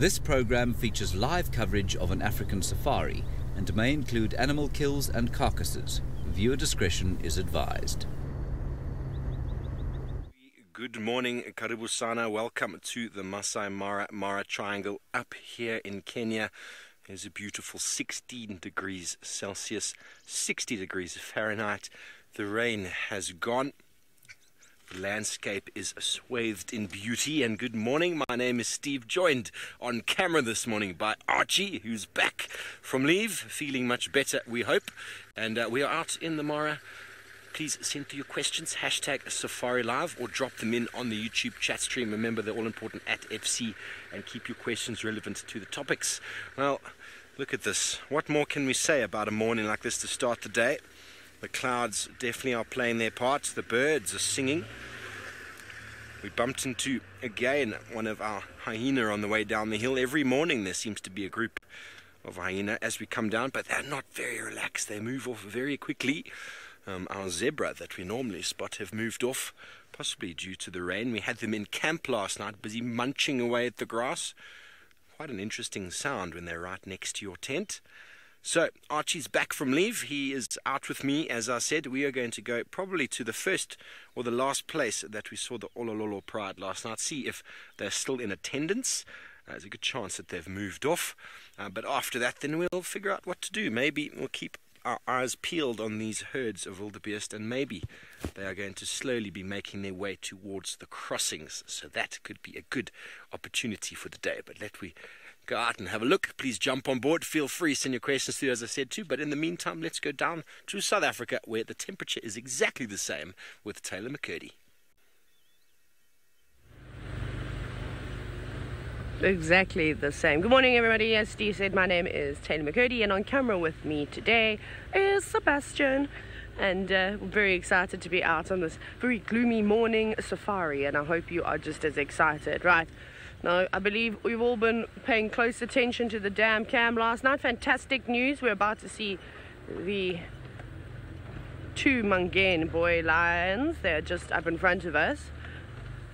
This program features live coverage of an African safari and may include animal kills and carcasses. Viewer discretion is advised. Good morning, karibu sana. Welcome to the Masai Mara Triangle up here in Kenya. There's a beautiful 16 degrees Celsius, 60 degrees Fahrenheit. The rain has gone. The landscape is swathed in beauty. And good morning, my name is Steve, joined on camera this morning by Archie, who's back from leave, feeling much better, we hope. And we are out in the Mara. Please send through your questions, hashtag SafariLive, or drop them in on the YouTube chat stream. Remember, they're all important at FC, and keep your questions relevant to the topics. Well, look at this. What more can we say about a morning like this to start the day? The clouds definitely are playing their part. The birds are singing. We bumped into, again, one of our hyena on the way down the hill. Every morning there seems to be a group of hyena as we come down, but they're not very relaxed. They move off very quickly. Our zebra that we normally spot have moved off, possibly due to the rain. We had them in camp last night, busy munching away at the grass. Quite an interesting sound when they're right next to your tent. So Archie's back from leave. He is out with me, as I said. We are going to go probably to the first or the last place that we saw the Olololo Pride last night. See if they're still in attendance. There's a good chance that they've moved off. But after that, then we'll figure out what to do. Maybe we'll keep our eyes peeled on these herds of wildebeest, and maybe they are going to slowly be making their way towards the crossings. So that could be a good opportunity for the day. But let we go out and have a look. Please jump on board. Feel free, send your questions through, as I said too. But in the meantime, let's go down to South Africa, where the temperature is exactly the same, with Taylor McCurdy. Exactly the same. Good morning, everybody. As Steve said, my name is Taylor McCurdy, and on camera with me today is Sebastian. And we're very excited to be out on this very gloomy morning safari, and I hope you are just as excited. Right. Now, I believe we've all been paying close attention to the dam cam last night. Fantastic news. We're about to see the two Mangane boy lions. They're just up in front of us.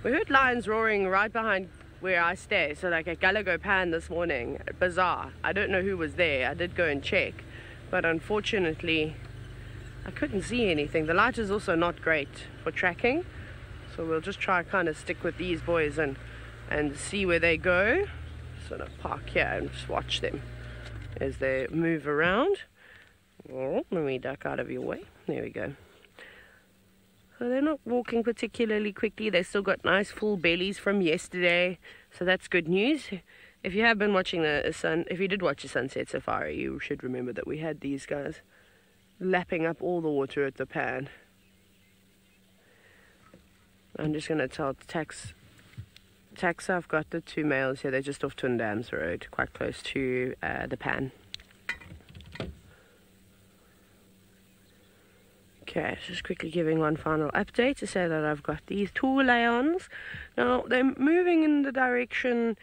We heard lions roaring right behind where I stay, so like at Galago Pan this morning. Bizarre. I don't know who was there. I did go and check, but unfortunately I couldn't see anything. The light is also not great for tracking, so we'll just try kind of stick with these boys and see where they go. Sort of park here and just watch them as they move around. Oh, let me duck out of your way. There we go. So they're not walking particularly quickly. They've still got nice full bellies from yesterday, so that's good news. If you have been watching if you did watch the sunset safari, you should remember that we had these guys lapping up all the water at the pan. I'm just going to tell Taxa I've got the two males here. They're just off Twin Dams Road, quite close to the pan. Okay, just quickly giving one final update to say that I've got these two lions. Now, they're moving in the direction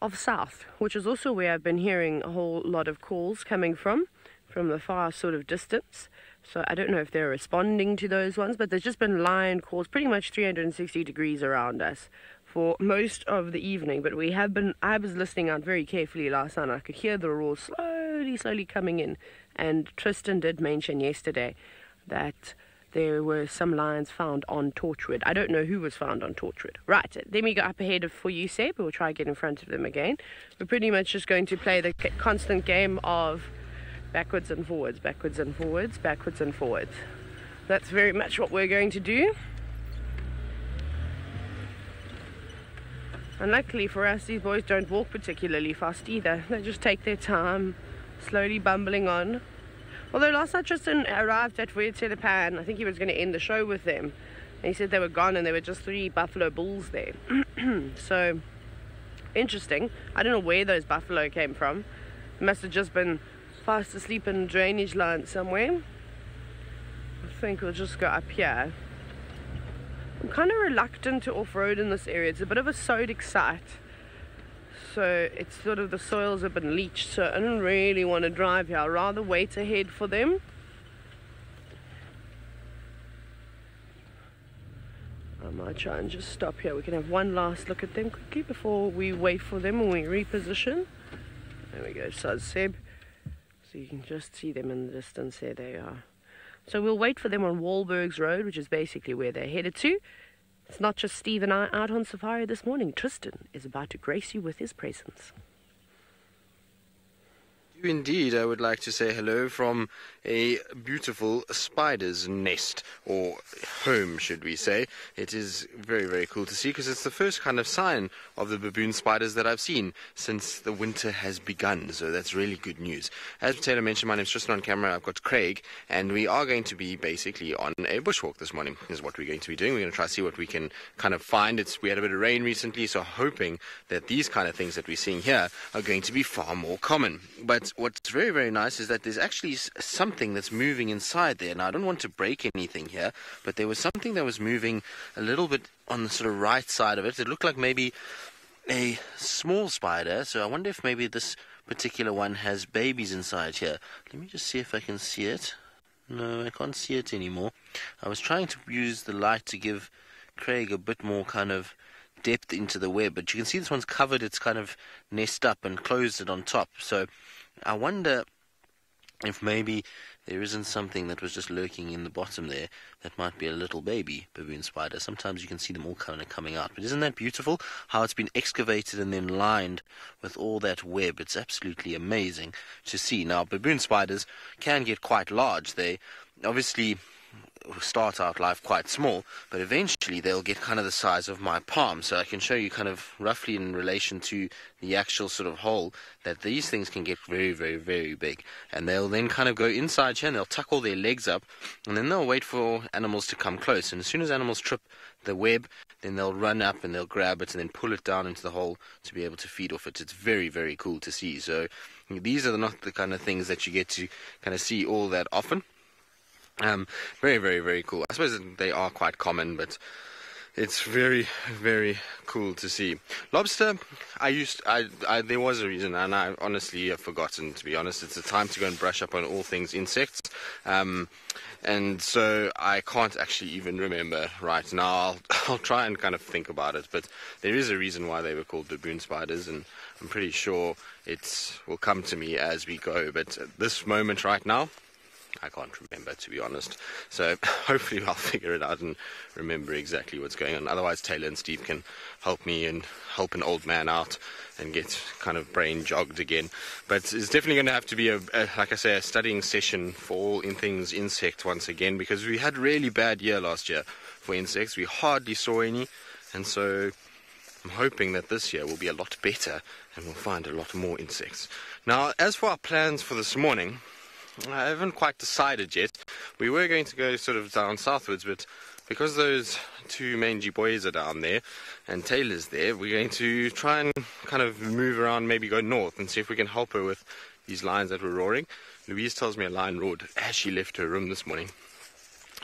of south, which is also where I've been hearing a whole lot of calls coming from the far sort of distance. So I don't know if they're responding to those ones, but there's just been lion calls pretty much 360 degrees around us for most of the evening. But I was listening out very carefully last night. I could hear the roars slowly coming in. And Tristan did mention yesterday that there were some lions found on Torchwood. I don't know who was found on Torchwood. Right, then we go up ahead for you, Seb. We'll try to get in front of them again. We're pretty much just going to play the constant game of backwards and forwards, backwards and forwards, backwards and forwards. That's very much what we're going to do. And luckily for us, these boys don't walk particularly fast either. They just take their time, slowly bumbling on. Although last night Tristan arrived at Vuetele Pan, I think he was going to end the show with them. And he said they were gone and there were just 3 buffalo bulls there. So, interesting. I don't know where those buffalo came from. They must have just been fast asleep in a drainage line somewhere. I think we'll just go up here. I'm kind of reluctant to off-road in this area. It's a bit of a sodic site. So it's sort of, the soils have been leached, so I don't really want to drive here. I'd rather wait ahead for them. I might try and just stop here. We can have one last look at them quickly before we wait for them and we reposition. There we go, Saz Seb. So you can just see them in the distance. There they are. So we'll wait for them on Wahlberg's Road, which is basically where they're headed to. It's not just Steve and I out on safari this morning. Tristan is about to grace you with his presence. Indeed, I would like to say hello from a beautiful spider's nest, or home, should we say. It is very, very cool to see, because it's the first kind of sign of the baboon spiders that I've seen since the winter has begun, so that's really good news. As Taylor mentioned, my name's Tristan on camera, I've got Craig, and we are going to be basically on a bushwalk this morning, is what we're going to be doing. We're going to try to see what we can kind of find. We had a bit of rain recently, so hoping that these kind of things that we're seeing here are going to be far more common. But what's very, very nice is that there's actually something that's moving inside there. Now, I don't want to break anything here, but there was something that was moving a little bit on the sort of right side of it. It looked like maybe a small spider, so I wonder if maybe this particular one has babies inside here. Let me just see if I can see it. No, I can't see it anymore. I was trying to use the light to give Craig a bit more kind of depth into the web, but you can see this one's covered its kind of nest up and closed it on top. So I wonder if maybe there isn't something that was just lurking in the bottom there that might be a little baby baboon spider. Sometimes you can see them all kind of coming out. But isn't that beautiful, how it's been excavated and then lined with all that web? It's absolutely amazing to see. Now, baboon spiders can get quite large. They obviously start out life quite small, but eventually they'll get kind of the size of my palm. So I can show you kind of roughly in relation to the actual sort of hole that these things can get very, very, very big. And they'll then kind of go inside here and they'll tuck all their legs up, and then they'll wait for animals to come close. And as soon as animals trip the web, then they'll run up and they'll grab it and then pull it down into the hole to be able to feed off it. It's very, very cool to see. So these are not the kind of things that you get to kind of see all that often. Very, very, very cool. I suppose they are quite common, but it's very, very cool to see. Lobster, there was a reason, and I honestly have forgotten, to be honest. It's a time to go and brush up on all things insects. And so I can't actually even remember right now. I'll try and kind of think about it, but there is a reason why they were called baboon spiders, and I'm pretty sure it will come to me as we go. But at this moment right now, I can't remember, to be honest. So hopefully I'll figure it out and remember exactly what's going on. Otherwise, Taylor and Steve can help me and help an old man out and get kind of brain jogged again. But it's definitely going to have to be, like I say, a studying session for all in things insect once again, because we had a really bad year last year for insects. We hardly saw any, and so I'm hoping that this year will be a lot better and we'll find a lot more insects. Now, as for our plans for this morning, I haven't quite decided yet. We were going to go sort of down southwards, but because those two mangy boys are down there and Taylor's there, we're going to try and kind of move around, maybe go north and see if we can help her with these lions that were roaring. Louise tells me a lion roared as she left her room this morning.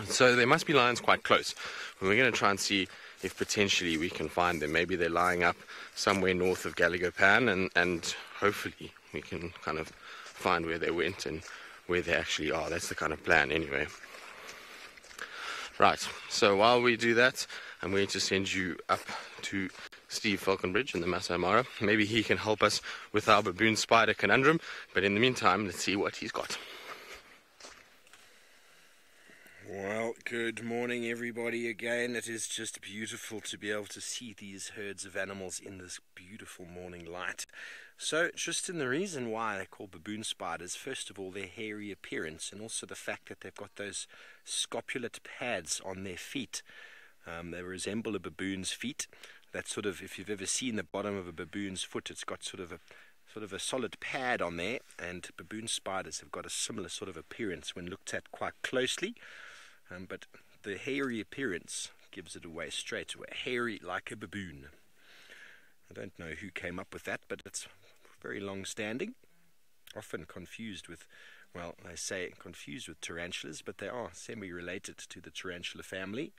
So there must be lions quite close. And we're going to try and see if potentially we can find them. Maybe they're lying up somewhere north of Gallagher-Pan, and hopefully we can kind of find where they went and where they actually are. That's the kind of plan anyway. Right, so while we do that, I'm going to send you up to Steve Falconbridge in the Masai Mara. Maybe he can help us with our baboon spider conundrum, but in the meantime, let's see what he's got. Well, good morning everybody again. It is just beautiful to be able to see these herds of animals in this beautiful morning light. So, Tristan, the reason why they're called baboon spiders, first of all, their hairy appearance, and also the fact that they've got those scopulate pads on their feet. They resemble a baboon's feet. That's sort of, if you've ever seen the bottom of a baboon's foot, it's got sort of a solid pad on there, and baboon spiders have got a similar sort of appearance when looked at quite closely. But the hairy appearance gives it away straight away. Hairy like a baboon. I don't know who came up with that, but it's very long-standing. Often confused with, well, they say confused with tarantulas, but they are semi-related to the tarantula family,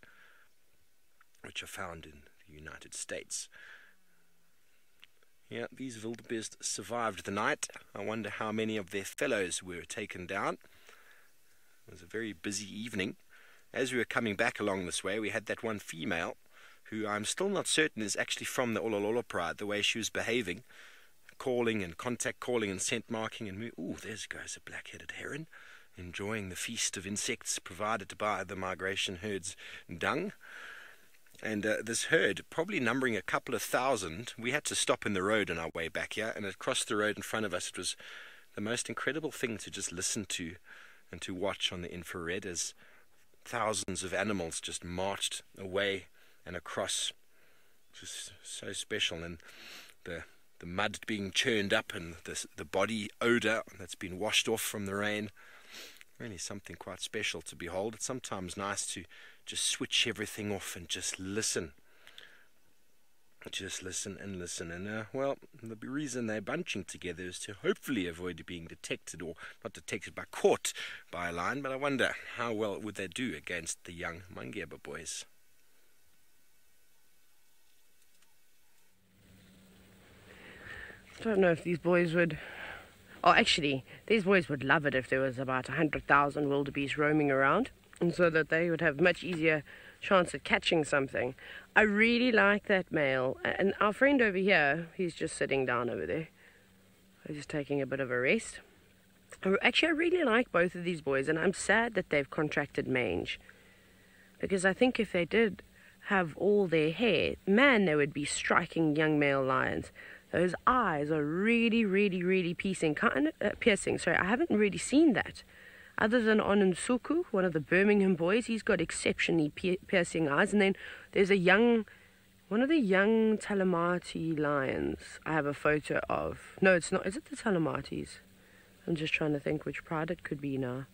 which are found in the United States. Yeah, these wildebeest survived the night. I wonder how many of their fellows were taken down. It was a very busy evening. As we were coming back along this way, we had that one female who I'm still not certain is actually from the Ololola pride, the way she was behaving, calling and contact calling and scent marking and ooh, there goes a black-headed heron, enjoying the feast of insects provided by the migration herd's dung. And this herd, probably numbering a couple of thousand, we had to stop in the road on our way back here, and across the road in front of us, it was the most incredible thing to just listen to and to watch on the infrared as thousands of animals just marched away and across. Just so special. And the mud being churned up and the body odor that's been washed off from the rain. Really something quite special to behold. It's sometimes nice to just switch everything off and just listen. Just listen and listen. And, well, the reason they're bunching together is to hopefully avoid being detected, or not detected, but caught by a lion. But I wonder how well would they do against the young Mangeba boys. I don't know if these boys would... Oh, actually, these boys would love it if there was about 100,000 wildebeest roaming around, and so that they would have much easier chance at catching something. I really like that male. And our friend over here, he's just sitting down over there. He's just taking a bit of a rest. Actually, I really like both of these boys, and I'm sad that they've contracted mange. Because I think if they did have all their hair, man, they would be striking young male lions. Those eyes are really, really, really piercing. Sorry, I haven't really seen that. Other than on Nsuku, one of the Birmingham boys, he's got exceptionally piercing eyes. And then there's one of the young Talamati lions I have a photo of. No, it's not. Is it the Talamatis? I'm just trying to think which pride it could be now.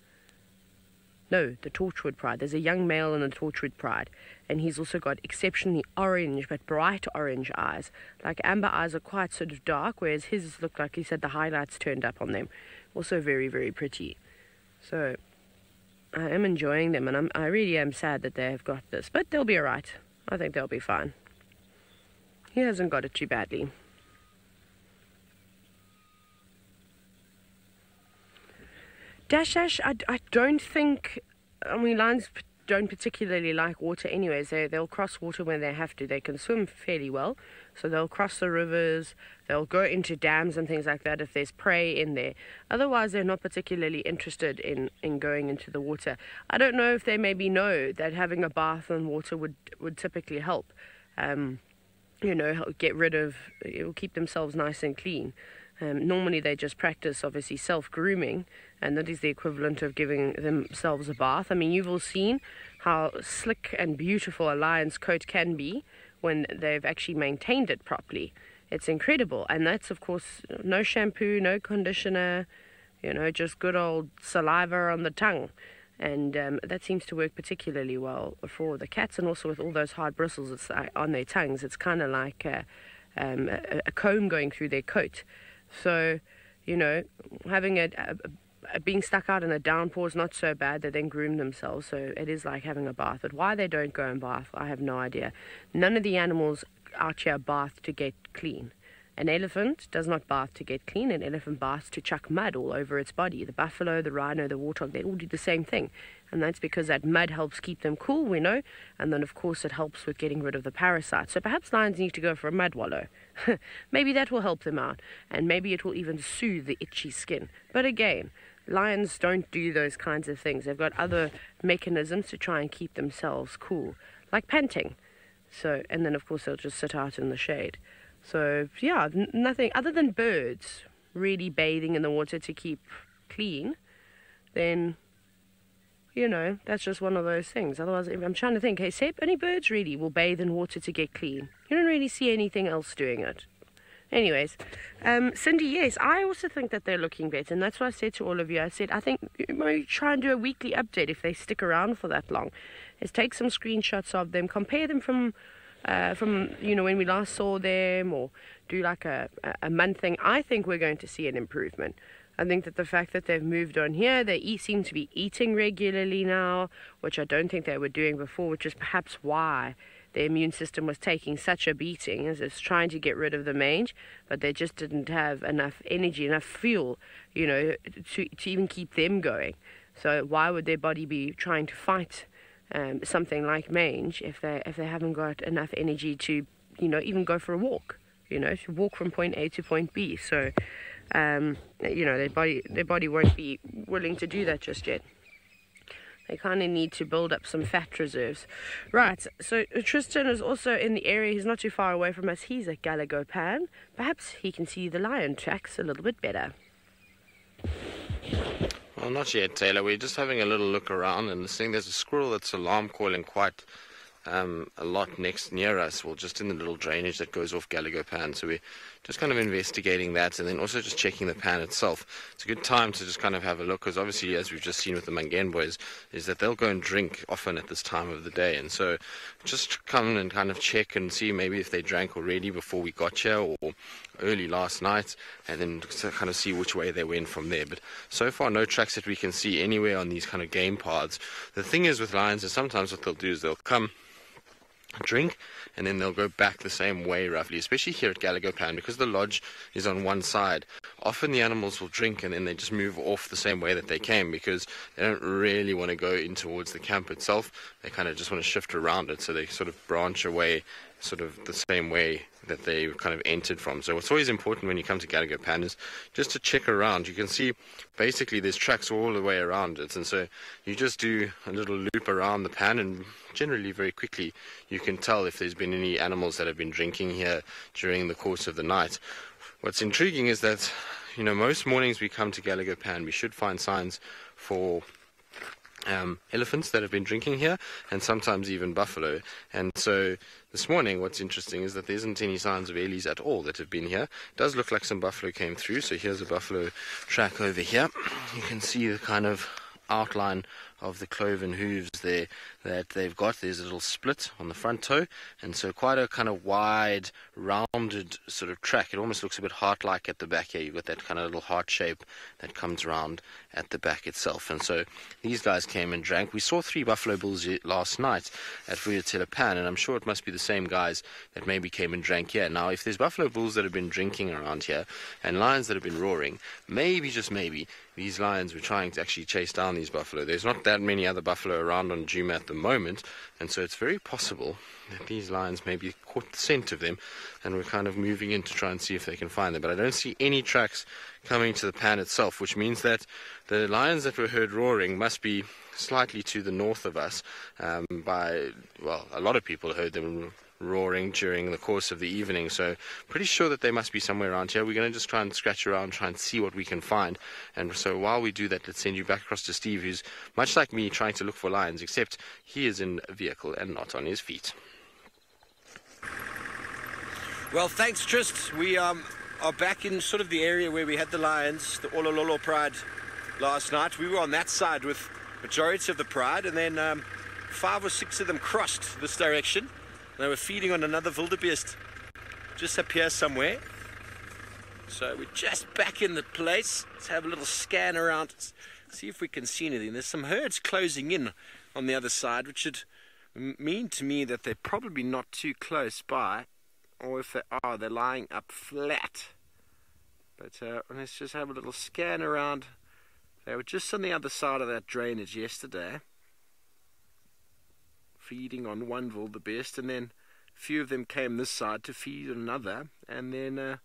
No, the Torchwood pride. There's a young male in the Torchwood pride, and he's also got exceptionally orange, but bright orange eyes. Like amber eyes are quite sort of dark, whereas his look like he said the highlights turned up on them. Also very, very pretty. So I am enjoying them, and I really am sad that they have got this, but they'll be all right. I think they'll be fine. He hasn't got it too badly. Dash, I don't think, I mean, lions don't particularly like water anyways. They'll cross water when they have to. They can swim fairly well, so they'll cross the rivers, they'll go into dams and things like that if there's prey in there. Otherwise, they're not particularly interested in going into the water. I don't know if they maybe know that having a bath in water would typically help, you know, get rid of, it will keep themselves nice and clean. Normally they just practice, obviously, self-grooming, and that is the equivalent of giving themselves a bath. I mean, you've all seen how slick and beautiful a lion's coat can be when they've actually maintained it properly. It's incredible, and that's, of course, no shampoo, no conditioner, you know, just good old saliva on the tongue. And that seems to work particularly well for the cats, and also with all those hard bristles on their tongues. It's kind of like a comb going through their coat. So, you know, having being stuck out in a downpour is not so bad. They then groom themselves, so it is like having a bath. But why they don't go and bath, I have no idea. None of the animals out here bath to get clean. An elephant does not bath to get clean. An elephant baths to chuck mud all over its body. The buffalo, the rhino, the warthog, they all do the same thing. And that's because that mud helps keep them cool, we know. And then, of course, it helps with getting rid of the parasites. So perhaps lions need to go for a mud wallow. Maybe that will help them out. And maybe it will even soothe the itchy skin. But again, lions don't do those kinds of things. They've got other mechanisms to try and keep themselves cool, like panting. So, and then, of course, they'll just sit out in the shade. So, yeah, nothing other than birds really bathing in the water to keep clean, then, you know, that's just one of those things. Otherwise, I'm trying to think, hey, Seb, only birds really will bathe in water to get clean. You don't really see anything else doing it. Anyways, Cindy, yes, I also think that they're looking better, and that's what I said to all of you. I said, I think maybe try and do a weekly update if they stick around for that long. Is take some screenshots of them, compare them from you know, when we last saw them, or do like a month thing. I think we're going to see an improvement. I think that the fact that they've moved on here, they seem to be eating regularly now, which I don't think they were doing before, which is perhaps why their immune system was taking such a beating, as it's trying to get rid of the mange, but they just didn't have enough energy, enough fuel, you know, to even keep them going. So why would their body be trying to fight something like mange if they haven't got enough energy to, even go for a walk, to walk from point A to point B. So, their body won't be willing to do that just yet. They kind of need to build up some fat reserves. Right, so Tristan is also in the area. He's not too far away from us. He's at Galagopan. Perhaps he can see the lion tracks a little bit better. Well, not yet, Taylor. We're just having a little look around and seeing there's a squirrel that's alarm calling quite a lot near us, well, just in the little drainage that goes off Galagopan. So we're just kind of investigating that, and then also just checking the pan itself. It's a good time to just kind of have a look, because obviously, as we've just seen with the Mangan boys, is that they'll go and drink often at this time of the day. And so just come and kind of check and see maybe if they drank already before we got here or early last night, and then kind of see which way they went from there. But so far, no tracks that we can see anywhere on these kind of game paths. The thing is with lions is sometimes what they'll do is they'll come, drink, and then they'll go back the same way roughly, especially here at Galagopan, because the lodge is on one side. Often the animals will drink and then they just move off the same way that they came, because they don't really want to go in towards the camp itself. They kind of just want to shift around it, so they sort of branch away sort of the same way that they kind of entered from. So what's always important when you come to Galagopan is just to check around. You can see basically there's tracks all the way around it, and so you just do a little loop around the pan, and generally very quickly you can tell if there's been any animals that have been drinking here during the course of the night. What's intriguing is that, most mornings we come to Galagopan, we should find signs for elephants that have been drinking here, and sometimes even buffalo. And so this morning what's interesting is that there isn't any signs of ellies at all that have been here. It does look like some buffalo came through, so here's a buffalo track over here. You can see the kind of outline of the cloven hooves there that they've got. There's a little split on the front toe, and so quite a kind of wide, rounded sort of track. It almost looks a bit heart-like at the back here. You've got that kind of little heart shape that comes around at the back itself. And so these guys came and drank. We saw 3 buffalo bulls last night at Vuyatela Pan, and I'm sure it must be the same guys that maybe came and drank here. Now, if there's buffalo bulls that have been drinking around here and lions that have been roaring, maybe, just maybe, these lions were trying to actually chase down these buffalo. There's not that many other buffalo around on Djuma at the moment, and so it's very possible that these lions maybe caught the scent of them and we're kind of moving in to try and see if they can find them. But I don't see any tracks coming to the pan itself, which means that the lions that were heard roaring must be slightly to the north of us. A lot of people heard them roaring during the course of the evening, so pretty sure that they must be somewhere around here. We're going to just try and scratch around, try and see what we can find. And so while we do that, let's send you back across to Steve, who's much like me trying to look for lions, except he is in a vehicle and not on his feet. Well, thanks, Trist. We are back in sort of the area where we had the lions, the Olololo Pride, last night. We were on that side with majority of the pride, and then 5 or 6 of them crossed this direction. They were feeding on another wildebeest just up here somewhere. So we're just back in the place. Let's have a little scan around, see if we can see anything. There's some herds closing in on the other side, which should mean to me that they're probably not too close by, or if they are, they're lying up flat. But let's just have a little scan around. They were just on the other side of that drainage yesterday, feeding on one wildebeest, and then a few of them came this side to feed on another, and then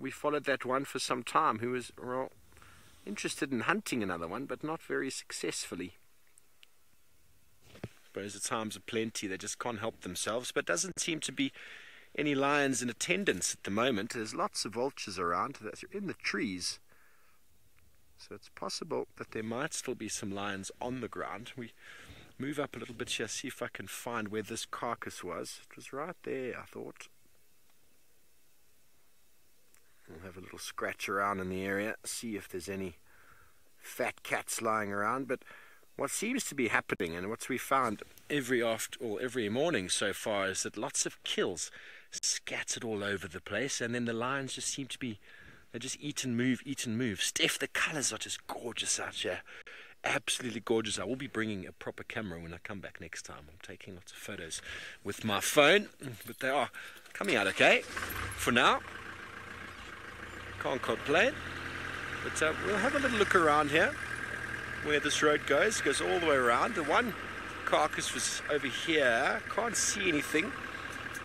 we followed that one for some time, who was interested in hunting another one, but not very successfully. I suppose the times are plenty, they just can't help themselves, but doesn't seem to be any lions in attendance at the moment. There's lots of vultures around that are in the trees, so it's possible that there might still be some lions on the ground. We move up a little bit here, see if I can find where this carcass was. It was right there, I thought. We'll have a little scratch around in the area, see if there's any fat cats lying around. But what seems to be happening, and what we found every morning so far, is that lots of kills scattered all over the place, and then the lions just seem to be, they just eat and move, eat and move. Steph, the colours are just gorgeous out here. Absolutely gorgeous. I will be bringing a proper camera when I come back next time. I'm taking lots of photos with my phone, but they are coming out okay for now. Can't complain. But we'll have a little look around here where this road goes all the way around. The one carcass was over here. Can't see anything.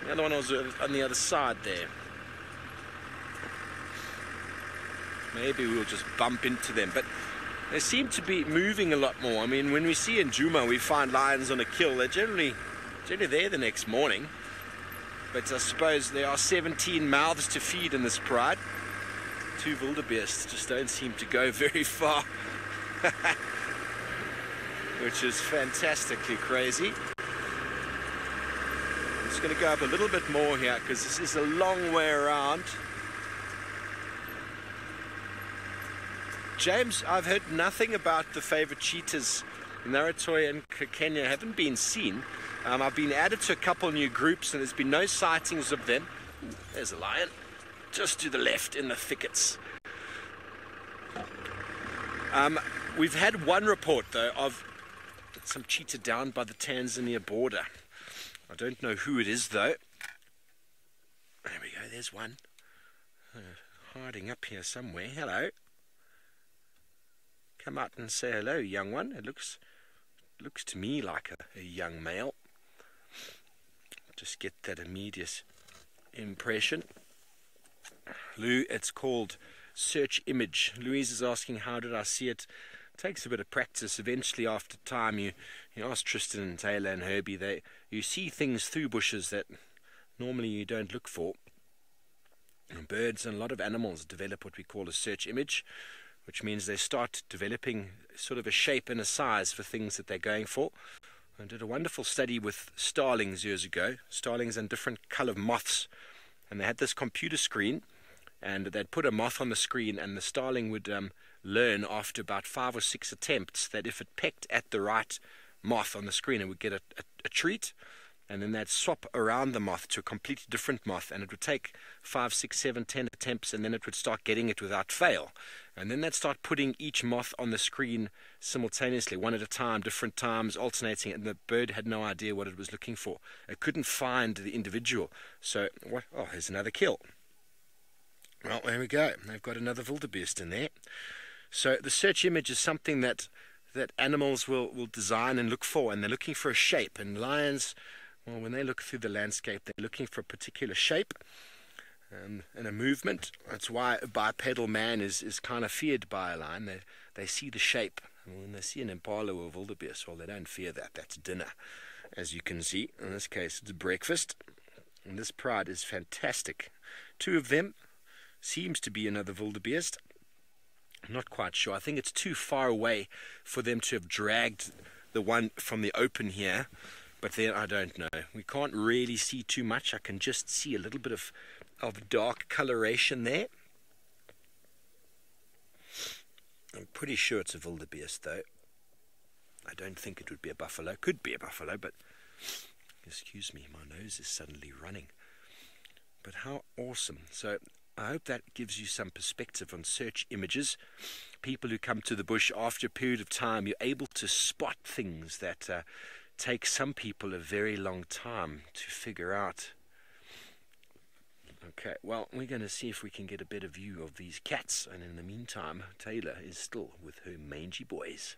The other one was on the other side there. Maybe we'll just bump into them, but they seem to be moving a lot more. I mean, when we see in Juma we find lions on a kill, they're generally there the next morning. But I suppose there are 17 mouths to feed in this pride. 2 wildebeest just don't seem to go very far. Which is fantastically crazy. I'm just going to go up a little bit more here because this is a long way around. James, I've heard nothing about the favorite cheetahs. Naratoy and Kenya haven't been seen. I've been added to a couple new groups and there's been no sightings of them. Ooh, there's a lion just to the left in the thickets. We've had one report though of some cheetah down by the Tanzania border. I don't know who it is though. There we go, there's one hiding up here somewhere. Hello. Come out and say hello, young one. It looks to me like a young male. Just get that immediate impression. Lou, it's called search image. Louise is asking, how did I see it? It takes a bit of practice. Eventually, after time, you ask Tristan and Taylor and Herbie, you see things through bushes that normally you don't look for. And birds and a lot of animals develop what we call a search image, which means they start developing sort of a shape and a size for things that they're going for. I did a wonderful study with starlings years ago, starlings and different colour moths, and they had this computer screen, and they'd put a moth on the screen, and the starling would learn after about 5 or 6 attempts that if it pecked at the right moth on the screen, it would get a treat, and then they'd swap around the moth to a completely different moth, and it would take 5, 6, 7, 10 attempts, and then it would start getting it without fail. And then they'd start putting each moth on the screen simultaneously, one at a time, different times, alternating, and the bird had no idea what it was looking for. It couldn't find the individual. So, oh, here's another kill. Well, there we go. They've got another wildebeest in there. So the search image is something that animals will design and look for, and they're looking for a shape. And lions, well, when they look through the landscape, they're looking for a particular shape. And a movement. That's why a bipedal man is kind of feared by a lion. They see the shape. And when they see an impala or a wildebeest, well, they don't fear that. That's dinner, as you can see. In this case, it's breakfast. And this pride is fantastic. 2 of them seems to be another wildebeest. I'm not quite sure. I think it's too far away for them to have dragged the one from the open here. But then I don't know. We can't really see too much. I can just see a little bit of dark coloration there. I'm pretty sure it's a wildebeest though. I don't think it would be a buffalo. Could be a buffalo, but excuse me, my nose is suddenly running. But how awesome. So I hope that gives you some perspective on search images. People who come to the bush after a period of time, you're able to spot things that take some people a very long time to figure out. Okay, well, we're going to see if we can get a better view of these cats. And in the meantime, Taylor is still with her mangy boys.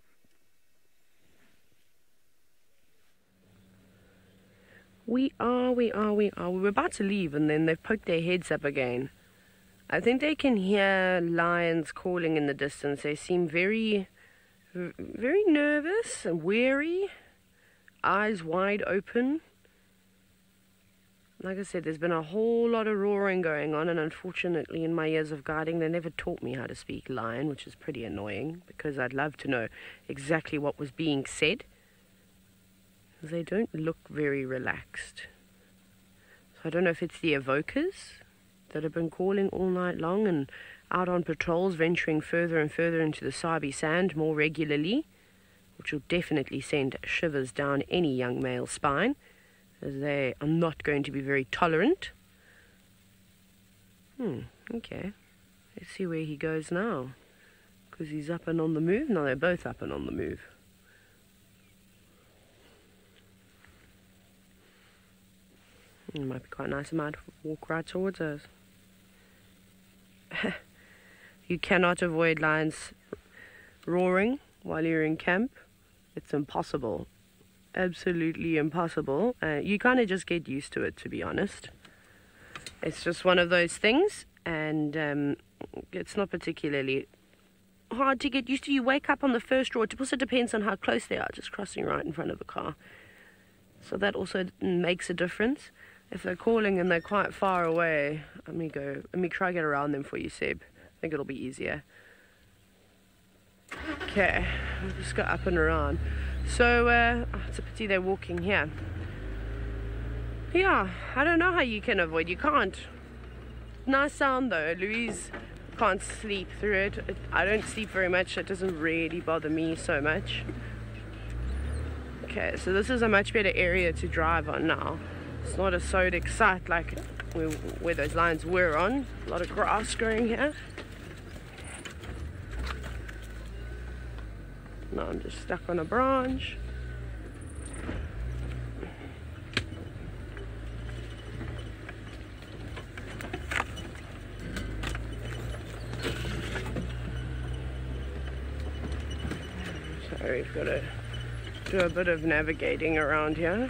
We were about to leave and then they've poked their heads up again. I think they can hear lions calling in the distance. They seem very, very nervous and weary, eyes wide open. Like I said, there's been a whole lot of roaring going on, and unfortunately in my years of guiding they never taught me how to speak lion, which is pretty annoying because I'd love to know exactly what was being said. They don't look very relaxed. So I don't know if it's the evokers that have been calling all night long and out on patrols, venturing further and further into the Sabi sand more regularly, which will definitely send shivers down any young male's spine, as they are not going to be very tolerant. Okay. Let's see where he goes now, because he's up and on the move. No, they're both up and on the move. It might be quite nice. I might walk right towards us. You cannot avoid lions roaring while you're in camp. It's impossible. absolutely impossible. You kind of just get used to it, to be honest. It's just one of those things, and it's not particularly hard to get used to. You wake up on the first row. It also depends on how close they are, just crossing right in front of the car. So that also makes a difference. If they're calling and they're quite far away, let me try to get around them for you, Seb. I think it'll be easier. Okay, we'll just go up and around. So, it's a pity they're walking here. Yeah, I don't know how you can avoid. You can't. Nice sound though. Louise can't sleep through it. I don't sleep very much. It doesn't really bother me so much. Okay, so this is a much better area to drive on now. It's not a sodic site like where those lines were on. A lot of grass growing here. Now I'm just stuck on a branch. So we've got to do a bit of navigating around here.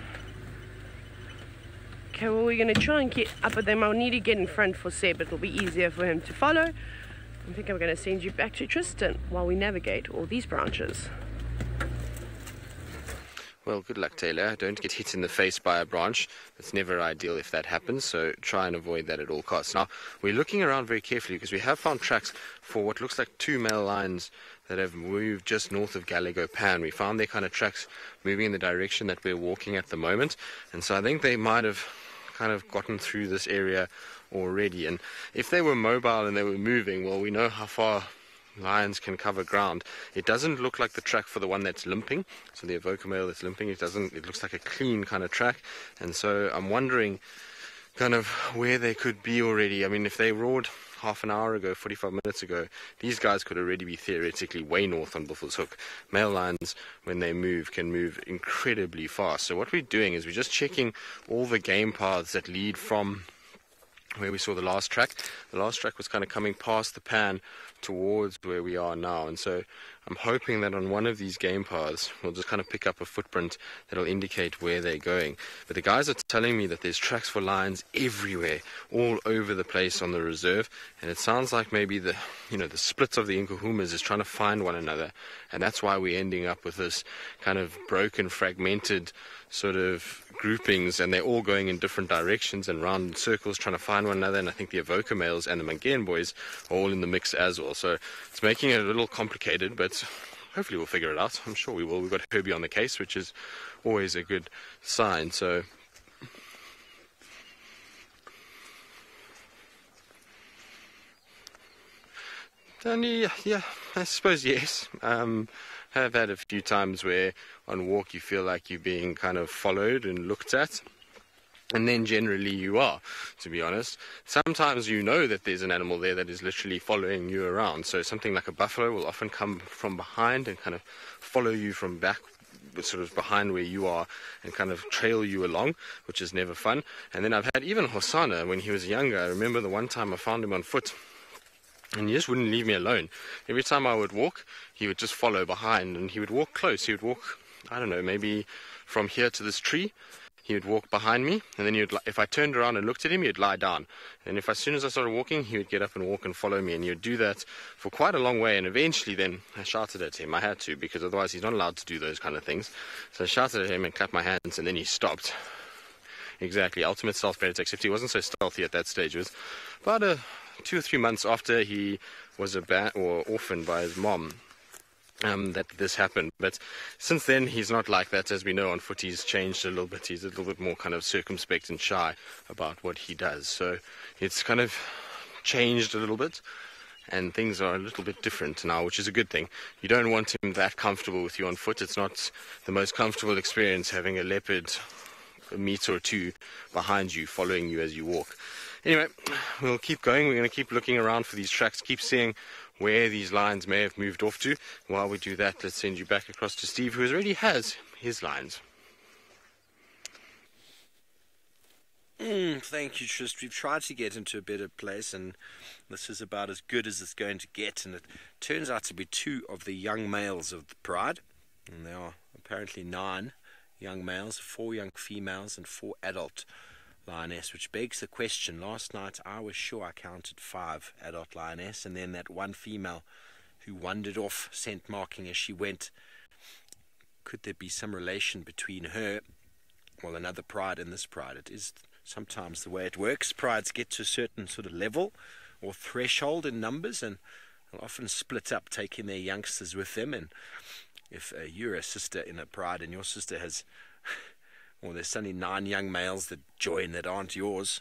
Okay, well, we're going to try and get up at them. I'll need to get in front for Seb. It'll be easier for him to follow. I think I'm going to send you back to Tristan while we navigate all these branches. Well, good luck, Taylor. Don't get hit in the face by a branch. It's never ideal if that happens, so try and avoid that at all costs. Now, we're looking around very carefully because we have found tracks for what looks like 2 male lions that have moved just north of Gallego Pan. We found their kind of tracks moving in the direction that we're walking at the moment, and so I think they might have kind of gotten through this area already. And if they were mobile and they were moving, well, we know how far lions can cover ground. It doesn't look like the track for the one that's limping, so the Avoca male that's limping, it looks like a clean kind of track. And so I'm wondering kind of where they could be already. I mean, if they roared half an hour ago, 45 minutes ago, these guys could already be theoretically way north on Buffalo's Hook. Male lions, when they move, can move incredibly fast. So what we're doing is we're just checking all the game paths that lead from where we saw the last track. The last track was kind of coming past the pan towards where we are now, and so I'm hoping that on one of these game paths we'll just kind of pick up a footprint that'll indicate where they're going. But the guys are telling me that there's tracks for lions everywhere, all over the place on the reserve, and it sounds like maybe the splits of the Nkuhumas is trying to find one another, and that's why we're ending up with this kind of broken, fragmented sort of groupings, and they're all going in different directions and round in circles trying to find one another. And I think the Avoca males and the Mangaean boys are all in the mix as well, so it's making it a little complicated, but hopefully we'll figure it out. I'm sure we will. We've got Herbie on the case, which is always a good sign. So yeah, I suppose yes. Have had a few times where on walk you feel like you're being kind of followed and looked at, and then generally you are, to be honest. Sometimes you know that there's an animal there that is literally following you around, so something like a buffalo will often come from behind and kind of follow you from back, sort of behind where you are, and kind of trail you along, which is never fun. And then I've had even Hosanna when he was younger. I remember the one time I found him on foot and he just wouldn't leave me alone. Every time I would walk, he would just follow behind, and he would walk close. He would walk, I don't know, maybe from here to this tree. He would walk behind me, and then if I turned around and looked at him, he'd lie down. And as soon as I started walking, he would get up and walk and follow me, and he would do that for quite a long way. And eventually then I shouted at him. I had to, because otherwise he's not allowed to do those kind of things. So I shouted at him and clapped my hands, and then he stopped. Exactly, ultimate stealth predator, except he wasn't so stealthy at that stage. It was about 2 or 3 months after he was orphaned by his mom that this happened. But since then he's not like that. As we know, on foot he's changed a little bit. He's a little bit more kind of circumspect and shy about what he does. So it's kind of changed a little bit, and things are a little bit different now, which is a good thing. You don't want him that comfortable with you on foot. It's not the most comfortable experience having a leopard a meter or two behind you, following you as you walk. Anyway, we'll keep going. We're going to keep looking around for these tracks, keep seeing where these lines may have moved off to. While we do that, let's send you back across to Steve, who already has his lines. Thank you, Trist. We've tried to get into a better place, and this is about as good as it's going to get. And it turns out to be 2 of the young males of the pride, and there are apparently 9 young males, 4 young females, and 4 adult lioness, which begs the question. Last night I was sure I counted 5 adult lioness, and then that one female who wandered off, scent marking as she went. Could there be some relation between her, well, another pride and this pride? It is sometimes the way it works. Prides get to a certain sort of level or threshold in numbers, and they'll often split up, taking their youngsters with them. And if you're a sister in a pride and your sister has, well, there's suddenly 9 young males that join that aren't yours,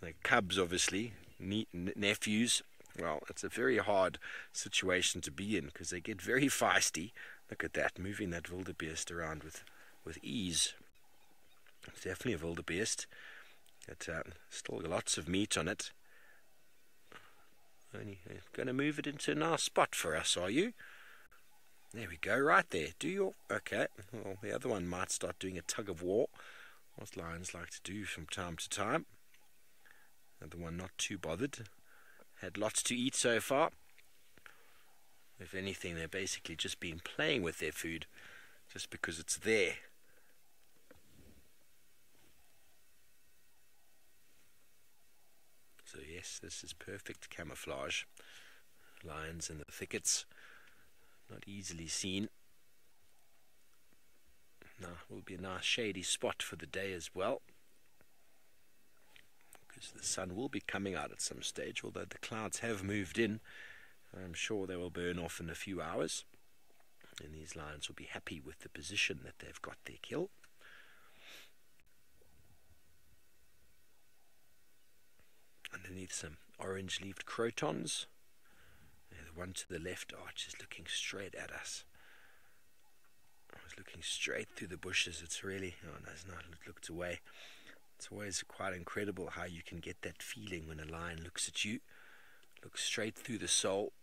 they're cubs, obviously, nephews. Well, it's a very hard situation to be in, because they get very feisty. Look at that, moving that wildebeest around with ease. It's definitely a wildebeest. It's still lots of meat on it. Only going to move it into a nice spot for us, are you? There we go, right there. Do your... Okay, well, the other one might start doing a tug of war, what lions like to do from time to time. Another one not too bothered. Had lots to eat so far. If anything, they've basically just been playing with their food just because it's there. So yes, this is perfect camouflage. Lions in the thickets, not easily seen. Now will be a nice shady spot for the day as well, because the sun will be coming out at some stage, although the clouds have moved in. I'm sure they will burn off in a few hours, and these lions will be happy with the position that they've got their kill. Underneath some orange-leaved crotons. The one to the left, just looking straight at us. I was looking straight through the bushes. It's really, no, it's not looked away. It's always quite incredible how you can get that feeling when a lion looks at you. Looks straight through the soul.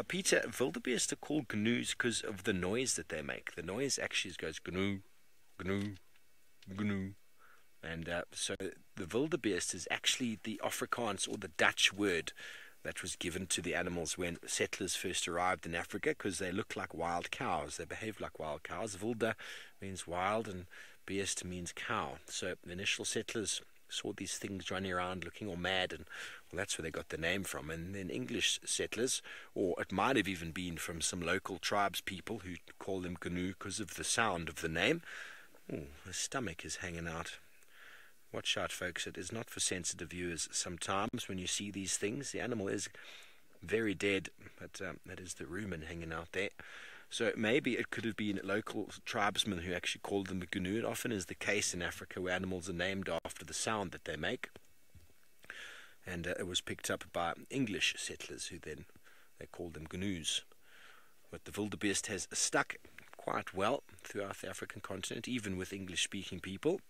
Peter, wildebeest are called gnu's because of the noise that they make. The noise actually goes gnu, gnu, gnu. And so the wildebeest is actually the Afrikaans or the Dutch word that was given to the animals when settlers first arrived in Africa, because they look like wild cows. They behave like wild cows. Wilde means wild and beest means cow. So the initial settlers saw these things running around looking all mad, and well, that's where they got the name from. And then English settlers, or it might have even been from some local tribes people who call them gnu because of the sound of the name. Oh, the stomach is hanging out. Watch out, folks. It is not for sensitive viewers sometimes when you see these things. The animal is very dead, but that is the rumen hanging out there. So maybe it could have been local tribesmen who actually called them the gnu. It often is the case in Africa where animals are named after the sound that they make. And it was picked up by English settlers who then they called them gnus. But the wildebeest has stuck quite well throughout the African continent, even with English-speaking people.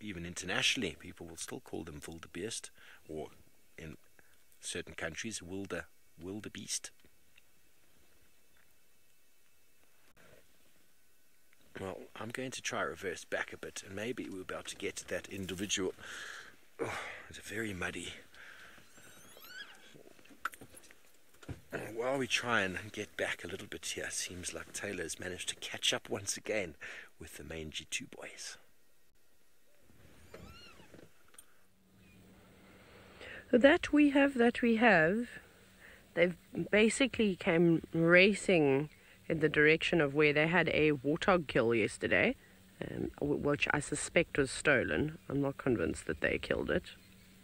Even internationally, people will still call them wildebeest, or in certain countries, wildebeest. Well, I'm going to try reverse back a bit, and maybe we'll be able to get to that individual. Oh, it's very muddy. While we try and get back a little bit here, it seems like Taylor's managed to catch up once again with the mangy 2 boys. That we have. They've basically came racing in the direction of where they had a warthog kill yesterday, which I suspect was stolen. I'm not convinced that they killed it.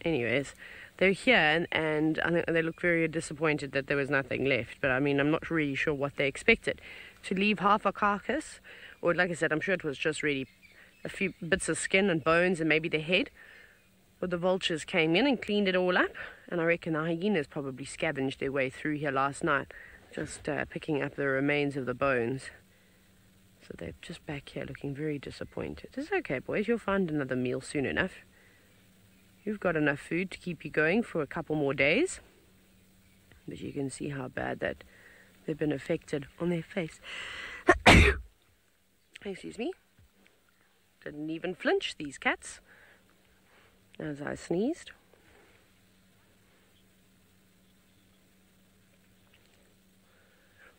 Anyways, they're here, and I think they look very disappointed that there was nothing left. But I mean, I'm not really sure what they expected. To leave half a carcass, or like I said, I'm sure it was just really a few bits of skin and bones and maybe the head. But the vultures came in and cleaned it all up, and I reckon the hyenas probably scavenged their way through here last night, just picking up the remains of the bones. So they're just back here looking very disappointed. It's okay, boys, you'll find another meal soon enough. You've got enough food to keep you going for a couple more days. But you can see how bad that they've been affected on their face. Excuse me. Didn't even flinch, these cats, as I sneezed.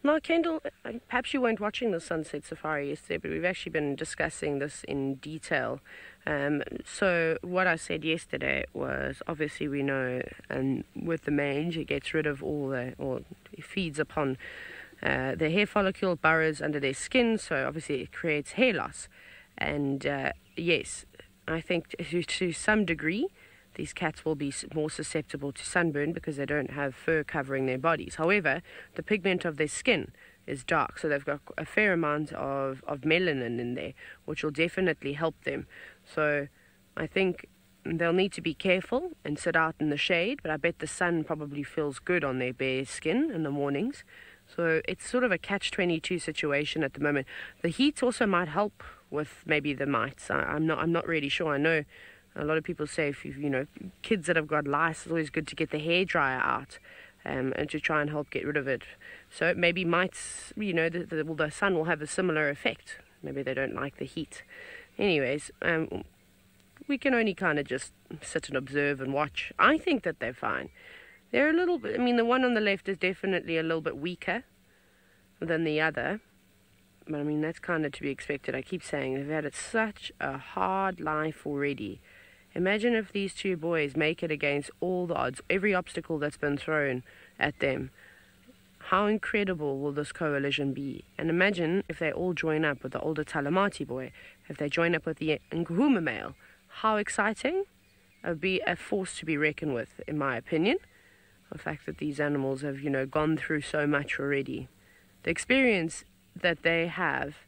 No, Kendall, perhaps you weren't watching the sunset safari yesterday, but we've actually been discussing this in detail. So what I said yesterday was, obviously we know, and with the mange, it gets rid of all the, or it feeds upon the hair follicle, burrows under their skin, so obviously it creates hair loss. And yes, I think to some degree, these cats will be more susceptible to sunburn because they don't have fur covering their bodies. However, the pigment of their skin is dark, so they've got a fair amount of melanin in there, which will definitely help them. So I think they'll need to be careful and sit out in the shade, but I bet the sun probably feels good on their bare skin in the mornings. So it's sort of a catch-22 situation at the moment. The heat also might help with maybe the mites. I'm not really sure. I know a lot of people say if kids that have got lice, it's always good to get the hairdryer out and to try and help get rid of it. So maybe mites, the sun will have a similar effect. Maybe they don't like the heat. Anyways, we can only kind of just sit and observe and watch. I think that they're fine. They're a little bit, the one on the left is definitely a little bit weaker than the other. But that's kind of to be expected. I keep saying they've had such a hard life already. Imagine if these two boys make it against all the odds, every obstacle that's been thrown at them. How incredible will this coalition be? And imagine if they all join up with the older Talamati boy, if they join up with the Nkuhuma male. How exciting! It would be a force to be reckoned with, in my opinion. The fact that these animals have, gone through so much already. The experience that they have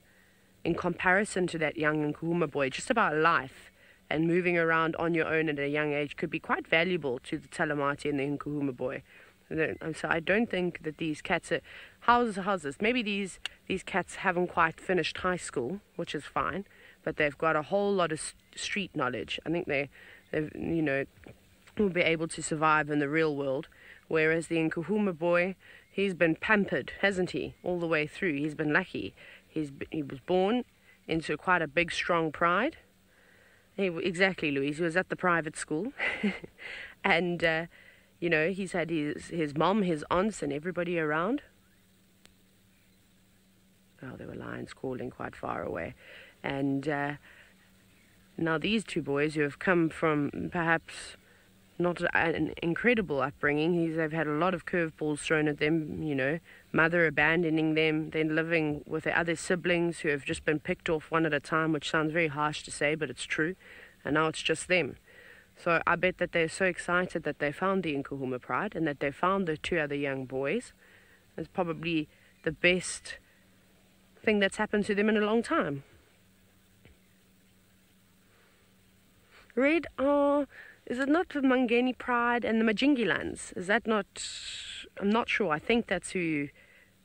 in comparison to that young Nkuhuma boy, just about life and moving around on your own at a young age, could be quite valuable to the Talamati and the Nkuhuma boy. So I don't think that these cats are... How's this? Maybe these cats haven't quite finished high school, which is fine, but they've got a whole lot of street knowledge. I think they've will be able to survive in the real world, whereas the Nkuhuma boy, he's been pampered, hasn't he, all the way through. He's been lucky. He was born into quite a big, strong pride. Exactly, Louise. He was at the private school. And, he's had his mom, his aunts, and everybody around. Oh, there were lions calling quite far away. And now these two boys who have come from perhaps not an incredible upbringing. They've had a lot of curveballs thrown at them, mother abandoning them, then living with their other siblings who have just been picked off one at a time, which sounds very harsh to say, but it's true. And now it's just them. So I bet that they're so excited that they found the Nkuhuma pride and that they found the two other young boys. It's probably the best thing that's happened to them in a long time. Red, is it not the Mangeni Pride and the Majingilands? Is that not... I'm not sure. I think that's who...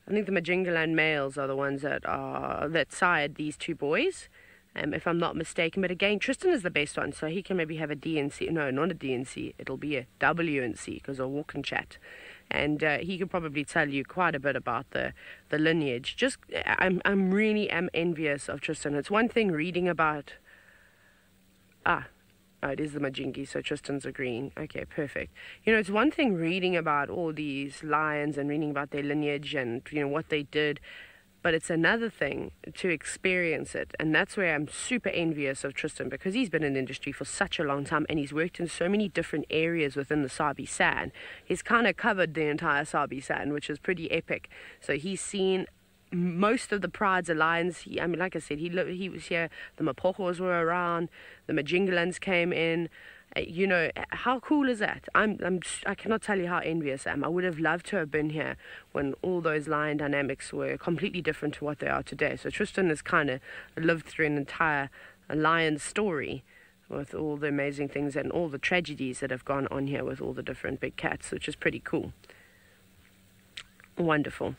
I think the Majingiland males are the ones that sired these two boys, if I'm not mistaken. But again, Tristan is the best one, so he can maybe have a DNC. No, not a DNC. It'll be a WNC, because I'll walk and chat. And he could probably tell you quite a bit about the lineage. I'm really envious of Tristan. It's one thing reading about... Oh, it is the Majingi, so Tristan's agreeing. Okay, perfect. It's one thing reading about all these lions and reading about their lineage and, what they did, but it's another thing to experience it. And that's where I'm super envious of Tristan, because he's been in the industry for such a long time and he's worked in so many different areas within the Sabi San. He's kind of covered the entire Sabi San, which is pretty epic. So he's seen most of the prides of lions. Like I said, he was here. The Mapokos were around. The Majingalans came in. How cool is that? I cannot tell you how envious I am. I would have loved to have been here when all those lion dynamics were completely different to what they are today. So Tristan has kind of lived through an entire lion story with all the amazing things and all the tragedies that have gone on here with all the different big cats, which is pretty cool. Wonderful.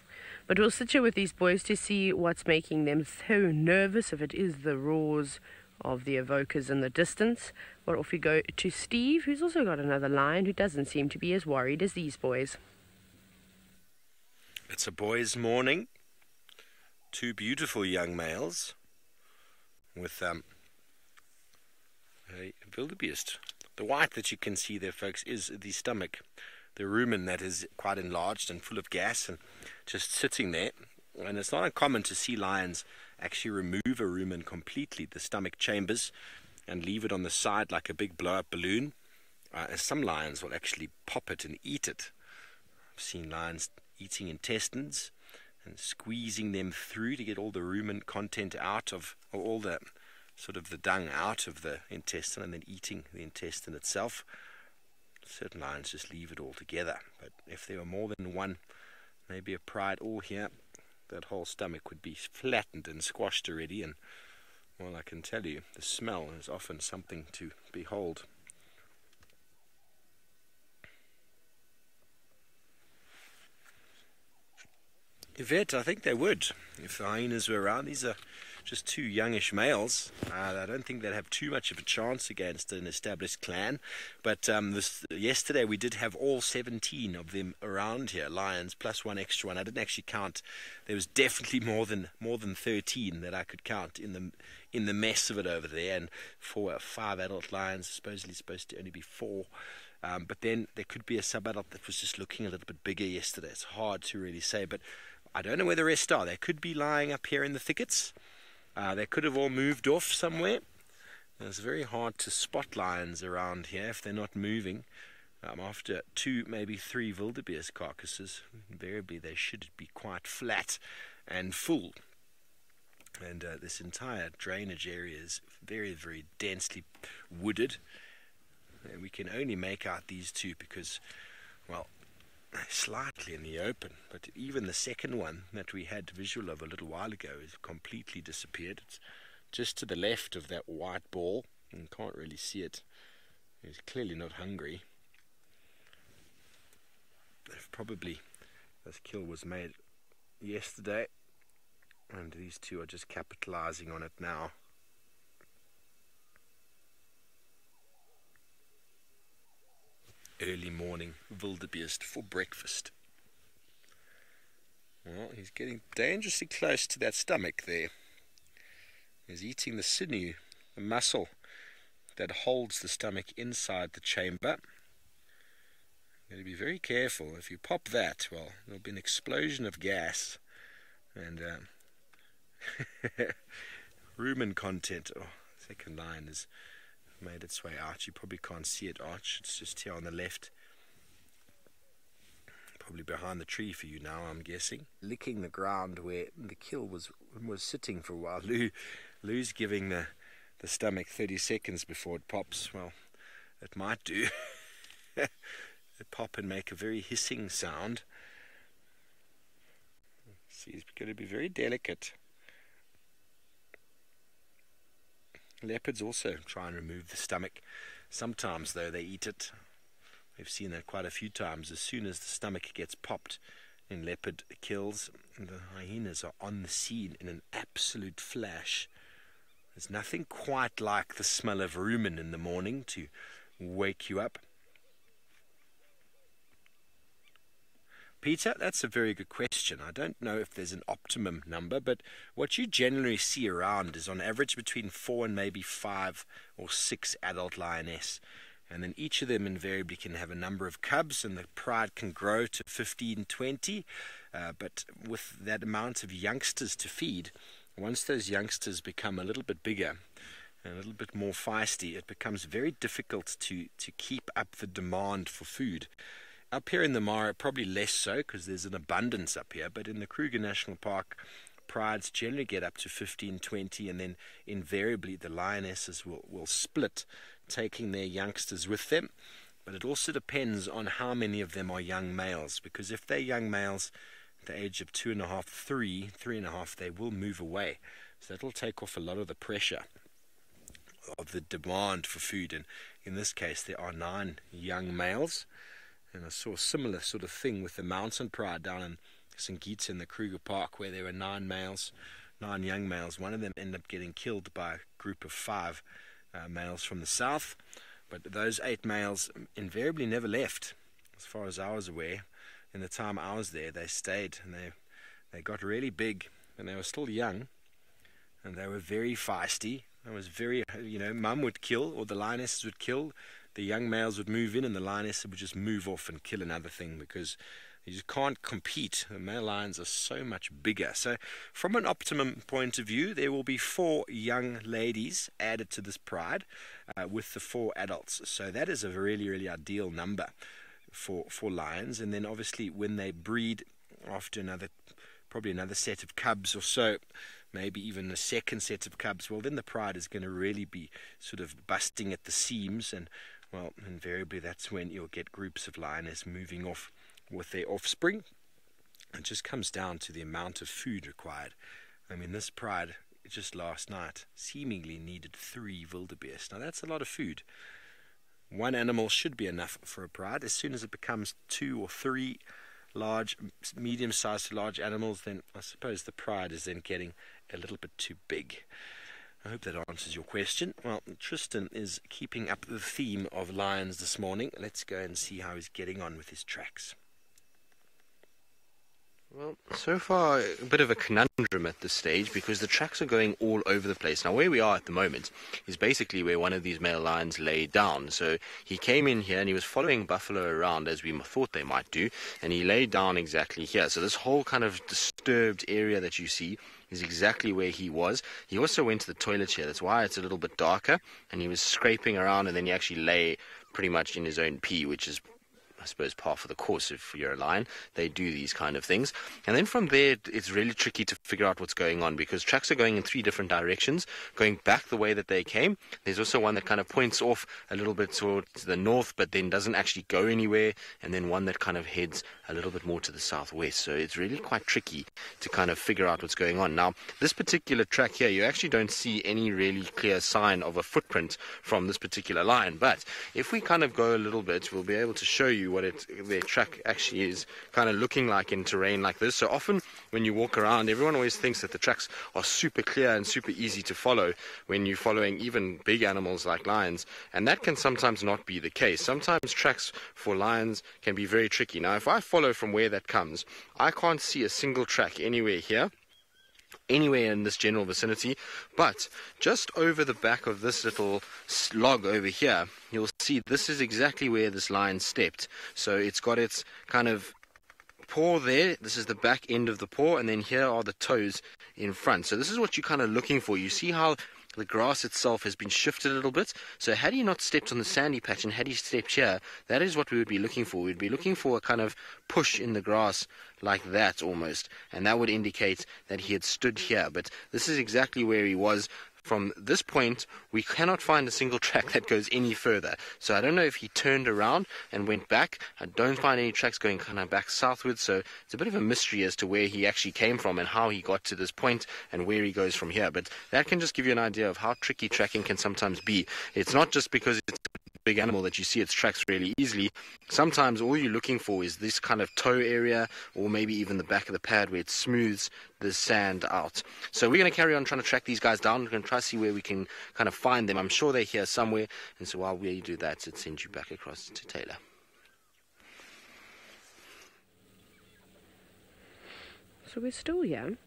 But we'll sit here with these boys to see what's making them so nervous, if it is the roars of the evokers in the distance. Or off we go to Steve, who's also got another lion who doesn't seem to be as worried as these boys. It's a boys' morning. Two beautiful young males with a wildebeest. The white that you can see there, folks, is the stomach rumen that is quite enlarged and full of gas and just sitting there. And it's not uncommon to see lions actually remove a rumen completely, the stomach chambers, and leave it on the side like a big blow-up balloon. Some lions will actually pop it and eat it. I've seen lions eating intestines and squeezing them through to get all the rumen content out of, or all the sort of the dung out of the intestine, and then eating the intestine itself. Certain lions just leave it all together. But if there were more than one, maybe a pride all here, that whole stomach would be flattened and squashed already. And well, I can tell you, the smell is often something to behold. Yvette, I think they would, if the hyenas were around. These are just two youngish males. I don't think they'd have too much of a chance against an established clan. But yesterday we did have all 17 of them around here, lions, plus one extra one. I didn't actually count. There was definitely more than 13 that I could count in the mess of it over there. And 5 adult lions, supposedly supposed to only be 4. But then there could be a sub-adult that was just looking a little bit bigger yesterday. It's hard to really say, but I don't know where the rest are. They could be lying up here in the thickets. They could have all moved off somewhere. It's very hard to spot lions around here if they're not moving. After 2, maybe 3 wildebeest carcasses, invariably they should be quite flat and full. And this entire drainage area is very, very densely wooded. And we can only make out these 2 because, well, slightly in the open, but even the second one that we had visual of a little while ago is completely disappeared. It's just to the left of that white ball, and you can't really see it. It's clearly not hungry. This kill was made yesterday, and these 2 are just capitalizing on it now. Early morning wildebeest for breakfast. Well, he's getting dangerously close to that stomach there. He's eating the sinew, the muscle that holds the stomach inside the chamber. You've got to be very careful. If you pop that, well, there'll be an explosion of gas and rumen content. Oh, second line is made its way out. You probably can't see it, Arch. It's just here on the left. Probably behind the tree for you now, I'm guessing. Licking the ground where the kill was sitting for a while. Lou's giving the stomach 30 seconds before it pops. Well, it might do. It pop and make a very hissing sound. See, it's going to be very delicate. Leopards also try and remove the stomach. Sometimes, though, they eat it. We've seen that quite a few times. As soon as the stomach gets popped in leopard kills, the hyenas are on the scene in an absolute flash. There's nothing quite like the smell of rumen in the morning to wake you up. Peter, that's a very good question. I don't know if there's an optimum number, but what you generally see around is on average between 4 and maybe 5 or 6 adult lioness. And then each of them invariably can have a number of cubs, and the pride can grow to 15, 20. But with that amount of youngsters to feed, once those youngsters become a little bit bigger and a little bit more feisty, it becomes very difficult to keep up the demand for food. Up here in the Mara, probably less so because there's an abundance up here, but in the Kruger National Park, prides generally get up to 15, 20, and then invariably the lionesses will split, taking their youngsters with them. But it also depends on how many of them are young males, because if they're young males at the age of 2.5, 3.5, they will move away. So that'll take off a lot of the pressure of the demand for food. And in this case, there are 9 young males. And I saw a similar sort of thing with the mountain pride down in St. Geets in the Kruger Park, where there were 9 young males. One of them ended up getting killed by a group of 5 males from the south. But those 8 males invariably never left, as far as I was aware. In the time I was there, they stayed, and they got really big, and they were still young, and they were very feisty. It was very, Mum would kill, or the lionesses would kill the young males would move in and the lioness would just move off and kill another thing, because you just can't compete. The male lions are so much bigger. So from an optimum point of view, there will be 4 young ladies added to this pride with the 4 adults. So that is a really, really ideal number for lions. And then obviously when they breed after probably another set of cubs or so, maybe even a second set of cubs, well, then the pride is going to really be sort of busting at the seams, and well, invariably that's when you'll get groups of lioness moving off with their offspring. It just comes down to the amount of food required. I mean, this pride just last night seemingly needed 3 wildebeest. Now that's a lot of food. 1 animal should be enough for a pride. As soon as it becomes 2 or 3 large, medium-sized to large animals, then I suppose the pride is then getting a little bit too big. I hope that answers your question. Well, Tristan is keeping up the theme of lions this morning. Let's go and see how he's getting on with his tracks. Well, so far a bit of a conundrum at this stage, because the tracks are going all over the place. Now where we are at the moment is basically where one of these male lions laid down. So he came in here and he was following buffalo around, as we thought they might do, and he laid down exactly here. So this whole kind of disturbed area that you see is exactly where he was. He also went to the toilet here, that's why it's a little bit darker, and he was scraping around, and then he actually lay pretty much in his own pee, which is, I suppose, par for the course. If you're a lion, they do these kind of things. And then from there, it's really tricky to figure out what's going on, because tracks are going in 3 different directions, going back the way that they came. There's also one that kind of points off a little bit towards the north, but then doesn't actually go anywhere, and then one that kind of heads a little bit more to the southwest. So it's really quite tricky to kind of figure out what's going on. Now, this particular track here, you actually don't see any really clear sign of a footprint from this particular lion, but if we kind of go a little bit, we'll be able to show you what their track actually is kind of looking like in terrain like this. So often when you walk around, everyone always thinks that the tracks are super clear and super easy to follow when you're following even big animals like lions, and that can sometimes not be the case. Sometimes tracks for lions can be very tricky. Now if I follow from where that comes, I can't see a single track anywhere here, anywhere in this general vicinity, but just over the back of this little log over here, you'll see this is exactly where this lion stepped. So it's got its kind of paw there, this is the back end of the paw, and then here are the toes in front. So this is what you're kind of looking for. You see how the grass itself has been shifted a little bit. So had he not stepped on the sandy patch and had he stepped here, that is what we would be looking for. We'd be looking for a kind of push in the grass like that almost, and that would indicate that he had stood here. But this is exactly where he was. From this point, we cannot find a single track that goes any further. So I don't know if he turned around and went back. I don't find any tracks going kind of back southwards. So it's a bit of a mystery as to where he actually came from and how he got to this point and where he goes from here. But that can just give you an idea of how tricky tracking can sometimes be. It's not just because it's a big animal that you see its tracks really easily. Sometimes all you're looking for is this kind of toe area, or maybe even the back of the pad where it smooths the sand out. So we're going to carry on trying to track these guys down. We're going to try to see where we can kind of find them. I'm sure they're here somewhere, and so while we do that, it sends you back across to Taylor. So we're still here,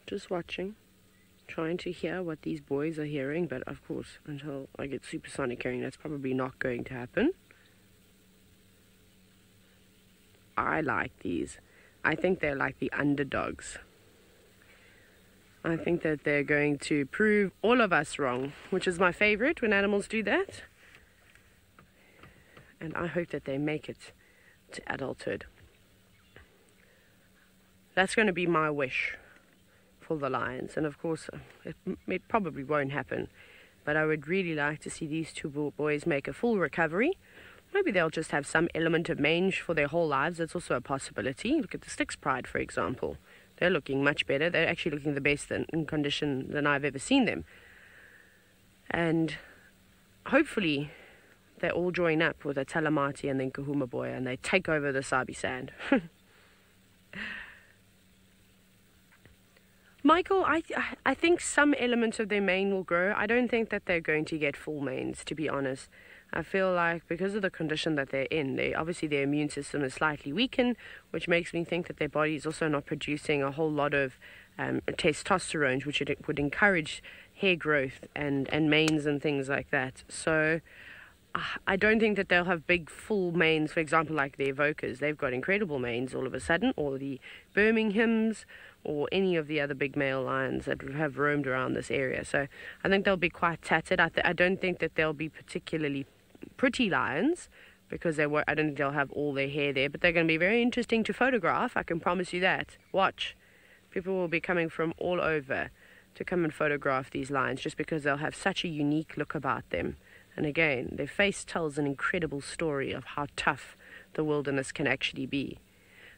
just watching, trying to hear what these boys are hearing, but of course, until I get supersonic hearing, that's probably not going to happen. I like these. I think they're like the underdogs. I think that they're going to prove all of us wrong, which is my favorite when animals do that. And I hope that they make it to adulthood. That's going to be my wish for the lions. And of course, it probably won't happen. But I would really like to see these 2 boys make a full recovery. Maybe they'll just have some element of mange for their whole lives. That's also a possibility. Look at the Styx Pride, for example. They're looking much better. They're actually looking the best in condition than I've ever seen them. And hopefully they all join up with a Talamati and then Kahuma boy, and they take over the Sabi Sand. Michael, I think some element of their mane will grow. I don't think that they're going to get full manes, to be honest. I feel like because of the condition that they're in, obviously their immune system is slightly weakened, which makes me think that their body is also not producing a whole lot of testosterone, which would encourage hair growth and manes and things like that. So I don't think that they'll have big full manes, for example, like the evokers. They've got incredible manes all of a sudden, or the Birminghams, or any of the other big male lions that have roamed around this area. So I think they'll be quite tattered. I don't think that they'll be particularly pretty lions, because I don't think they'll have all their hair there, but they're going to be very interesting to photograph, I can promise you that. Watch. People will be coming from all over to come and photograph these lions, just because they'll have such a unique look about them. And again, their face tells an incredible story of how tough the wilderness can actually be.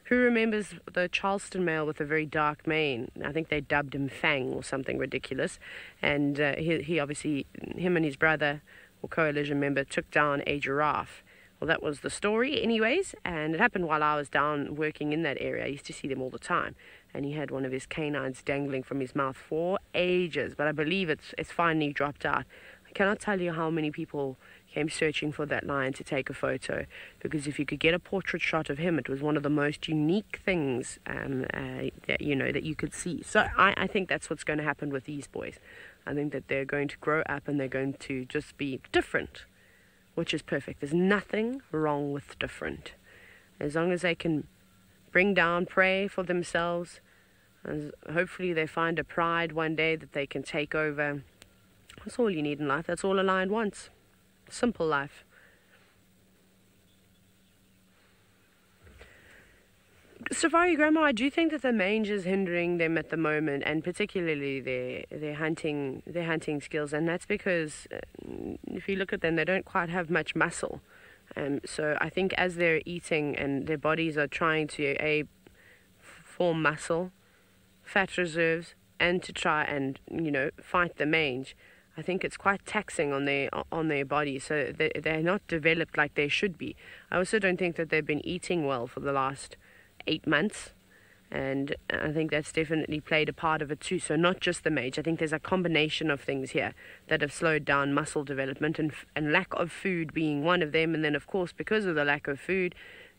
Who remembers the Charleston male with a very dark mane? I think they dubbed him Fang or something ridiculous. And he obviously, him and his brother or coalition member, took down a giraffe. Well, that was the story anyways, and it happened while I was down working in that area. I used to see them all the time. And he had one of his canines dangling from his mouth for ages, but I believe it's finally dropped out. I cannot tell you how many people came searching for that lion to take a photo, because if you could get a portrait shot of him, it was one of the most unique things that you could see. So I think that's what's going to happen with these boys. I think that they're going to grow up and they're going to just be different, which is perfect. There's nothing wrong with different. As long as they can bring down prey for themselves, and hopefully they find a pride one day that they can take over. That's all you need in life. That's all a lion wants. Simple life. Safari Grandma, I do think that the mange is hindering them at the moment, and particularly their hunting skills, and that's because if you look at them, they don't quite have much muscle. So I think as they're eating and their bodies are trying to form muscle, fat reserves, and to try and fight the mange, I think it's quite taxing on their body. So they're not developed like they should be. I also don't think that they've been eating well for the last 8 months, and I think that's definitely played a part of it too. So not just the mange. I think there's a combination of things here that have slowed down muscle development, and lack of food being one of them. And then of course, because of the lack of food,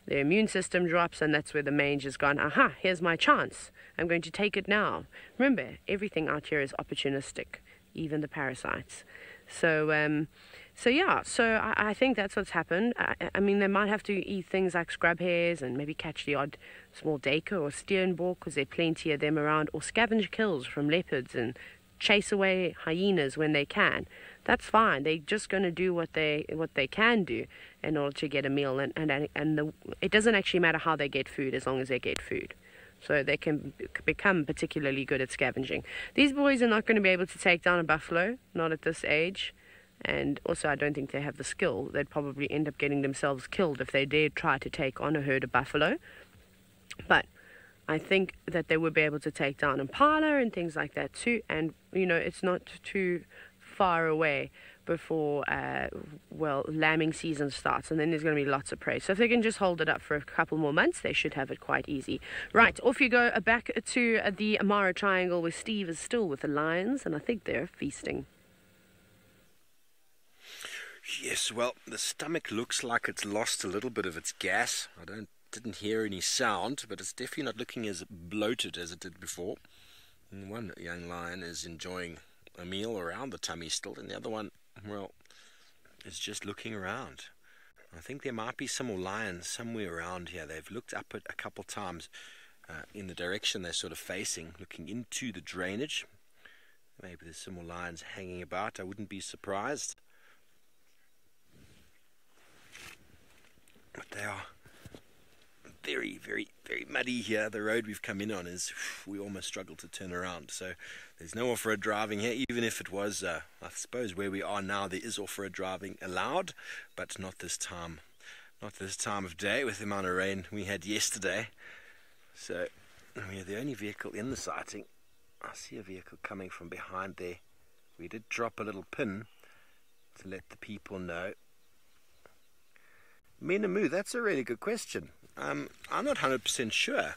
their immune system drops, and that's where the mange has gone, aha, here's my chance, I'm going to take it now. Remember, everything out here is opportunistic, even the parasites. So I think that's what's happened. I mean, they might have to eat things like scrub hares and maybe catch the odd small duiker or steenbok, because there are plenty of them around, or scavenge kills from leopards and chase away hyenas when they can. That's fine. They're just going to do what they can do in order to get a meal, and it doesn't actually matter how they get food as long as they get food. So they can become particularly good at scavenging. These boys are not going to be able to take down a buffalo, not at this age. And also, I don't think they have the skill. They'd probably end up getting themselves killed if they dared try to take on a herd of buffalo. But I think that they would be able to take down impala and things like that too. And, it's not too far away before, lambing season starts. And then there's going to be lots of prey. So if they can just hold it up for a couple more months, they should have it quite easy. Right, off you go back to the Mara Triangle, where Steve is still with the lions. And I think they're feasting. Yes, well, the stomach looks like it's lost a little bit of its gas. I didn't hear any sound, but it's definitely not looking as bloated as it did before. And one young lion is enjoying a meal around the tummy still, and the other one, well, is just looking around. I think there might be some more lions somewhere around here. They've looked up a couple times in the direction they're sort of facing, looking into the drainage. Maybe there's some more lions hanging about. I wouldn't be surprised. But they are very, very, very muddy here. The road we've come in on we almost struggle to turn around. So there's no off-road driving here. Even if it was, I suppose where we are now, there is off-road driving allowed, but not this time. Not this time of day with the amount of rain we had yesterday. So we're the only vehicle in the sighting. I see a vehicle coming from behind there. We did drop a little pin to let the people know. Menamu, that's a really good question. I'm not 100% sure.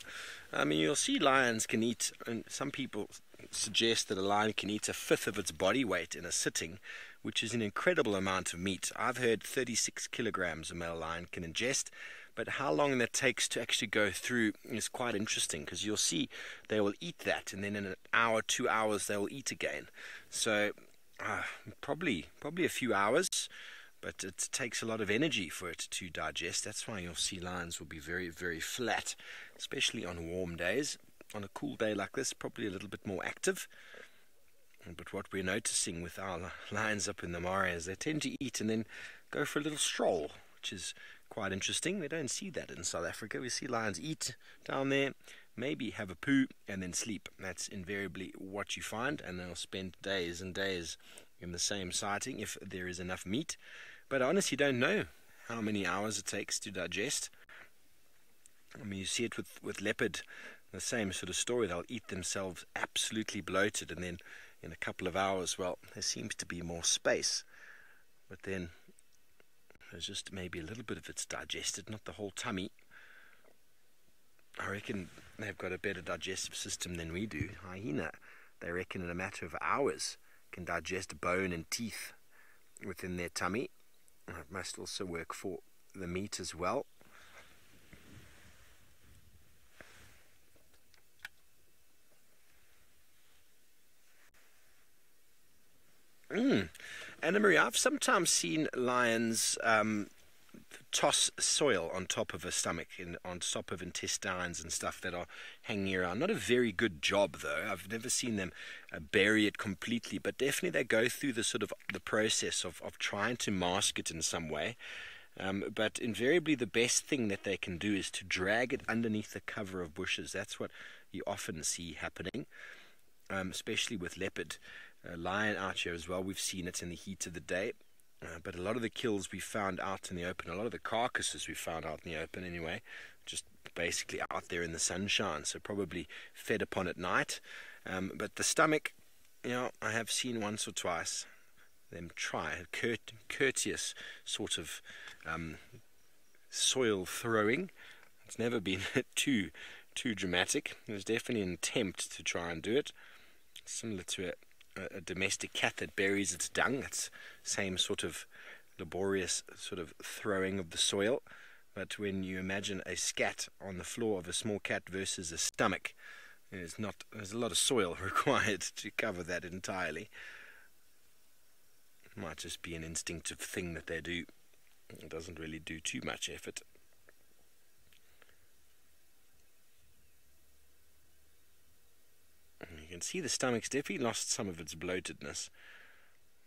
I mean, you'll see lions can eat, and some people suggest that a lion can eat 1/5 of its body weight in a sitting, which is an incredible amount of meat. I've heard 36 kilograms a male lion can ingest, but how long that takes to actually go through is quite interesting, because you'll see they will eat that, and then in an hour, 2 hours, they will eat again. So probably a few hours. but it takes a lot of energy for it to digest. That's why your sea lions will be very, very flat, especially on warm days. On a cool day like this, probably a little bit more active. But what we're noticing with our lions up in the Mara is they tend to eat and then go for a little stroll, which is quite interesting. We don't see that in South Africa. We see lions eat down there, maybe have a poo, and then sleep. That's invariably what you find, and they'll spend days and days in the same sighting if there is enough meat. But I honestly don't know how many hours it takes to digest. I mean, you see it with leopard, the same sort of story. They'll eat themselves absolutely bloated, and then in a couple of hours, well, there seems to be more space. But then there's just maybe a little bit of it's digested, not the whole tummy. I reckon they've got a better digestive system than we do. Hyena, they reckon in a matter of hours, can digest bone and teeth within their tummy. It must also work for the meat as well. Anna Marie, I've sometimes seen lions toss soil on top of a stomach and on top of intestines and stuff that are hanging around. Not a very good job, though. I've never seen them bury it completely, but definitely they go through the sort of the process of trying to mask it in some way. But invariably the best thing that they can do is to drag it underneath the cover of bushes. That's what you often see happening, especially with leopard. Lion out here as well, we've seen it in the heat of the day, but a lot of the kills we found out in the open, a lot of the carcasses we found out in the open anyway, just basically out there in the sunshine, so probably fed upon at night. But the stomach, I have seen once or twice them try a courteous sort of soil throwing. It's never been too dramatic. There's definitely an attempt to try and do it, similar to a domestic cat that buries its dung. It's same sort of laborious sort of throwing of the soil. But when you imagine a scat on the floor of a small cat versus a stomach, there's a lot of soil required to cover that entirely. It might just be an instinctive thing that they do. It doesn't really do too much effort. You can see the stomach's definitely lost some of its bloatedness.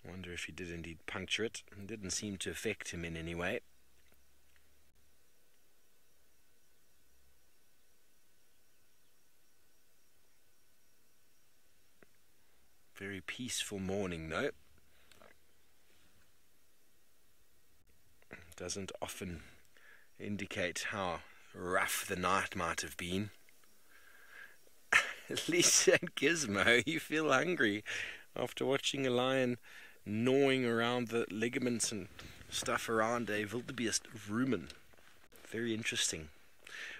I wonder if he did indeed puncture it. It didn't seem to affect him in any way. Very peaceful morning, though. Doesn't often indicate how rough the night might have been. Lisa and Gizmo, you feel hungry after watching a lion gnawing around the ligaments and stuff around a wildebeest rumen. Very interesting.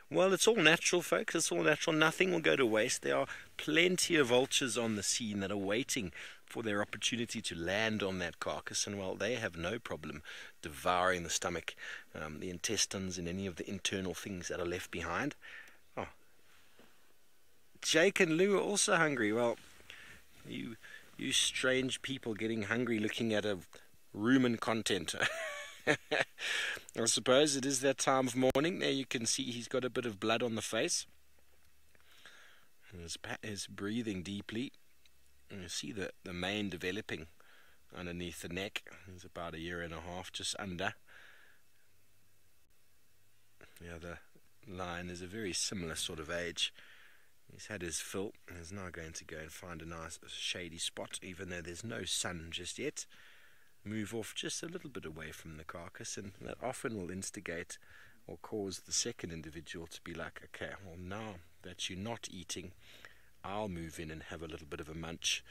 Well, it's all natural, folks. It's all natural. Nothing will go to waste. There are plenty of vultures on the scene that are waiting for their opportunity to land on that carcass, and well, they have no problem devouring the stomach, the intestines, and any of the internal things that are left behind. Jake and Lou are also hungry. Well, you strange people getting hungry looking at a rumen content. I suppose it is that time of morning. There you can see he's got a bit of blood on the face. He's breathing deeply. And you see the mane developing underneath the neck. He's about 1.5 years, just under. The other lion is a very similar sort of age. He's had his fill and is now going to go and find a nice shady spot, even though there's no sun just yet. Move off just a little bit away from the carcass, and that often will instigate or cause the second individual to be like, okay, well, now that you're not eating, I'll move in and have a little bit of a munch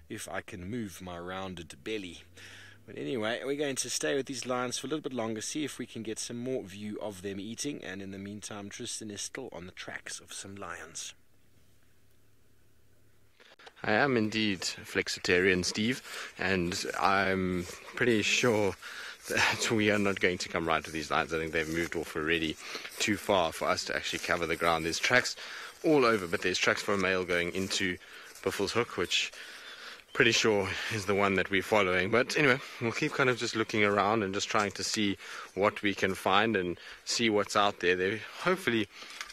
if I can move my rounded belly. But anyway, we're going to stay with these lions for a little bit longer, see if we can get some more view of them eating, and in the meantime, Tristan is still on the tracks of some lions. I am indeed flexitarian, Steve, and I'm pretty sure that we are not going to come right with these lions. I think they've moved off already too far for us to actually cover the ground. There's tracks all over, but there's tracks for a male going into Buffelshoek, which pretty sure is the one that we're following. But anyway, we'll keep kind of just looking around and just trying to see what we can find and see what's out there. There hopefully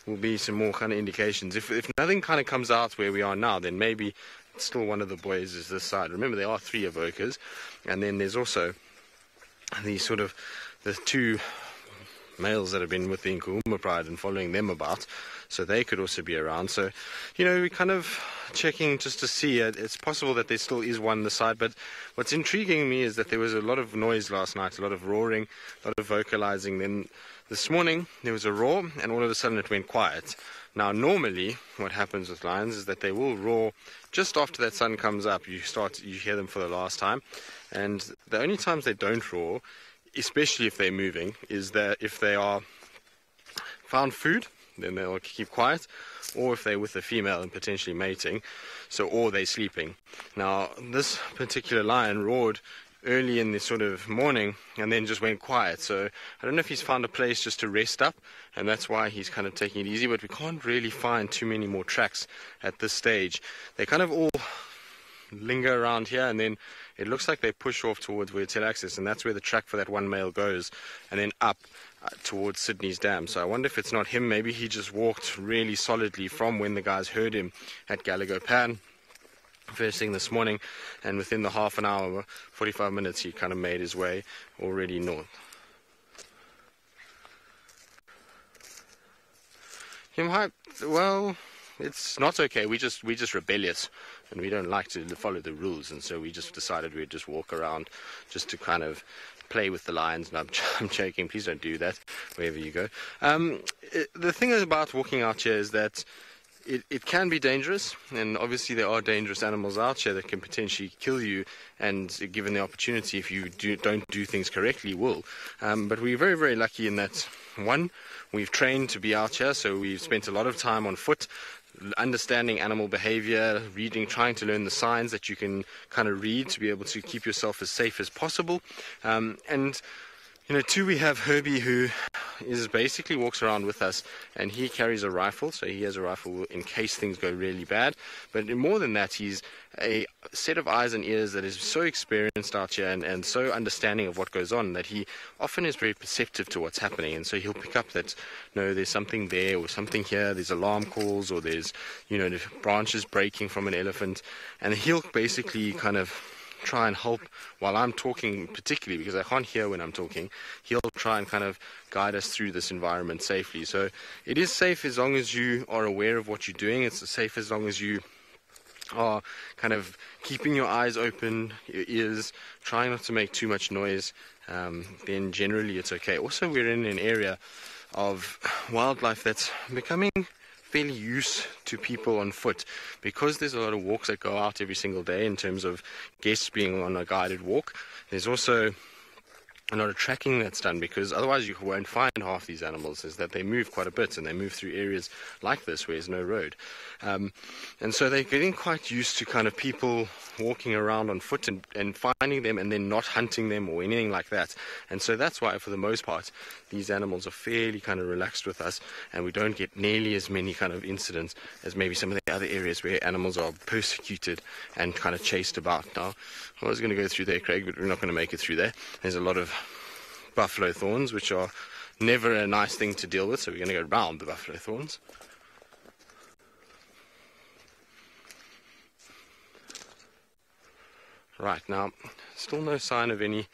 will be some more kind of indications. If nothing kind of comes out where we are now, then maybe still one of the boys is this side. Remember, there are 3 evokers, and then there's also the sort of the 2 males that have been with the Nkuhuma Pride and following them about, so they could also be around. So, you know, we're kind of checking just to see. It's possible that there still is one this side, but what's intriguing me is that there was a lot of noise last night, a lot of roaring, a lot of vocalizing. Then this morning there was a roar, and all of a sudden it went quiet. Now, normally what happens with lions is that they will roar just after that sun comes up. You hear them for the last time, and the only times they don't roar, especially if they're moving, is that if they are found food, then they'll keep quiet, or if they're with a female and potentially mating, or they're sleeping. Now, this particular lion roared early in the sort of morning and then just went quiet, so I don't know if he's found a place just to rest up, and that's why he's kind of taking it easy. But we can't really find too many more tracks at this stage. They kind of all linger around here, and then it looks like they push off towards where Telaxis, and that's where the track for that one male goes, and then up towards Sydney's Dam. So I wonder if it's not him. Maybe he just walked really solidly from when the guys heard him at Gallagher Pan first thing this morning, and within the half an hour, 45 minutes, he kind of made his way already north. Well, it's not okay. We're just rebellious, and we don't like to follow the rules, and so we just decided we'd just walk around just to kind of play with the lions. And I'm joking, please don't do that wherever you go. The thing about walking out here is that it can be dangerous, and obviously there are dangerous animals out here that can potentially kill you, and given the opportunity, if you don't do things correctly, will. But we're very, very lucky in that, one, we've trained to be out here, so we've spent a lot of time on foot, understanding animal behavior, reading, trying to learn the signs that you can kind of read to be able to keep yourself as safe as possible. And you know, 2, we have Herbie, who basically walks around with us, and he carries a rifle, so he has a rifle in case things go really bad. But more than that, he's a set of eyes and ears that is so experienced out here and so understanding of what goes on that he often is very perceptive to what's happening, and so he'll pick up that, no, there's something there or something here, there's alarm calls, or there's, you know, the branches breaking from an elephant, and he'll basically kind of try and help while I'm talking, particularly because I can't hear when I'm talking. He'll try and kind of guide us through this environment safely. So it is safe as long as you are aware of what you're doing. It's safe as long as you are kind of keeping your eyes open, your ears, trying not to make too much noise. Then generally it's okay. Also, we're in an area of wildlife that's becoming fairly used to people on foot, because there's a lot of walks that go out every single day in terms of guests being on a guided walk. There's also a lot of tracking that's done, because otherwise you won't find half these animals, is that they move quite a bit, and they move through areas like this where there's no road. And so they're getting quite used to kind of people walking around on foot and finding them and then not hunting them or anything like that. And so that's why, for the most part, these animals are fairly kind of relaxed with us, and we don't get nearly as many kind of incidents as maybe some of the other areas where animals are persecuted and kind of chased about. Now, I was going to go through there, Craig, but we're not going to make it through there. There's a lot of buffalo thorns, which are never a nice thing to deal with, so we're going to go around the buffalo thorns. Right, now, still no sign of any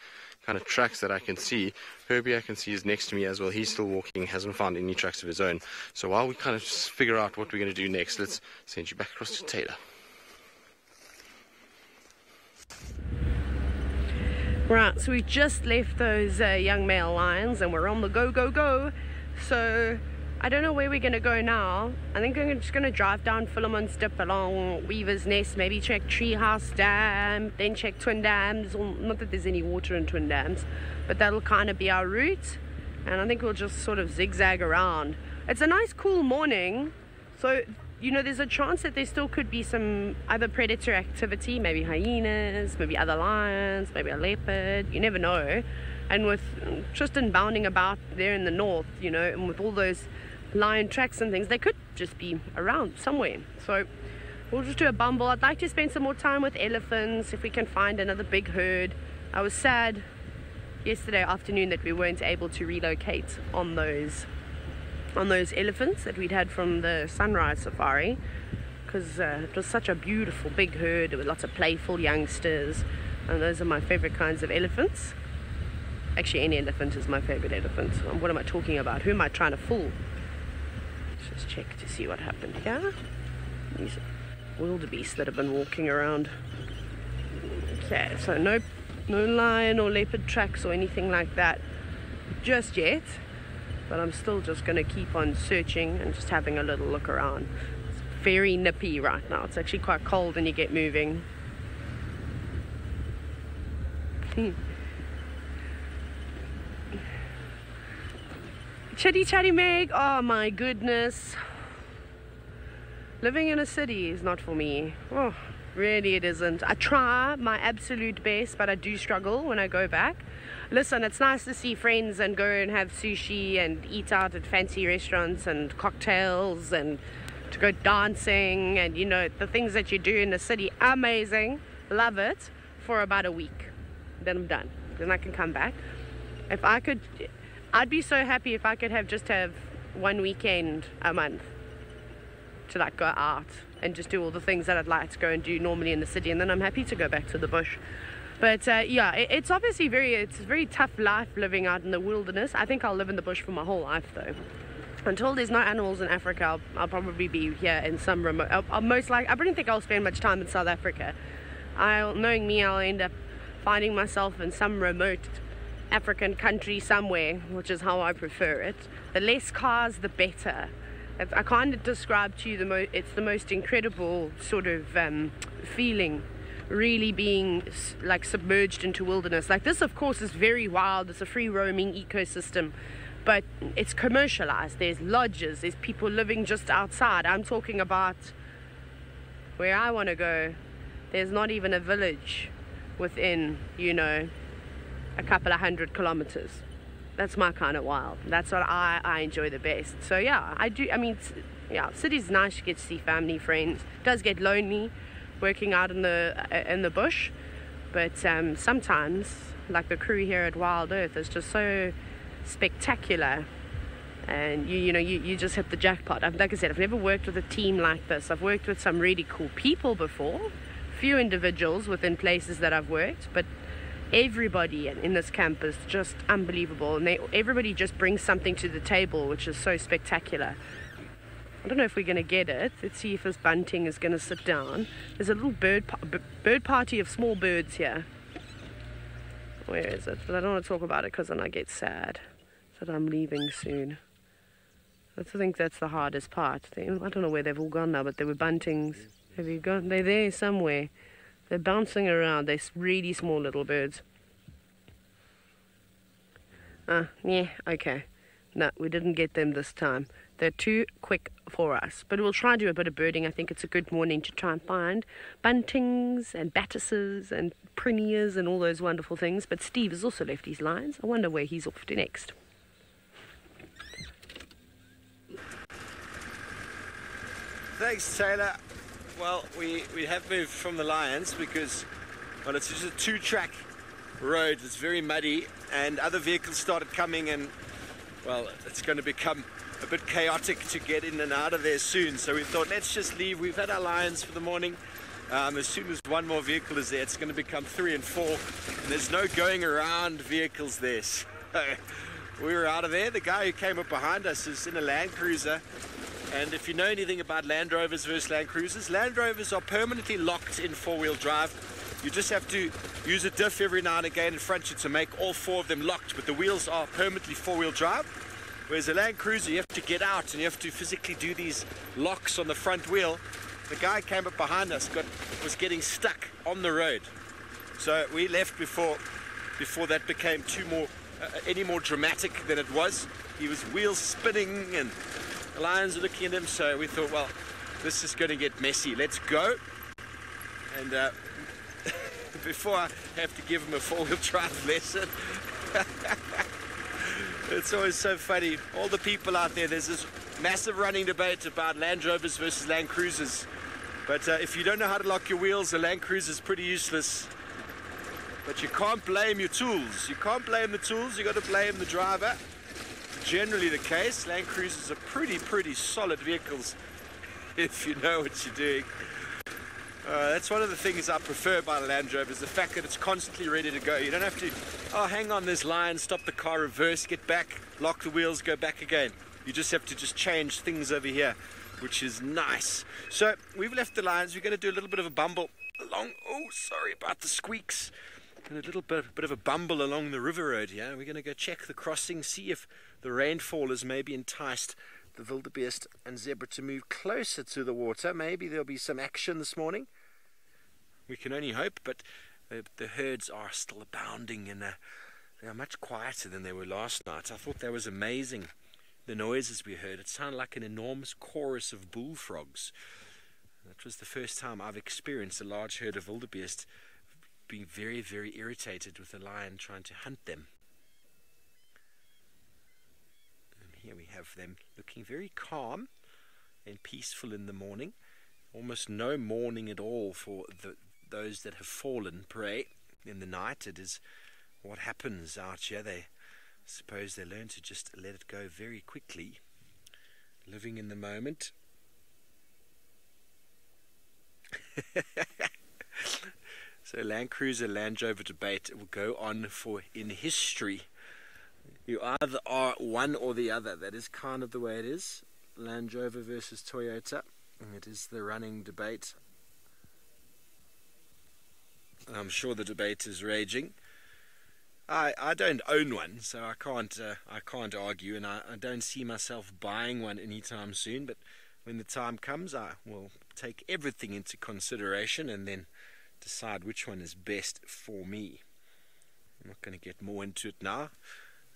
kind of tracks that I can see. Herbie, I can see, is next to me as well. He's still walking, hasn't found any tracks of his own. So while we kind of just figure out what we're going to do next, let's send you back across to Taylor. Right, so we just left those young male lions and we're on the go. So I don't know where we're going to go now. I think I'm just going to drive down Philemon's Dip along Weaver's Nest, maybe check Treehouse Dam, then check Twin Dams. Not that there's any water in Twin Dams, but that'll kind of be our route. And I think we'll just sort of zigzag around. It's a nice cool morning, so you know, there's a chance that there still could be some other predator activity, maybe hyenas, maybe other lions, maybe a leopard, you never know. And with Tristan bounding about there in the north, you know, and with all those lion tracks and things, they could just be around somewhere. So we'll just do a bumble. I'd like to spend some more time with elephants if we can find another big herd. I was sad yesterday afternoon that we weren't able to relocate on those elephants that we'd had from the sunrise safari, because it was such a beautiful big herd with lots of playful youngsters, and those are my favorite kinds of elephants. Actually, any elephant is my favorite elephant. What am I talking about? Who am I trying to fool? Let's just check to see what happened here. These wildebeest that have been walking around. Okay, so no lion or leopard tracks or anything like that just yet, but I'm still just going to keep on searching and just having a little look around. It's very nippy right now. It's actually quite cold when you get moving. Chatty Meg, oh my goodness. Living in a city is not for me. Oh, really it isn't. I try my absolute best, but I do struggle when I go back. Listen, it's nice to see friends and go and have sushi and eat out at fancy restaurants and cocktails and to go dancing and, you know, the things that you do in the city. Amazing. Love it for about a week. Then I'm done. Then I can come back. If I could, I'd be so happy if I could just have one weekend a month to like go out and just do all the things that I'd like to go and do normally in the city, and then I'm happy to go back to the bush. But yeah, it's obviously it's a very tough life living out in the wilderness. I think I'll live in the bush for my whole life though. Until there's no animals in Africa, I'll probably be here in some remote. I don't think I'll spend much time in South Africa. Knowing me, I'll end up finding myself in some remote African country somewhere, which is how I prefer it. The less cars, the better. I can't describe to you it's the most incredible sort of feeling, really being like submerged into wilderness. Like this, of course, is very wild. It's a free roaming ecosystem, but it's commercialized. There's lodges, there's people living just outside. I'm talking about where I want to go. There's not even a village within, you know, a couple of 100 kilometers. That's my kind of wild. That's what I enjoy the best. So yeah, I do. I mean, yeah, city's nice. You get to see family, friends. It does get lonely working out in the bush, but sometimes, like the crew here at Wild Earth, is just so spectacular, and you just hit the jackpot. Like I said, I've never worked with a team like this. I've worked with some really cool people before, few individuals within places that I've worked, but everybody in this camp is just unbelievable, and everybody just brings something to the table, which is so spectacular. I don't know if we're going to get it. Let's see if this bunting is going to sit down. There's a little bird party of small birds here. Where is it? But I don't want to talk about it because then I get sad that I'm leaving soon. I think that's the hardest part. I don't know where they've all gone now, but there were buntings. Have you gone? They're there somewhere. They're bouncing around. They're really small little birds. Yeah, okay. No, we didn't get them this time. They're too quick for us. But we'll try and do a bit of birding. I think it's a good morning to try and find buntings and battises and prinias and all those wonderful things. But Steve has also left his lines. I wonder where he's off to next. Thanks, Taylor. Well, we have moved from the lions because, well, it's just a two-track road that's very muddy, and other vehicles started coming, and, well, it's going to become a bit chaotic to get in and out of there soon. So we thought, let's just leave. We've had our lions for the morning. As soon as one more vehicle is there, it's going to become 3 and 4, and there's no going around vehicles there. So we were out of there. The guy who came up behind us is in a Land Cruiser. And if you know anything about Land Rovers versus Land Cruisers, Land Rovers are permanently locked in four-wheel drive. You just have to use a diff every now and again in front of you to make all 4 of them locked, but the wheels are permanently four-wheel drive. Whereas a Land Cruiser, you have to get out and you have to physically do these locks on the front wheel. The guy came up behind us, was getting stuck on the road. So we left before that became any more dramatic than it was. He was wheels spinning and the lions are looking at him, so we thought, well, this is going to get messy. Let's go. And before I have to give him a four-wheel drive lesson, it's always so funny. All the people out there, there's this massive running debate about Land Rovers versus Land Cruisers. But if you don't know how to lock your wheels, the Land Cruiser is pretty useless. But you can't blame your tools. You can't blame the tools, you got to blame the driver. Generally the case. Land Cruisers are pretty solid vehicles if you know what you're doing. That's one of the things I prefer about a Land Rover, is the fact that it's constantly ready to go. You don't have to, oh, hang on, there's lines, stop the car, reverse, get back, lock the wheels, go back again. You just have to just change things over here, which is nice. So we've left the lines. We're going to do a little bit of a bumble along. Oh, sorry about the squeaks. And a little bit of a bumble along the river road here. We're going to go check the crossing, see if the rainfall has maybe enticed the wildebeest and zebra to move closer to the water. Maybe there'll be some action this morning. We can only hope, but the herds are still abounding, and they are much quieter than they were last night. I thought that was amazing, the noises we heard. It sounded like an enormous chorus of bullfrogs. That was the first time I've experienced a large herd of wildebeest being very irritated with a lion trying to hunt them. And here we have them looking very calm and peaceful in the morning. Almost no mourning at all for those that have fallen prey in the night. It is what happens out here. I suppose they learn to just let it go very quickly, living in the moment. So Land Cruiser, Land Rover debate will go on in history. You either are one or the other. That is kind of the way it is. Land Rover versus Toyota. It is the running debate. I'm sure the debate is raging. I don't own one, so I can't argue, and I don't see myself buying one anytime soon. But when the time comes, I will take everything into consideration and then decide which one is best for me. I'm not going to get more into it now,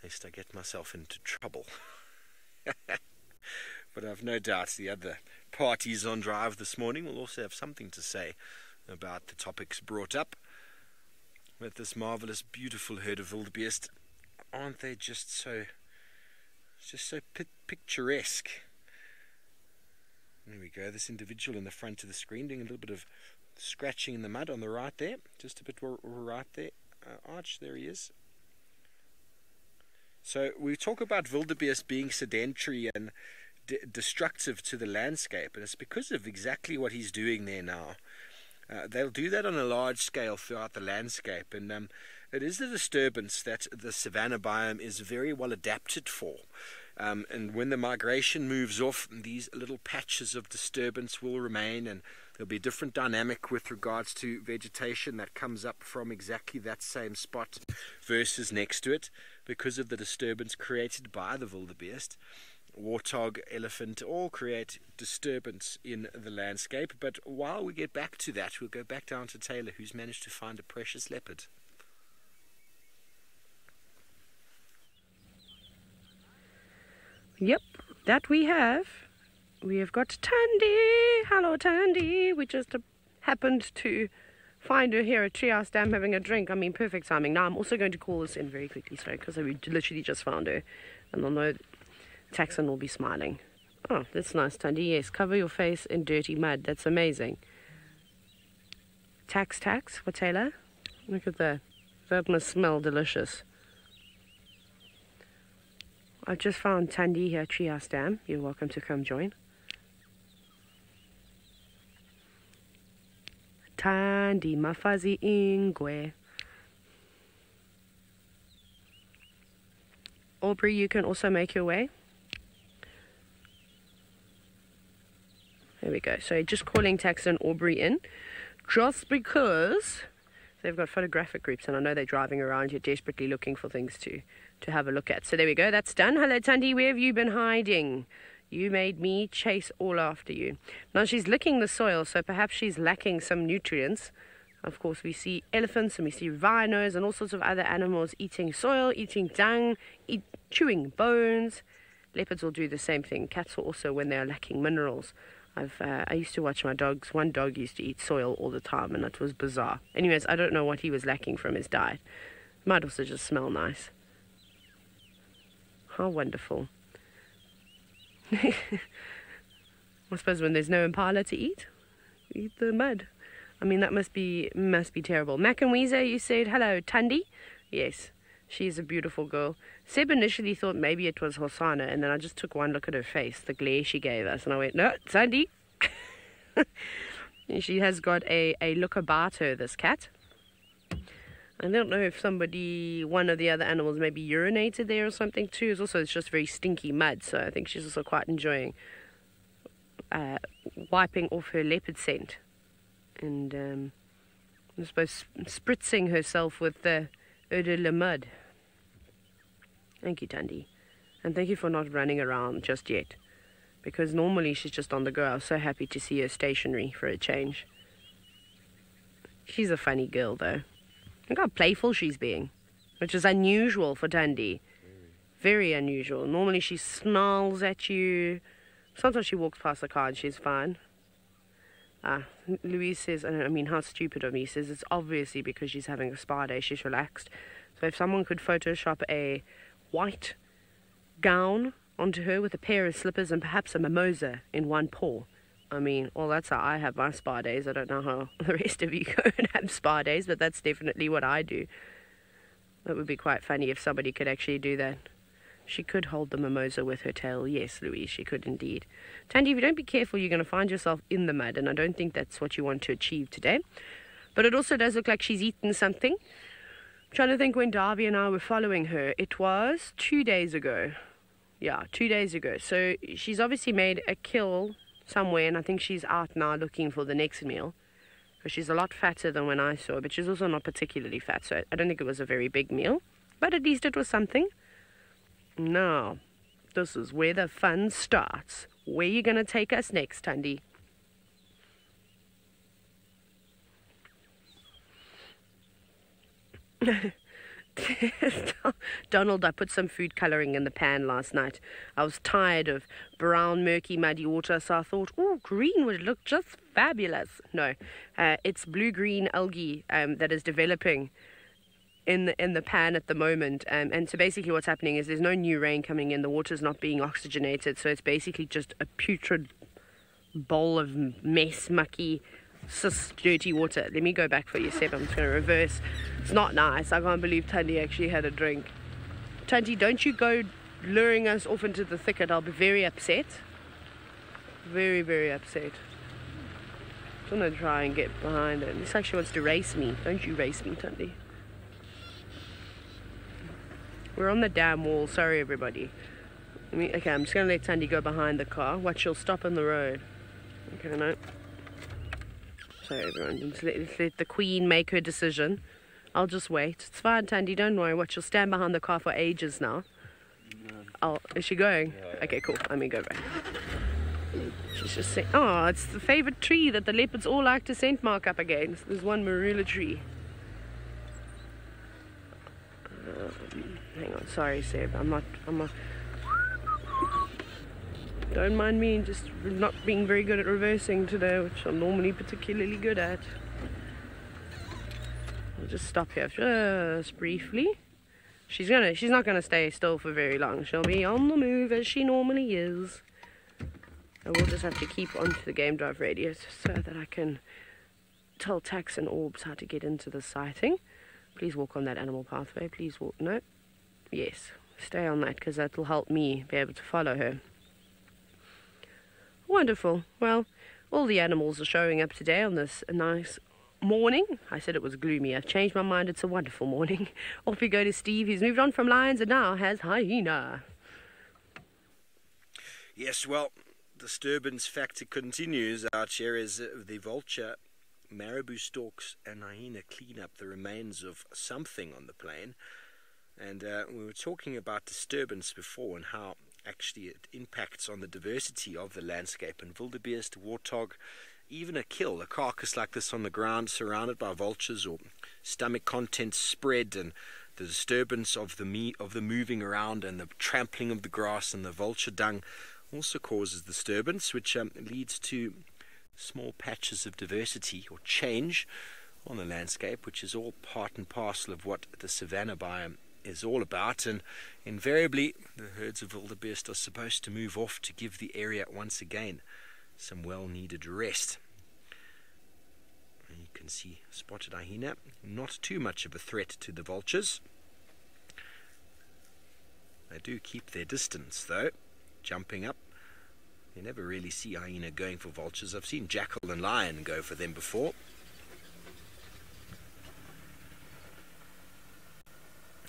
lest I get myself into trouble. But I've no doubt the other parties on drive this morning will also have something to say about the topics brought up with this marvelous, beautiful herd of wildebeest. Aren't they just so picturesque? There we go. This individual in the front of the screen doing a little bit of scratching in the mud on the right there, just a bit right there. Arch, there he is. So we talk about wildebeest being sedentary and destructive to the landscape, and it's because of exactly what he's doing there now. They'll do that on a large scale throughout the landscape, and it is a disturbance that the savanna biome is very well adapted for. And when the migration moves off, these little patches of disturbance will remain, and there'll be a different dynamic with regards to vegetation that comes up from exactly that same spot versus next to it, because of the disturbance created by the wildebeest. Warthog, elephant, all create disturbance in the landscape. But while we get back to that, we'll go back down to Taylor, who's managed to find a precious leopard. Yep, that we have. We have got Tandy. Hello, Tandy. We just happened to find her here at Treehouse Dam having a drink. I mean, perfect timing. Now, I'm also going to call this in very quickly, sorry, because we literally just found her. And I know Taxon will be smiling. Oh, that's nice, Tandy. Yes, cover your face in dirty mud. That's amazing. Tax for Taylor. Look at that. That must smell delicious. I've just found Tandy here at Treehouse Dam. You're welcome to come join. Tandy, my fuzzy ingwe. Aubrey, you can also make your way. There we go. So just calling Tax and Aubrey in, just because they've got photographic groups, and I know they're driving around here desperately looking for things to have a look at. So there we go. That's done. Hello, Tandy. Where have you been hiding? You made me chase all after you. Now she's licking the soil, so perhaps she's lacking some nutrients. Of course, we see elephants and we see rhinos and all sorts of other animals eating soil, eating dung, chewing bones. Leopards will do the same thing. Cats will also when they are lacking minerals. I used to watch my dogs. One dog used to eat soil all the time, and it was bizarre. Anyways, I don't know what he was lacking from his diet. It might also just smell nice. How wonderful. I suppose when there's no impala to eat, eat the mud. I mean, that must be terrible. Mac and Weezer, you said hello. Tundi? Yes, she's a beautiful girl. Seb initially thought maybe it was Hosanna, and then I just took one look at her face, the glare she gave us, and I went, no, Tundi. She has got a look about her, this cat. I don't know if one of the other animals maybe urinated there or something too. It's just very stinky mud, so I think she's also quite enjoying wiping off her leopard scent. And I suppose spritzing herself with the eau de la mud. Thank you, Tundi. And thank you for not running around just yet. Because normally she's just on the go. I was so happy to see her stationary for a change. She's a funny girl, though. Look how playful she's being, which is unusual for Tundi. Very unusual. Normally she snarls at you. Sometimes she walks past the car and she's fine. Louise says, I mean, how stupid of me, says it's obviously because she's having a spa day, she's relaxed. So if someone could Photoshop a white gown onto her with a pair of slippers and perhaps a mimosa in one paw. I mean, well, that's how I have my spa days. I don't know how the rest of you go and have spa days, but that's definitely what I do. That would be quite funny if somebody could actually do that. She could hold the mimosa with her tail. Yes, Louise, she could indeed. Tandy, if you don't be careful, you're going to find yourself in the mud, and I don't think that's what you want to achieve today. But it also does look like she's eaten something. I'm trying to think when Darby and I were following her. It was 2 days ago. Yeah, 2 days ago. So she's obviously made a kill somewhere, and I think she's out now looking for the next meal. Because she's a lot fatter than when I saw her, but she's also not particularly fat, so I don't think it was a very big meal. But at least it was something. Now, this is where the fun starts. Where are you going to take us next, Tundi? Donald, I put some food colouring in the pan last night. I was tired of brown, murky, muddy water, so I thought, oh, green would look just fabulous. No, it's blue-green algae that is developing in the pan at the moment. And so basically what's happening is there's no new rain coming in. The water's not being oxygenated, so it's basically just a putrid bowl of mess, mucky, dirty water. Let me go back for you, Seb. I'm just going to reverse. It's not nice. I can't believe Tundi actually had a drink. Tundi, don't you go luring us off into the thicket. I'll be very upset. Very, very upset. I'm going to try and get behind it. This actually wants to race me. Don't you race me, Tundi. We're on the damn wall. Sorry, everybody. Okay, I'm just going to let Tundi go behind the car. Watch, she'll stop on the road. Okay, no. Sorry, everyone. Just let the queen make her decision. I'll just wait. It's fine, Tundi. Don't worry. Watch, she'll stand behind the car for ages now. Is she going? Yeah. Okay, cool. Let me go back. She's just saying, oh, it's the favourite tree that the leopards all like to scent mark up against. There's one marula tree. Hang on. Sorry, Seb. I'm not... Don't mind me just not being very good at reversing today, which I'm normally particularly good at. I'll just stop here just briefly. She's not gonna stay still for very long. She'll be on the move as she normally is. I will just have to keep onto the game drive radio so that I can tell Tax and Orbs how to get into the sighting. Please walk on that animal pathway. Please walk. No. Yes. Stay on that because that will help me be able to follow her. Wonderful. Well, all the animals are showing up today on this nice morning. I said it was gloomy. I've changed my mind. It's a wonderful morning. Off we go to Steve. He's moved on from lions and now has hyena. Yes, well, disturbance factor continues. Our chair is the vulture, marabou storks and hyena clean up the remains of something on the plain. And we were talking about disturbance before and how actually it impacts on the diversity of the landscape, and wildebeest, warthog, even a carcass like this on the ground surrounded by vultures or stomach contents spread, and the disturbance of the moving around and the trampling of the grass and the vulture dung also causes disturbance, which leads to small patches of diversity or change on the landscape, which is all part and parcel of what the savanna biome is all about. And invariably the herds of wildebeest are supposed to move off to give the area once again some well-needed rest. can see spotted hyena. Not too much of a threat to the vultures. They do keep their distance though, jumping up. You never really see hyena going for vultures. I've seen jackal and lion go for them before.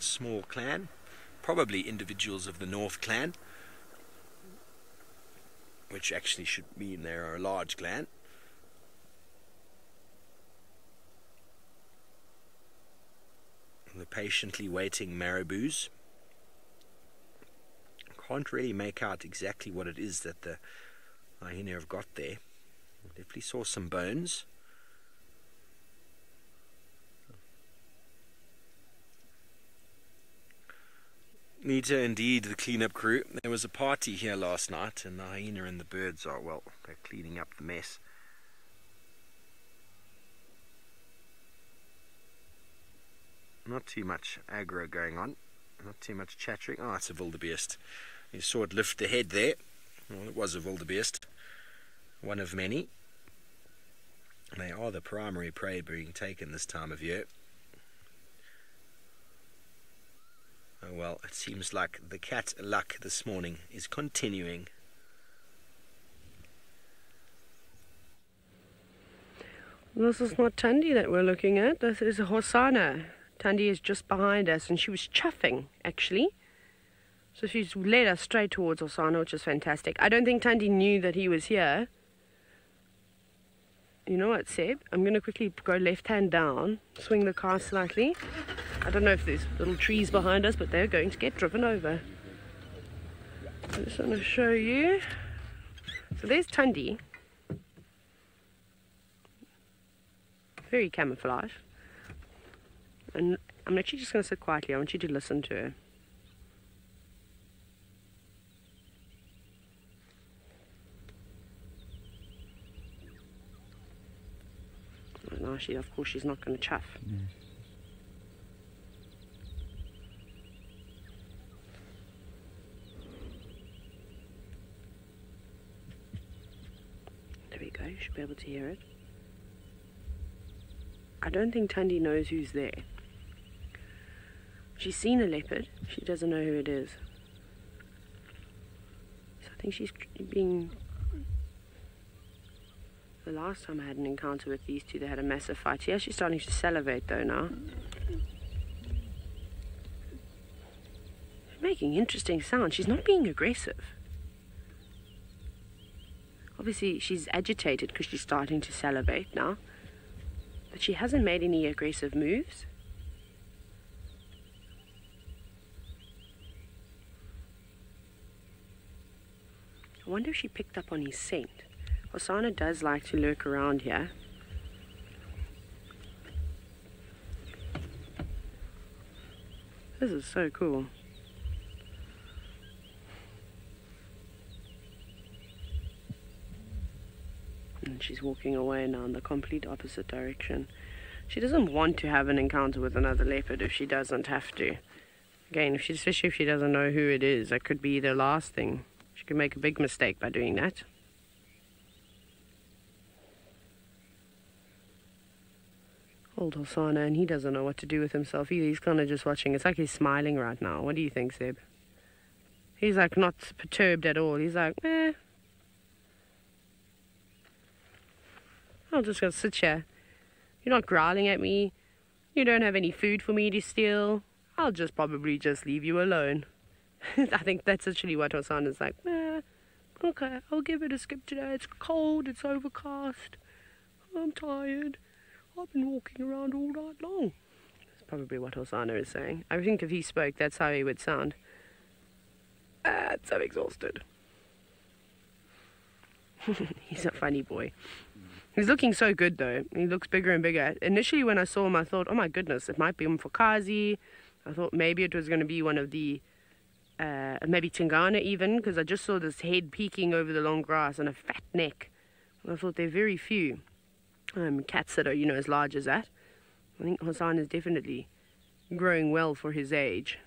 Small clan, probably individuals of the North clan, which actually should mean they are a large clan. The patiently waiting marabous. Can't really make out exactly what it is that the hyena have got there. Definitely saw some bones. Nita, indeed, the cleanup crew. There was a party here last night, and the hyena and the birds are, well, they're cleaning up the mess. Not too much aggro going on. Not too much chattering. Oh, it's a wildebeest. You saw it lift the head there. Well, it was a wildebeest. One of many. They are the primary prey being taken this time of year. Oh well, it seems like the cat luck this morning is continuing. This is not Tandy that we're looking at. This is Hosanna. Tandy is just behind us, and she was chuffing, actually. So she's led us straight towards Hosanna, which is fantastic. I don't think Tandy knew that he was here. You know what, Seb? I'm going to quickly go left hand down, swing the car slightly. I don't know if there's little trees behind us, but they're going to get driven over. I just want to show you. So there's Tandy. Very camouflage. And I'm actually just going to sit quietly. I want you to listen to her. No, of course she's not going to chuff. There we go, you should be able to hear it. I don't think Tandy knows who's there. She's seen a leopard, she doesn't know who it is. So I think she's being... The last time I had an encounter with these two, they had a massive fight. She's actually starting to salivate though now. She's making interesting sounds. She's not being aggressive. Obviously she's agitated because she's starting to salivate now. But she hasn't made any aggressive moves. I wonder if she picked up on his scent. Hosanna does like to lurk around here. This is so cool. And she's walking away now in the complete opposite direction. She doesn't want to have an encounter with another leopard if she doesn't have to. Again, especially if she doesn't know who it is, that could be the last thing. She could make a big mistake by doing that. Old Hosanna, and he doesn't know what to do with himself either. He's kind of just watching. It's like he's smiling right now. What do you think, Seb? He's like not perturbed at all. He's like, eh. I'm just going to sit here. You're not growling at me. You don't have any food for me to steal. I'll just probably just leave you alone. I think that's actually what Hosanna's like. Eh, okay, I'll give it a skip today. It's cold, it's overcast. I'm tired. I've been walking around all night long. That's probably what Hosanna is saying. I think if he spoke, that's how he would sound. I'm so exhausted. He's a funny boy. He's looking so good, though. He looks bigger and bigger. Initially, when I saw him, I thought, oh my goodness, it might be Mfokazi. I thought maybe it was going to be one of the, maybe Tingana even, because I just saw this head peeking over the long grass and a fat neck. And I thought there are very few cats that are, you know, as large as that. I think Hosanna is definitely growing well for his age.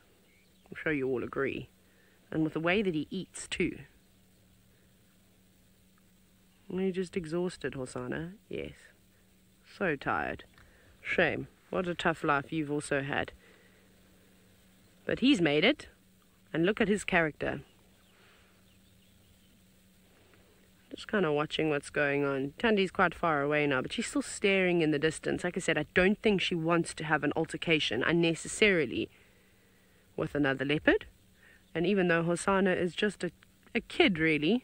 I'm sure you all agree. And with the way that he eats, too. Are you just exhausted, Hosanna? Yes. So tired. Shame. What a tough life you've also had. But he's made it. And look at his character. Just kind of watching what's going on. Tandy's quite far away now, but she's still staring in the distance. Like I said, I don't think she wants to have an altercation unnecessarily with another leopard. And even though Hosanna is just a kid, really.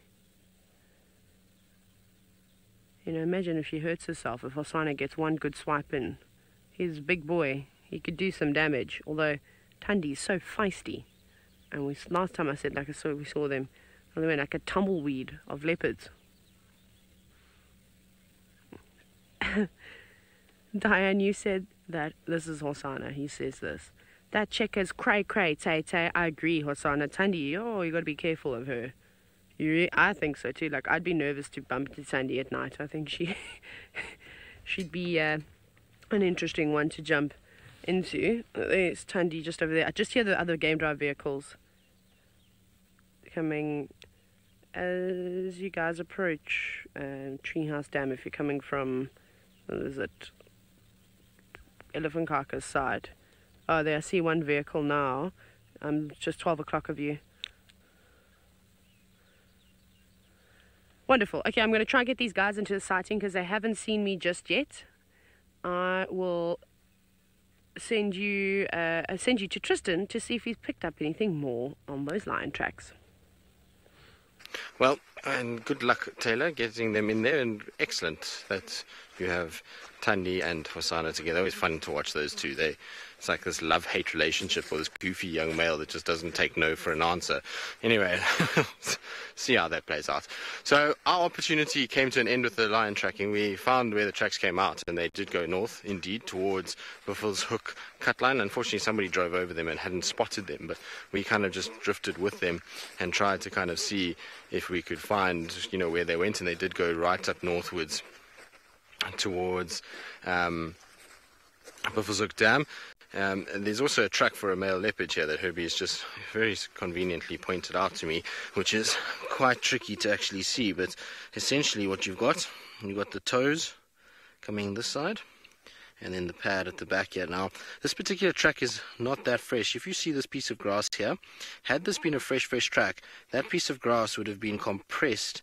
You know, imagine if she hurts herself, if Hosanna gets one good swipe in. He's a big boy. He could do some damage, although Tandy's so feisty. And last time I said, like we saw them, they went like a tumbleweed of leopards. Diane, you said that this is Hosanna. He says this. That checker's cray, tay. I agree, Hosanna. Tandy, you got to be careful of her. I think so too. Like, I'd be nervous to bump into Tandy at night. I think she'd be an interesting one to jump into. There's Tandy just over there. I just hear the other game drive vehicles coming as you guys approach Treehouse Dam. If you're coming from, what is it, Elephant Carcass side. Oh, there, I see one vehicle now. Just 12 o'clock of you. Wonderful. Okay, I'm going to try and get these guys into the sighting because they haven't seen me just yet. I will send you to Tristan to see if he's picked up anything more on those lion tracks. Well, and good luck, Taylor, getting them in there, and excellent that you have Tandy and Hosanna together. It's fun to watch those two. It's like this love-hate relationship with this goofy young male that just doesn't take no for an answer. Anyway, see how that plays out. So our opportunity came to an end with the lion tracking. We found where the tracks came out, and they did go north, indeed, towards Buffalo's Hook cut line. Unfortunately, somebody drove over them and hadn't spotted them, but we kind of just drifted with them and tried to kind of see if we could find, where they went, and they did go right up northwards towards Buffalo's Hook Dam. And there's also a track for a male leopard here that Herbie has just very conveniently pointed out to me, which is quite tricky to actually see. But essentially what you've got the toes coming this side, and then the pad at the back here. Now, this particular track is not that fresh. If you see this piece of grass here, had this been a fresh track, that piece of grass would have been compressed.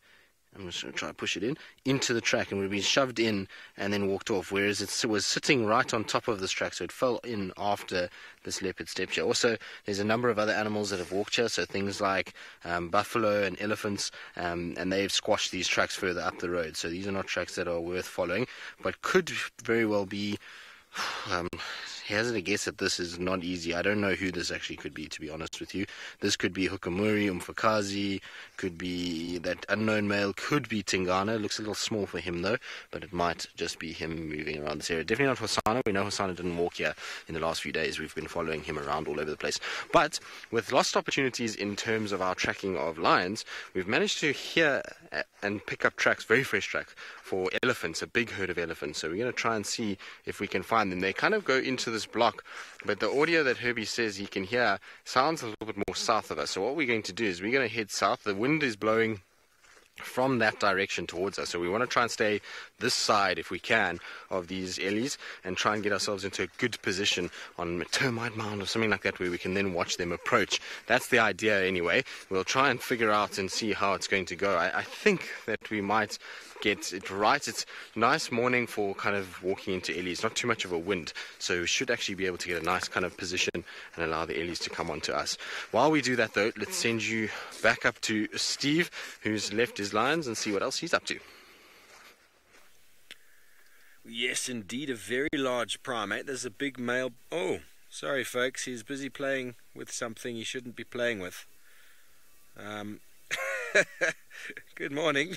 I'm just going to try to push it into the track, and would have been shoved in and then walked off, whereas it was sitting right on top of this track, so it fell in after this leopard stepped here. Also, there's a number of other animals that have walked here, so things like buffalo and elephants, and they've squashed these tracks further up the road. So these are not tracks that are worth following, but could very well be... hazard a guess that this is not easy. I don't know who this actually could be, to be honest with you. This could be Hukamuri, Umfakazi, could be that unknown male, could be Tingana. Looks a little small for him though, but it might just be him moving around this area. Definitely not Hosanna. We know Hosanna didn't walk here in the last few days. We've been following him around all over the place. But with lost opportunities in terms of our tracking of lions, we've managed to hear and pick up tracks, very fresh tracks, for elephants, a big herd of elephants. So we're going to try and see if we can find them. They kind of go into this block, but the audio that Herbie says he can hear sounds a little bit more south of us. So what we're going to do is we're going to head south. The wind is blowing from that direction towards us, so we want to try and stay this side if we can of these ellies and try and get ourselves into a good position on a termite mound or something like that, where we can then watch them approach. That's the idea anyway. We'll try and figure out and see how it's going to go. I think that we might get it right. It's a nice morning for kind of walking into ellies, not too much of a wind, so we should actually be able to get a nice kind of position and allow the ellies to come onto us. While we do that though, let's send you back up to Steve, who's left his lions, and see what else he's up to. Yes, indeed, a very large primate. There's a big male... Oh, sorry folks, he's busy playing with something he shouldn't be playing with. Good morning.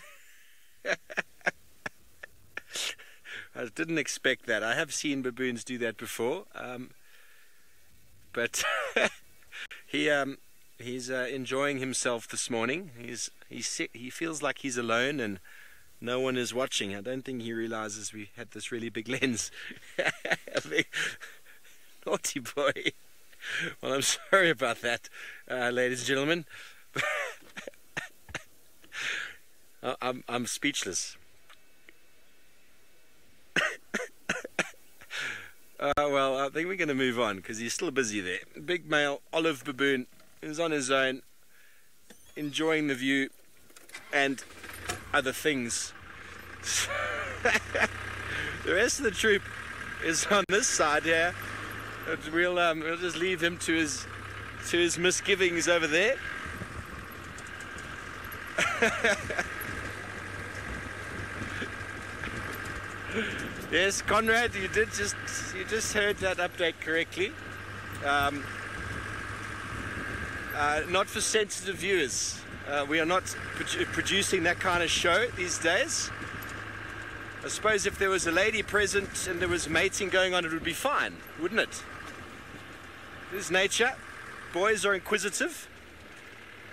I didn't expect that. I have seen baboons do that before, but he's enjoying himself this morning. He feels like he's alone and no one is watching. I don't think he realizes we had this really big lens. Naughty boy. Well, I'm sorry about that, ladies and gentlemen. I'm speechless. Well, I think we're going to move on because he's still busy there. Big male olive baboon is on his own, enjoying the view and other things. The rest of the troop is on this side here. We'll just leave him to his misgivings over there. Yes, Conrad, you just heard that update correctly. Not for sensitive viewers. We are not producing that kind of show these days. I suppose if there was a lady present and there was mating going on, it would be fine, wouldn't it? This is nature. Boys are inquisitive,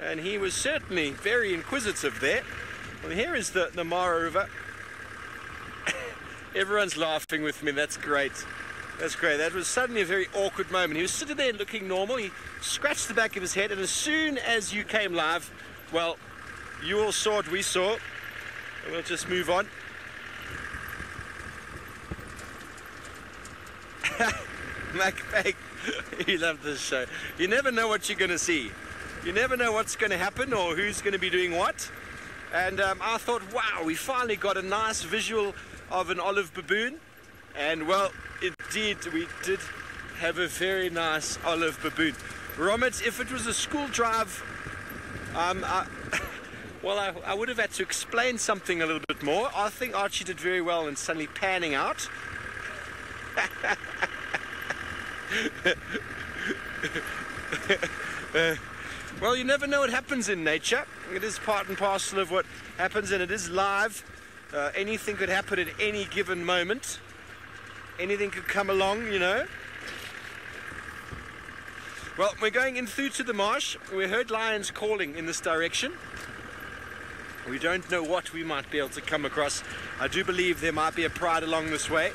and he was certainly very inquisitive there. Well, here is the Mara River. Everyone's laughing with me. That's great. That's great. That was suddenly a very awkward moment. He was sitting there looking normal. He scratched the back of his head, and as soon as you came live, well, you all saw what we saw. And we'll just move on. MacBag, you love this show. You never know what you're going to see. You never know what's going to happen or who's going to be doing what. And I thought, wow, we finally got a nice visual of an olive baboon. And well, indeed, we did have a very nice olive baboon. Romit, if it was a school drive, well, I would have had to explain something a little bit more. I think Archie did very well in suddenly panning out. Well, you never know what happens in nature. It is part and parcel of what happens, and it is live. Anything could happen at any given moment. Anything could come along, you know. Well, we're going in through to the marsh. We heard lions calling in this direction. We don't know what we might be able to come across. I do believe there might be a pride along this way.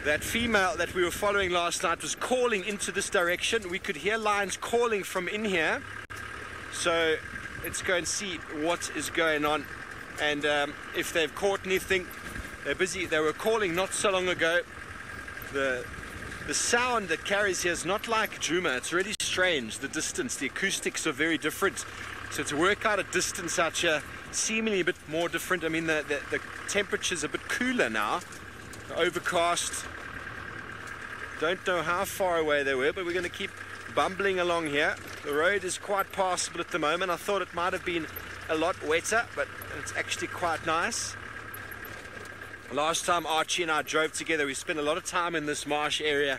That female that we were following last night was calling into this direction. We could hear lions calling from in here. So let's go and see what is going on. And if they've caught anything, they're busy. They were calling not so long ago. The sound that carries here is not like Djuma. It's really strange. The distance, the acoustics are very different. So to work out a distance out here, seemingly a bit more different. I mean, the temperature's a bit cooler now. Overcast. Don't know how far away they were, but we're going to keep bumbling along here. The road is quite passable at the moment. I thought it might have been a lot wetter, but it's actually quite nice. Last time Archie and I drove together, we spent a lot of time in this marsh area,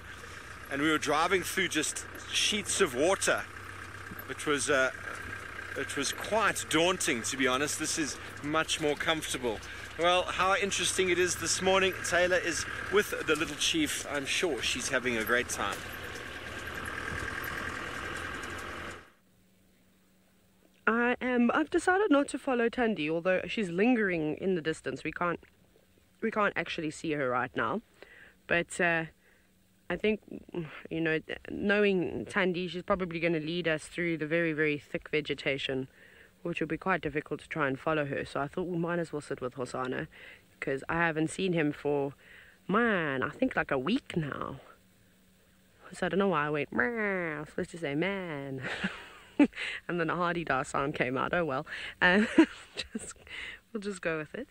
and we were driving through just sheets of water, which was quite daunting, to be honest. This is much more comfortable. Well, how interesting it is this morning. Taylor is with the little chief. I'm sure she's having a great time. I've decided not to follow Thandi, although she's lingering in the distance. We can't actually see her right now. But I think, you know, knowing Thandi, she's probably going to lead us through the very, very thick vegetation, which will be quite difficult to try and follow her. So I thought we might as well sit with Hosana, because I haven't seen him for, man, I think like a week now. So I don't know why I went, I was supposed to say man. And then a hardy-da sound came out. Oh well. We'll just go with it.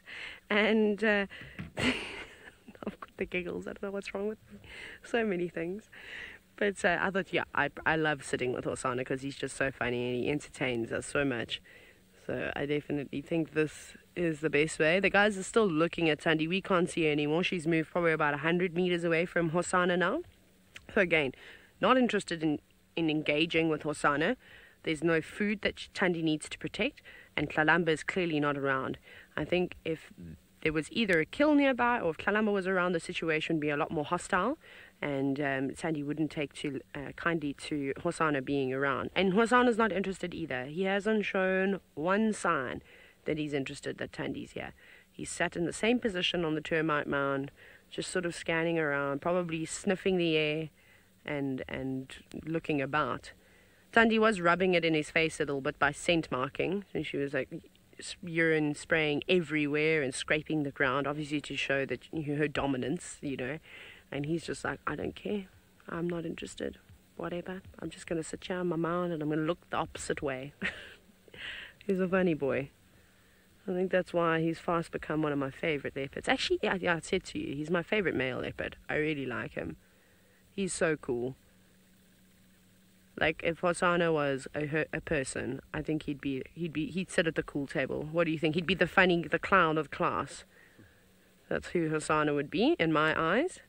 And I've got the giggles. I don't know what's wrong with me. So many things. But I thought, yeah, I love sitting with Hosana because he's just so funny and he entertains us so much. So I definitely think this is the best way. The guys are still looking at Thandi. We can't see her anymore. She's moved probably about 100 meters away from Hosana now. So again, not interested in engaging with Hosana. There's no food that Thandi needs to protect, and Tlalamba is clearly not around. I think if there was either a kill nearby or if Tlalamba was around, the situation would be a lot more hostile, and Thandi wouldn't take too kindly to Hosana being around. And Hosana's not interested either. He hasn't shown one sign that he's interested that Thandi's here. He's sat in the same position on the termite mound, just sort of scanning around, probably sniffing the air and looking about. Thandi was rubbing it in his face a little bit by scent marking, and she was like urine spraying everywhere and scraping the ground, obviously to show that her dominance, you know. And he's just like, I don't care. I'm not interested. Whatever. I'm just going to sit here on my mound and I'm going to look the opposite way. He's a funny boy. I think that's why he's fast become one of my favorite leopards. Actually, yeah, I said to you, he's my favorite male leopard. I really like him. He's so cool. Like, if Hosanna was a person, I think he'd sit at the cool table. What do you think? He'd be the clown of class. That's who Hosanna would be in my eyes.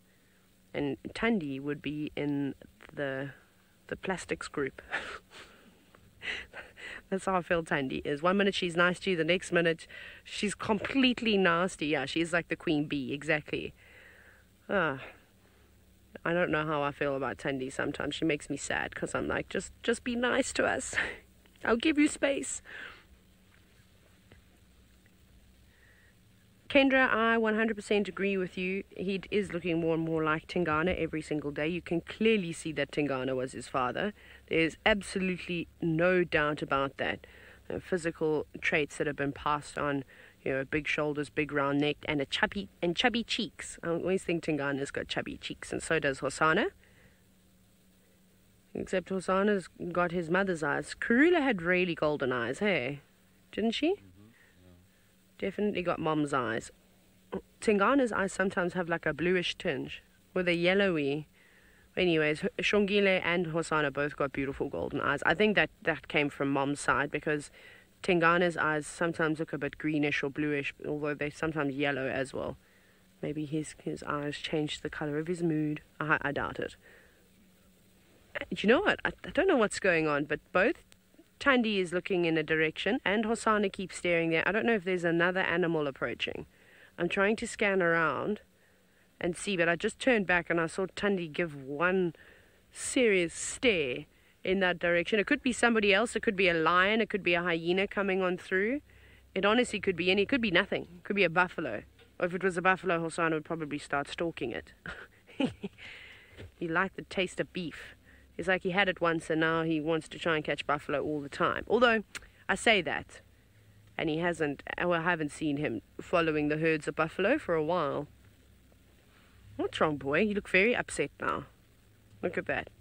And Thandi would be in the plastics group. That's how I feel Thandi is. 1 minute she's nice to you, the next minute she's completely nasty. Yeah, she's like the queen bee, exactly. I don't know how I feel about Thandi sometimes. She makes me sad because I'm like, just be nice to us. I'll give you space. Kendra, I 100% agree with you. He is looking more and more like Tingana every single day. You can clearly see that Tingana was his father. There's absolutely no doubt about that. Physical traits that have been passed on, big shoulders, big round neck, and chubby cheeks. I always think Tingana's got chubby cheeks, and so does Hosanna. Except Hosanna's got his mother's eyes. Karula had really golden eyes, hey? Didn't she? Definitely got mom's eyes. Tingana's eyes sometimes have like a bluish tinge with a yellowy. Anyways, Shongile and Hosanna both got beautiful golden eyes. I think that came from mom's side because Tingana's eyes sometimes look a bit greenish or bluish, although they're sometimes yellow as well. Maybe his eyes changed the color of his mood. I doubt it. Do you know what? I don't know what's going on, but both Thandi is looking in a direction and Hosanna keeps staring there. I don't know if there's another animal approaching. I'm trying to scan around and see, but I just turned back and I saw Thandi give one serious stare in that direction. It could be somebody else. It could be a lion. It could be a hyena coming on through. It honestly could be it could be nothing. It could be a buffalo. Or if it was a buffalo, Hosanna would probably start stalking it. He liked the taste of beef. It's like he had it once and now he wants to try and catch buffalo all the time. Although, I say that, and I haven't seen him following the herds of buffalo for a while. What's wrong, boy? You look very upset now. Look at that.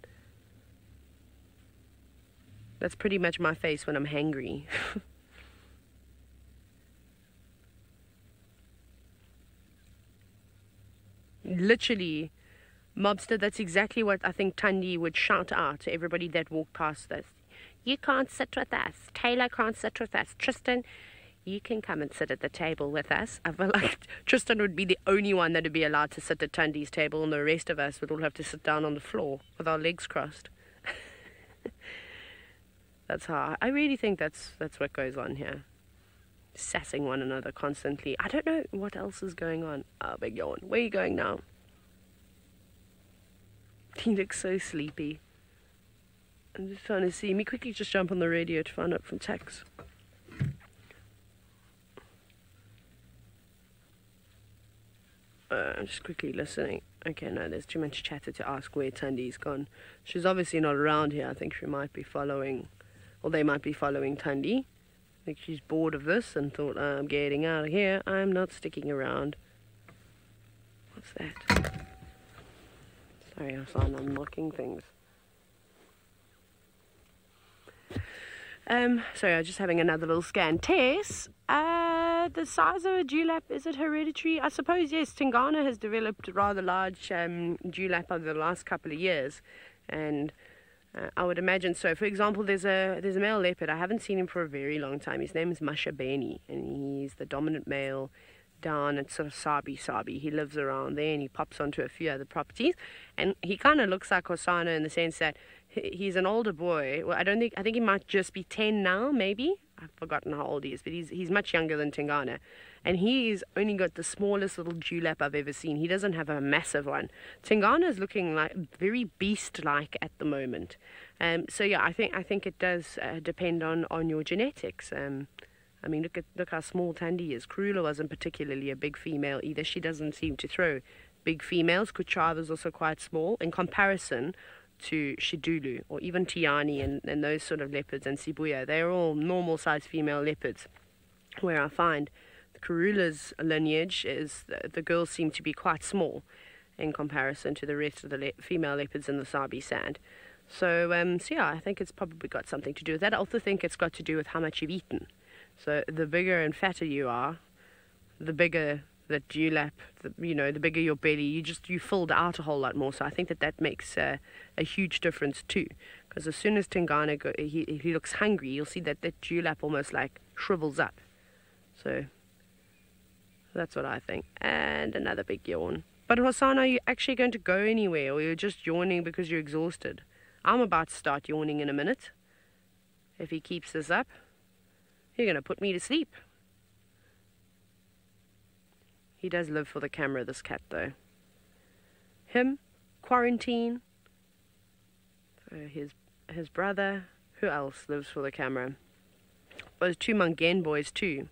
That's pretty much my face when I'm hangry. Literally, mobster, that's exactly what I think Thandi would shout out to everybody that walked past us. You can't sit with us. Taylor can't sit with us. Tristan, you can come and sit at the table with us. I feel like Tristan would be the only one that would be allowed to sit at Thandi's table, and the rest of us would all have to sit down on the floor with our legs crossed. That's how I really think that's what goes on here. Sassing one another constantly. I don't know what else is going on. Oh, big yawn. Where are you going now? He looks so sleepy. I'm just trying to see. Let me quickly just jump on the radio to find out from Tex. I'm just quickly listening. Okay, no, there's too much chatter to ask where Thandi's gone. She's obviously not around here. I think she might be following, or they might be following Thandi. I think she's bored of this and thought, I'm getting out of here. I'm not sticking around. What's that? Sorry, I'm unlocking things. Sorry, I was just having another little scan. Tess, the size of a dewlap, is it hereditary? I suppose, yes. Tingana has developed a rather large dewlap over the last couple of years, and I would imagine so. For example, there's a male leopard. I haven't seen him for a very long time. His name is Mashabeni, and he's the dominant male down at sort of Sabi. He lives around there and he pops onto a few other properties, and he kind of looks like Hosanna in the sense that he's an older boy. Well, I think he might just be 10 now, maybe. I've forgotten how old he is, but he's much younger than Tingana, and he's only got the smallest little dewlap I've ever seen. He doesn't have a massive one. Tingana is looking like very beast-like at the moment. So yeah, I think it does depend on your genetics. I mean, look how small Thandi is. Karula wasn't particularly a big female either. She doesn't seem to throw big females. Kuchava's also quite small in comparison to Shidulu or even Tiani and those sort of leopards and Sibuya. They're all normal-sized female leopards, where I find Karula's lineage is the girls seem to be quite small. in comparison to the rest of the female leopards in the Sabi sand. So yeah, I think it's probably got something to do with that. I also think it's got to do with how much you've eaten. So the bigger and fatter you are, the bigger that dewlap, the bigger your belly, you filled out a whole lot more. So I think that makes a huge difference too. Because as soon as Tingana he looks hungry, you'll see that dewlap almost like shrivels up. So that's what I think. And another big yawn. But Hassan, are you actually going to go anywhere, or you're just yawning because you're exhausted? I'm about to start yawning in a minute. If he keeps this up, you're going to put me to sleep. He does live for the camera, this cat, though. Him, quarantine. His brother. Who else lives for the camera? Those two Mangen boys, too.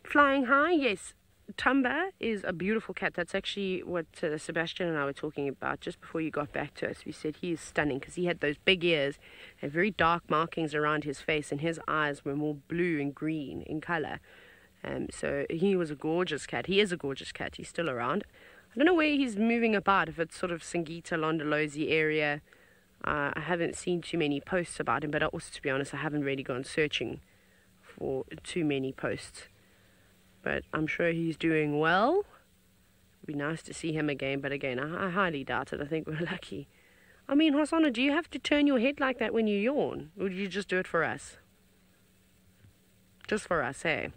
Flying high, yes. Tumba is a beautiful cat. That's actually what Sebastian and I were talking about just before you got back to us. We said he is stunning because he had those big ears and very dark markings around his face, and his eyes were more blue and green in color. So he was a gorgeous cat. He is a gorgeous cat. He's still around. I don't know where he's moving about, if it's sort of Singita, Londolozi area. I haven't seen too many posts about him, but also, to be honest, I haven't really gone searching for too many posts. But I'm sure he's doing well. It'd be nice to see him again, but again, I highly doubt it. I think we're lucky. I mean, Hosanna, do you have to turn your head like that when you yawn? Or do you just do it for us? Just for us, hey?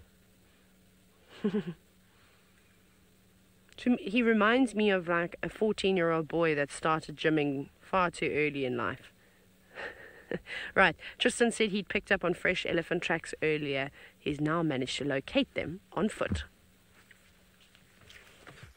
He reminds me of like a 14-year-old boy that started gymming far too early in life. Right, Tristan said he'd picked up on fresh elephant tracks earlier. He's now managed to locate them on foot.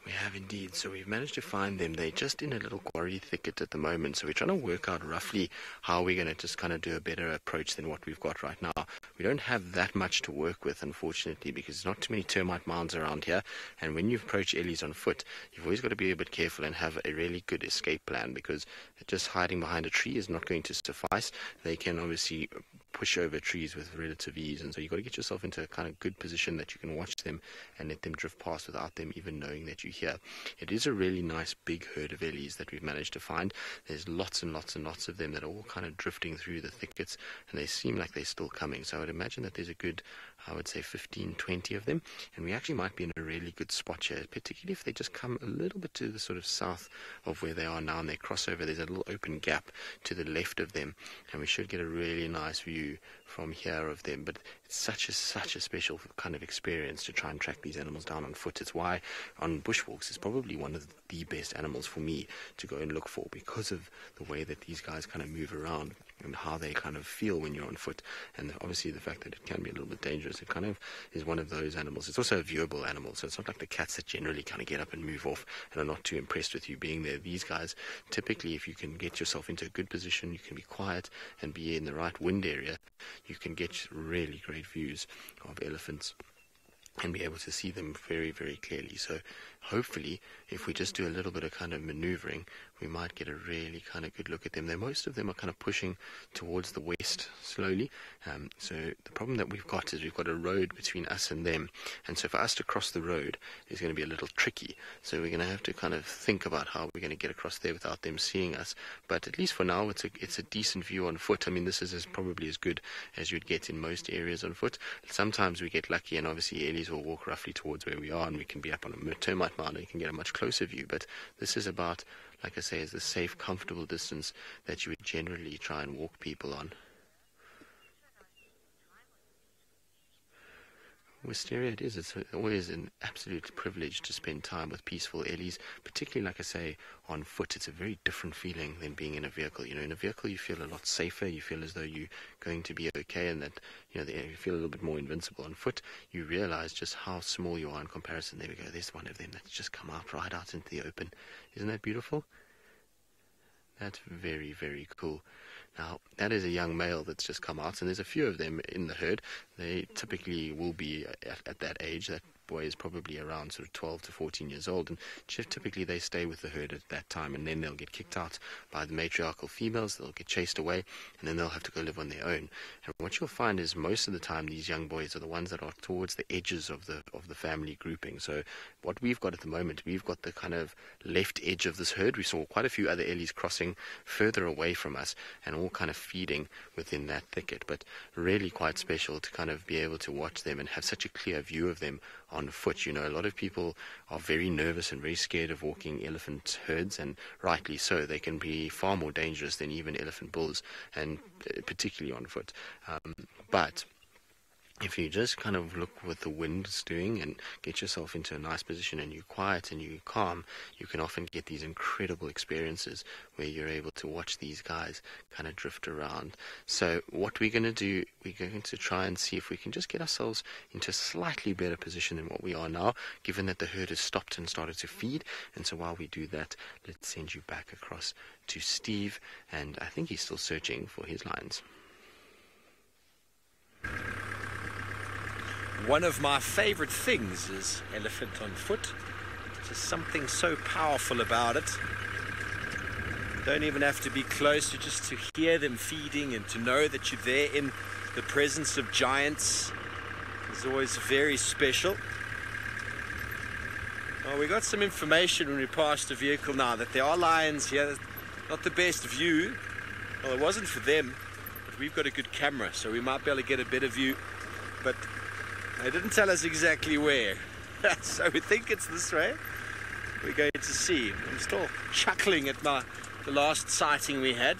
We have indeed. So we've managed to find them. They're just in a little quarry thicket at the moment. So we're trying to work out roughly how we're going to just kind of do a better approach than what we've got right now. We don't have that much to work with, unfortunately, because there's not too many termite mounds around here. And when you approach ellies on foot, you've always got to be a bit careful and have a really good escape plan, because just hiding behind a tree is not going to suffice. They can obviously push over trees with relative ease, and so you've got to get yourself into a kind of good position that you can watch them and let them drift past without them even knowing that you're here. It is a really nice big herd of ellies that we've managed to find. There's lots and lots and lots of them that are all kind of drifting through the thickets, and they seem like they're still coming. So I would imagine that there's a good, I would say 15, 20 of them, and we actually might be in a really good spot here, particularly if they just come a little bit to the sort of south of where they are now and they cross over. There's a little open gap to the left of them, and we should get a really nice view from here of them. But it's such a special kind of experience to try and track these animals down on foot. It's why on bushwalks it's probably one of the best animals for me to go and look for, because of the way that these guys kind of move around and how they kind of feel when you're on foot, and obviously the fact that it can be a little bit dangerous. It kind of is one of those animals. It's also a viewable animal, so it's not like the cats that generally kind of get up and move off and are not too impressed with you being there. These guys, typically, if you can get yourself into a good position, you can be quiet and be in the right wind area, you can get really great views of elephants and be able to see them very, very clearly. So hopefully, if we just do a little bit of kind of maneuvering, we might get a really kind of good look at them. Most of them are kind of pushing towards the west slowly. So the problem that we've got is we've got a road between us and them. And so for us to cross the road is going to be a little tricky. So we're going to have to kind of think about how we're going to get across there without them seeing us. But at least for now, it's a decent view on foot. I mean, this is probably as good as you'd get in most areas on foot. Sometimes we get lucky, and obviously ellies will walk roughly towards where we are, and we can be up on a termite mound and you can get a much closer view. But this is about, like I say, is the safe, comfortable distance that you would generally try and walk people on. Wisteria it is. It's always an absolute privilege to spend time with peaceful ellies, particularly, like I say, on foot. It's a very different feeling than being in a vehicle. You know, in a vehicle you feel a lot safer, you feel as though you're going to be okay, and that, you know, you feel a little bit more invincible. On foot, you realize just how small you are in comparison. There we go, there's one of them that's just come out right out into the open. Isn't that beautiful? That's very, very cool. Now, that is a young male that's just come out, and there's a few of them in the herd. They typically will be at that age, that boy is probably around sort of 12 to 14 years old, and typically they stay with the herd at that time, and then they'll get kicked out by the matriarchal females, they'll get chased away, and then they'll have to go live on their own. And what you'll find is most of the time these young boys are the ones that are towards the edges of the family grouping. So what we've got at the moment, we've got the kind of left edge of this herd. We saw quite a few other ellies crossing further away from us and all kind of feeding within that thicket, but really quite special to kind of be able to watch them and have such a clear view of them on foot. You know, a lot of people are very nervous and very scared of walking elephant herds, and rightly so. They can be far more dangerous than even elephant bulls, and particularly on foot. But if you just kind of look what the wind's doing and get yourself into a nice position and you're quiet and you're calm, you can often get these incredible experiences where you're able to watch these guys kind of drift around. So what we're going to do, we're going to try and see if we can just get ourselves into a slightly better position than what we are now, given that the herd has stopped and started to feed. And so while we do that, let's send you back across to Steve, and I think he's still searching for his lines. One of my favorite things is elephant on foot. There's something so powerful about it. Don't even have to be close, just to hear them feeding and to know that you're there in the presence of giants is always very special. Well, we got some information when we passed the vehicle now that there are lions here. Not the best view. Well, it wasn't for them, but we've got a good camera, so we might be able to get a better view. But they didn't tell us exactly where. So we think it's this way. We're going to see. I'm still chuckling at the last sighting we had.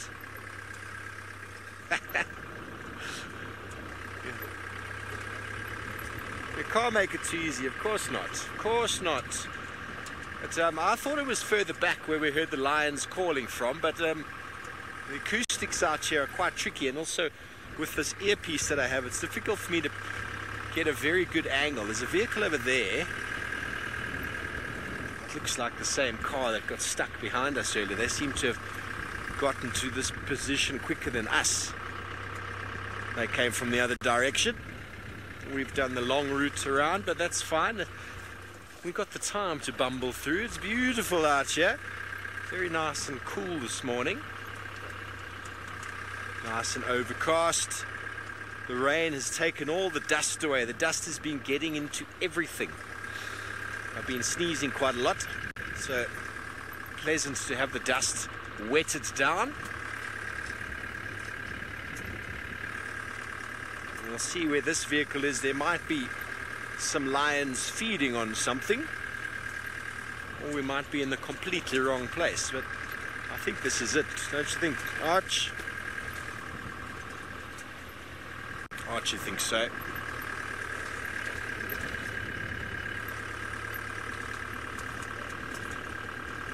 You can't make it too easy, of course not. Of course not. But I thought it was further back where we heard the lions calling from, but the acoustics out here are quite tricky, and also with this earpiece that I have, it's difficult for me to get a very good angle. There's a vehicle over there. It looks like the same car that got stuck behind us earlier. They seem to have gotten to this position quicker than us. They came from the other direction. We've done the long route around, but that's fine. We've got the time to bumble through. It's beautiful out here. Very nice and cool this morning. Nice and overcast. The rain has taken all the dust away. The dust has been getting into everything. I've been sneezing quite a lot, so pleasant to have the dust wetted down. We'll see where this vehicle is. There might be some lions feeding on something, or we might be in the completely wrong place, but I think this is it. Don't you think, Arch? Archie thinks so.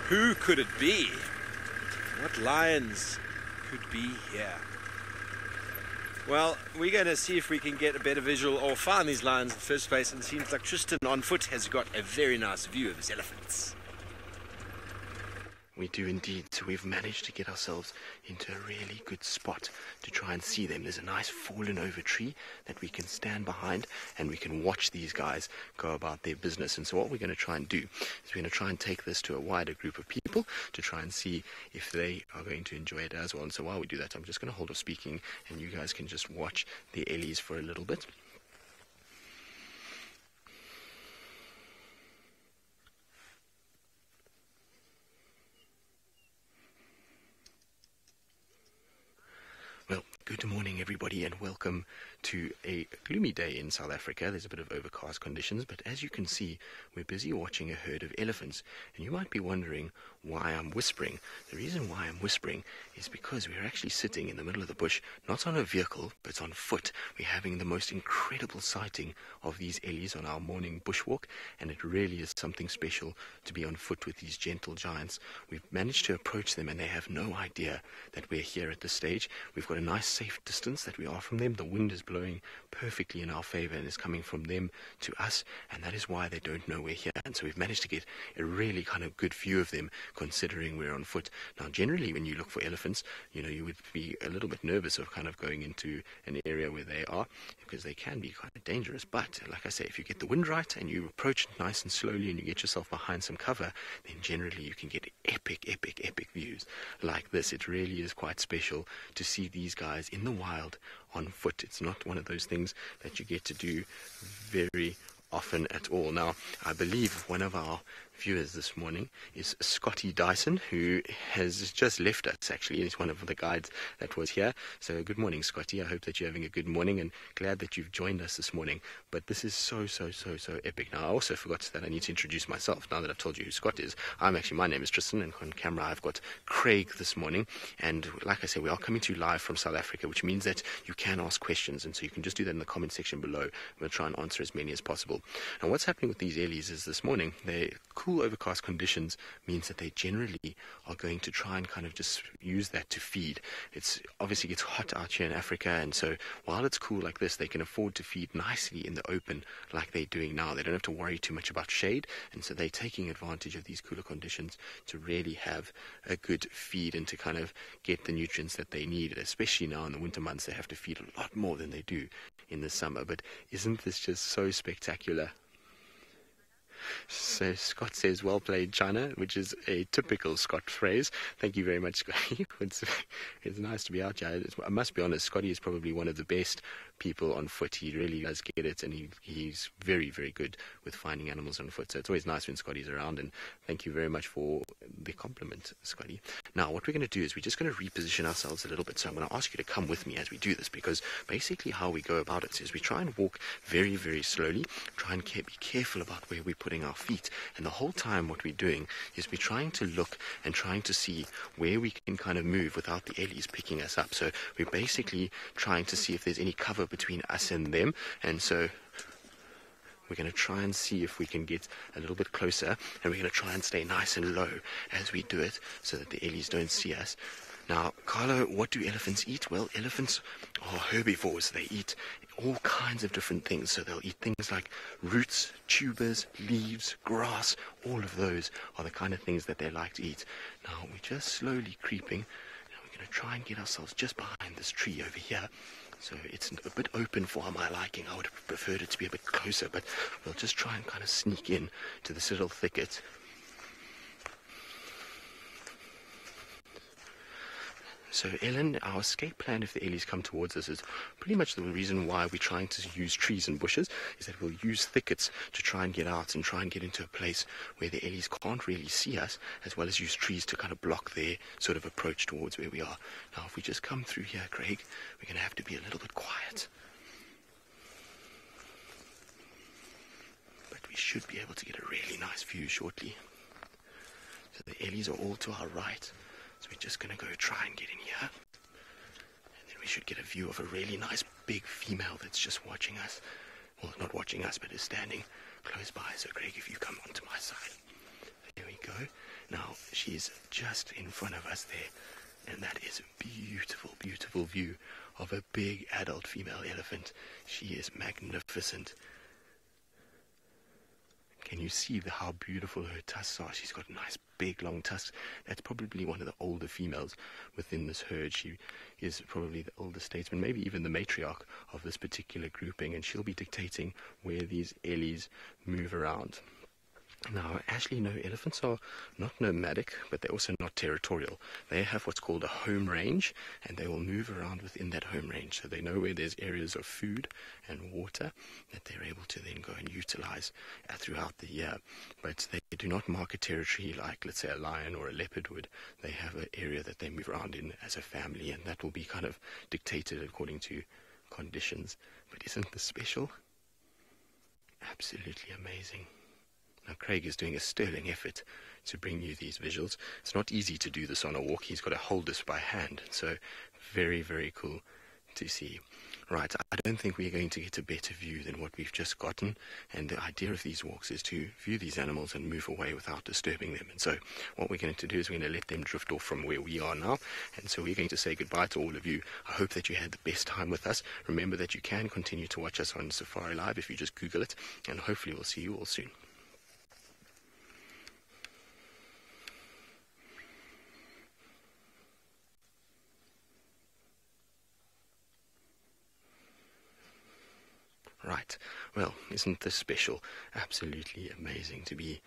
Who could it be? What lions could be here? Well, we're going to see if we can get a better visual or find these lions in the first place, and it seems like Tristan on foot has got a very nice view of his elephants. We do indeed. So we've managed to get ourselves into a really good spot to try and see them. There's a nice fallen over tree that we can stand behind, and we can watch these guys go about their business. And so what we're going to try and do is we're going to try and take this to a wider group of people to try and see if they are going to enjoy it as well. And so while we do that, I'm just going to hold off speaking, and you guys can just watch the ellies for a little bit. Well, good morning everybody, and welcome to a gloomy day in South Africa. There's a bit of overcast conditions, but as you can see, we're busy watching a herd of elephants. And you might be wondering why I'm whispering. The reason why I'm whispering is because we're actually sitting in the middle of the bush, not on a vehicle, but on foot. We're having the most incredible sighting of these ellies on our morning bushwalk, and it really is something special to be on foot with these gentle giants. We've managed to approach them, and they have no idea that we're here at this stage. We've got a nice safe distance distance that we are from them. The wind is blowing perfectly in our favor and is coming from them to us, and that is why they don't know we're here. And so we've managed to get a really kind of good view of them, considering we're on foot. Now, generally, when you look for elephants, you would be a little bit nervous of kind of going into an area where they are, because they can be kind of dangerous. But like I say, if you get the wind right and you approach nice and slowly and you get yourself behind some cover, then generally you can get epic views like this. It really is quite special to see these guys in the wild on foot. It's not one of those things that you get to do very often at all. Now, I believe one of our viewers this morning is Scotty Dyson, who has just left us. Actually, he's one of the guides that was here. So good morning, Scotty. I hope that you're having a good morning, and glad that you've joined us this morning. But this is so epic. Now, I also forgot that I need to introduce myself now that I've told you who Scott is. My name is Tristan, and on camera I've got Craig this morning. And like I say, we are coming to you live from South Africa, which means that you can ask questions, and so you can just do that in the comment section below. We'll try and answer as many as possible. Now, what's happening with these ellies is this morning, they're cool overcast conditions means that they generally are going to try and kind of just use that to feed. It's obviously gets hot out here in Africa, and so while it's cool like this, they can afford to feed nicely in the open like they're doing now. They don't have to worry too much about shade, and so they're taking advantage of these cooler conditions to really have a good feed and to kind of get the nutrients that they need. Especially now in the winter months, they have to feed a lot more than they do in the summer. But isn't this just so spectacular? So Scott says, well played, China, which is a typical Scott phrase. Thank you very much, Scotty. It's nice to be out here. I must be honest, Scotty is probably one of the best people on foot. He really does get it, and he's very good with finding animals on foot. So it's always nice when Scotty's around, and thank you very much for the compliment, Scotty. Now, what we're going to do is we're just going to reposition ourselves a little bit. So I'm going to ask you to come with me as we do this, because basically how we go about it is we try and walk very slowly, try and be careful about where we're putting our feet, and the whole time what we're doing is we're trying to look and trying to see where we can kind of move without the ellies picking us up. So we're basically trying to see if there's any cover between us and them, and so we're going to try and see if we can get a little bit closer, and we're going to try and stay nice and low as we do it so that the ellies don't see us. Now, Carlo, what do elephants eat? Well, elephants are herbivores. They eat all kinds of different things. So they'll eat things like roots, tubers, leaves, grass. All of those are the kind of things that they like to eat. Now, we're just slowly creeping. Now, we're going to try and get ourselves just behind this tree over here. So it's a bit open for my liking. I would have preferred it to be a bit closer, but we'll just try and kind of sneak in to this little thicket. So, Ellen, our escape plan if the ellies come towards us is pretty much the reason why we're trying to use trees and bushes, is that we'll use thickets to try and get out and try and get into a place where the ellies can't really see us, as well as use trees to kind of block their sort of approach towards where we are. Now, if we just come through here, Craig, we're going to have to be a little bit quiet. But we should be able to get a really nice view shortly. So the ellies are all to our right. So we're just going to go try and get in here. And then we should get a view of a really nice big female that's just watching us. Well, not watching us, but is standing close by. So, Craig, if you come onto my side. There we go. Now, she's just in front of us there. And that is a beautiful view of a big adult female elephant. She is magnificent. Can you see how beautiful her tusks are? She's got nice, big, long tusks. That's probably one of the older females within this herd. She is probably the older statesman, maybe even the matriarch of this particular grouping, and she'll be dictating where these ellies move around. Now, actually, no, elephants are not nomadic, but they're also not territorial. They have what's called a home range, and they will move around within that home range. So they know where there's areas of food and water that they're able to then go and utilize throughout the year. But they do not mark a territory like, let's say, a lion or a leopard would. They have an area that they move around in as a family, and that will be kind of dictated according to conditions. But isn't this special? Absolutely amazing. Now, Craig is doing a sterling effort to bring you these visuals. It's not easy to do this on a walk. He's got to hold this by hand. So very cool to see. Right, I don't think we're going to get a better view than what we've just gotten, and the idea of these walks is to view these animals and move away without disturbing them. And so what we're going to do is we're going to let them drift off from where we are now, and so we're going to say goodbye to all of you. I hope that you had the best time with us. Remember that you can continue to watch us on Safari Live if you just Google it, and hopefully we'll see you all soon. Right, well, isn't this special? Absolutely amazing to be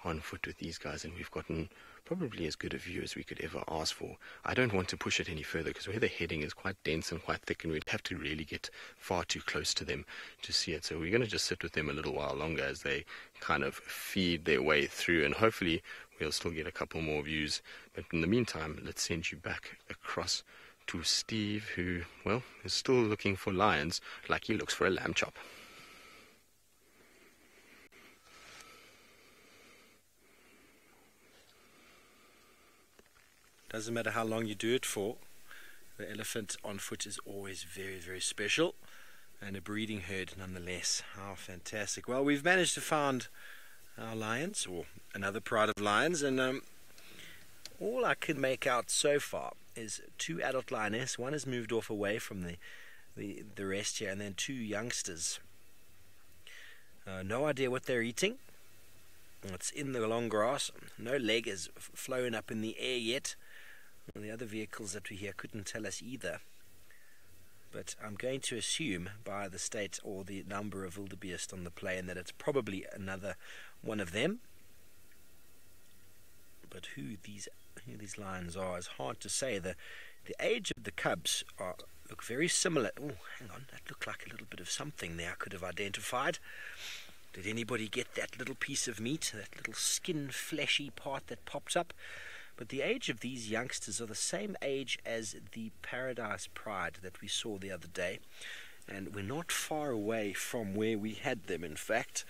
on foot with these guys, and we've gotten probably as good a view as we could ever ask for. I don't want to push it any further because where they're heading is quite dense and quite thick, and we'd have to really get far too close to them to see it. So we're going to just sit with them a little while longer as they kind of feed their way through, and hopefully we'll still get a couple more views. But in the meantime, let's send you back across to Steve, who, well, is still looking for lions like he looks for a lamb chop. Doesn't matter how long you do it for, the elephant on foot is always very, very special, and a breeding herd nonetheless. How fantastic. Well, we've managed to find our lions, or another pride of lions, and all I could make out so far is 2 adult lionesses. One has moved off away from the rest here, and then 2 youngsters. No idea what they're eating. It's in the long grass. No leg has flown up in the air yet. Well, the other vehicles that we hear couldn't tell us either. But I'm going to assume by the state or the number of wildebeest on the plain that it's probably another one of them. But who these lions are is hard to say. The age of the cubs look very similar. Oh, hang on, that looked like a little bit of something there I could have identified. Did anybody get that little piece of meat, that little skin fleshy part that popped up? But the age of these youngsters are the same age as the Paradise Pride that we saw the other day, and we're not far away from where we had them. In fact,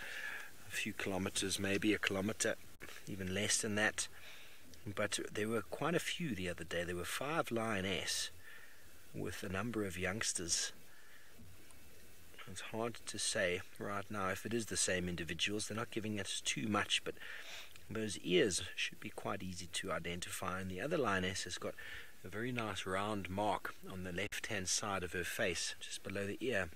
a few kilometers, maybe a kilometer, even less than that. But there were quite a few the other day. There were 5 lionesses with a number of youngsters. It's hard to say right now if it is the same individuals. They're not giving us too much, but those ears should be quite easy to identify. And the other lioness has got a very nice round mark on the left-hand side of her face, just below the ear.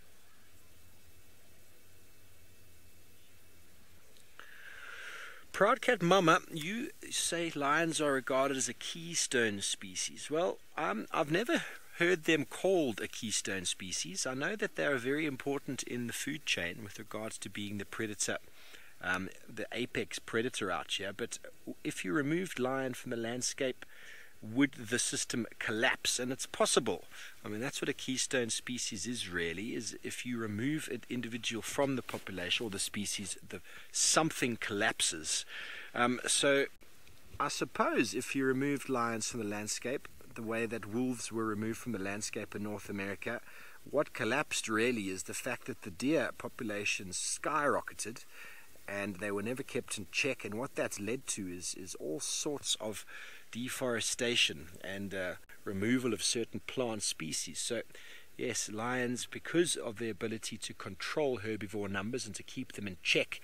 Proud Cat Mama, you say lions are regarded as a keystone species. Well, I've never heard them called a keystone species. I know that they are very important in the food chain with regards to being the predator, the apex predator out here. But if you removed lion from the landscape, would the system collapse? And it's possible. I mean, that's what a keystone species is really, is if you remove an individual from the population or the species, something collapses. So I suppose if you removed lions from the landscape, the way that wolves were removed from the landscape in North America, what collapsed really is the fact that the deer populations skyrocketed and they were never kept in check, and what that's led to is all sorts of deforestation and removal of certain plant species. So yes, lions, because of their ability to control herbivore numbers and to keep them in check,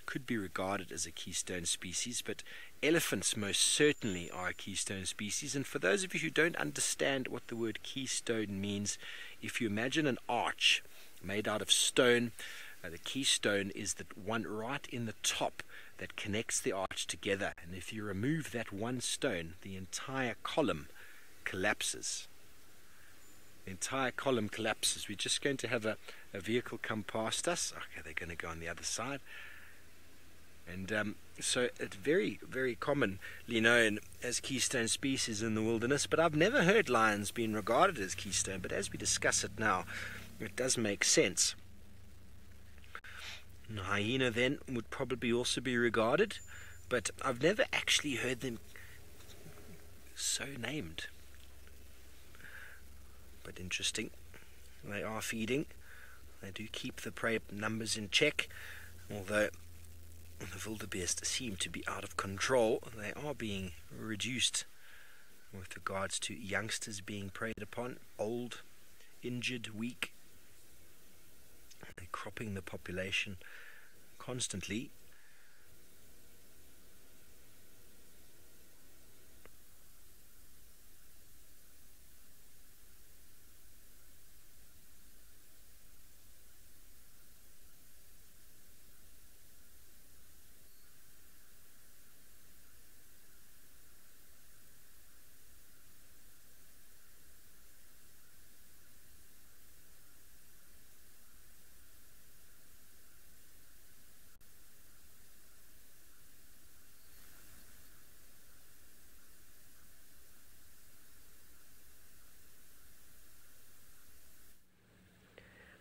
could be regarded as a keystone species. But elephants most certainly are a keystone species. And for those of you who don't understand what the word keystone means, if you imagine an arch made out of stone, the keystone is the one right in the top that connects the arch together, and if you remove that one stone, the entire column collapses. The entire column collapses. We're just going to have a vehicle come past us. Okay, they're going to go on the other side. And so it's very, very commonly known as keystone species in the wilderness, but I've never heard lions being regarded as keystone. But as we discuss it now, it does make sense. And hyena then would probably also be regarded, but I've never actually heard them so named. But interesting. They are feeding. They do keep the prey numbers in check, although the wildebeest seem to be out of control. They are being reduced with regards to youngsters being preyed upon, old, injured, weak, They're cropping the population constantly.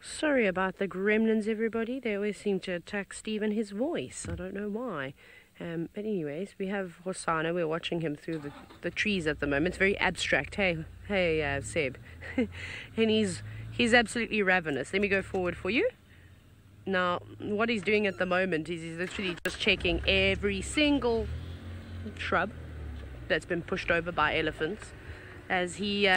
Sorry about the gremlins, everybody. They always seem to attack Steve and his voice. I don't know why. But anyways, we have Hosana. We're watching him through the trees at the moment. It's very abstract. Hey, Seb. And he's absolutely ravenous. Let me go forward for you. Now, what he's doing at the moment is he's literally just checking every single shrub that's been pushed over by elephants as he's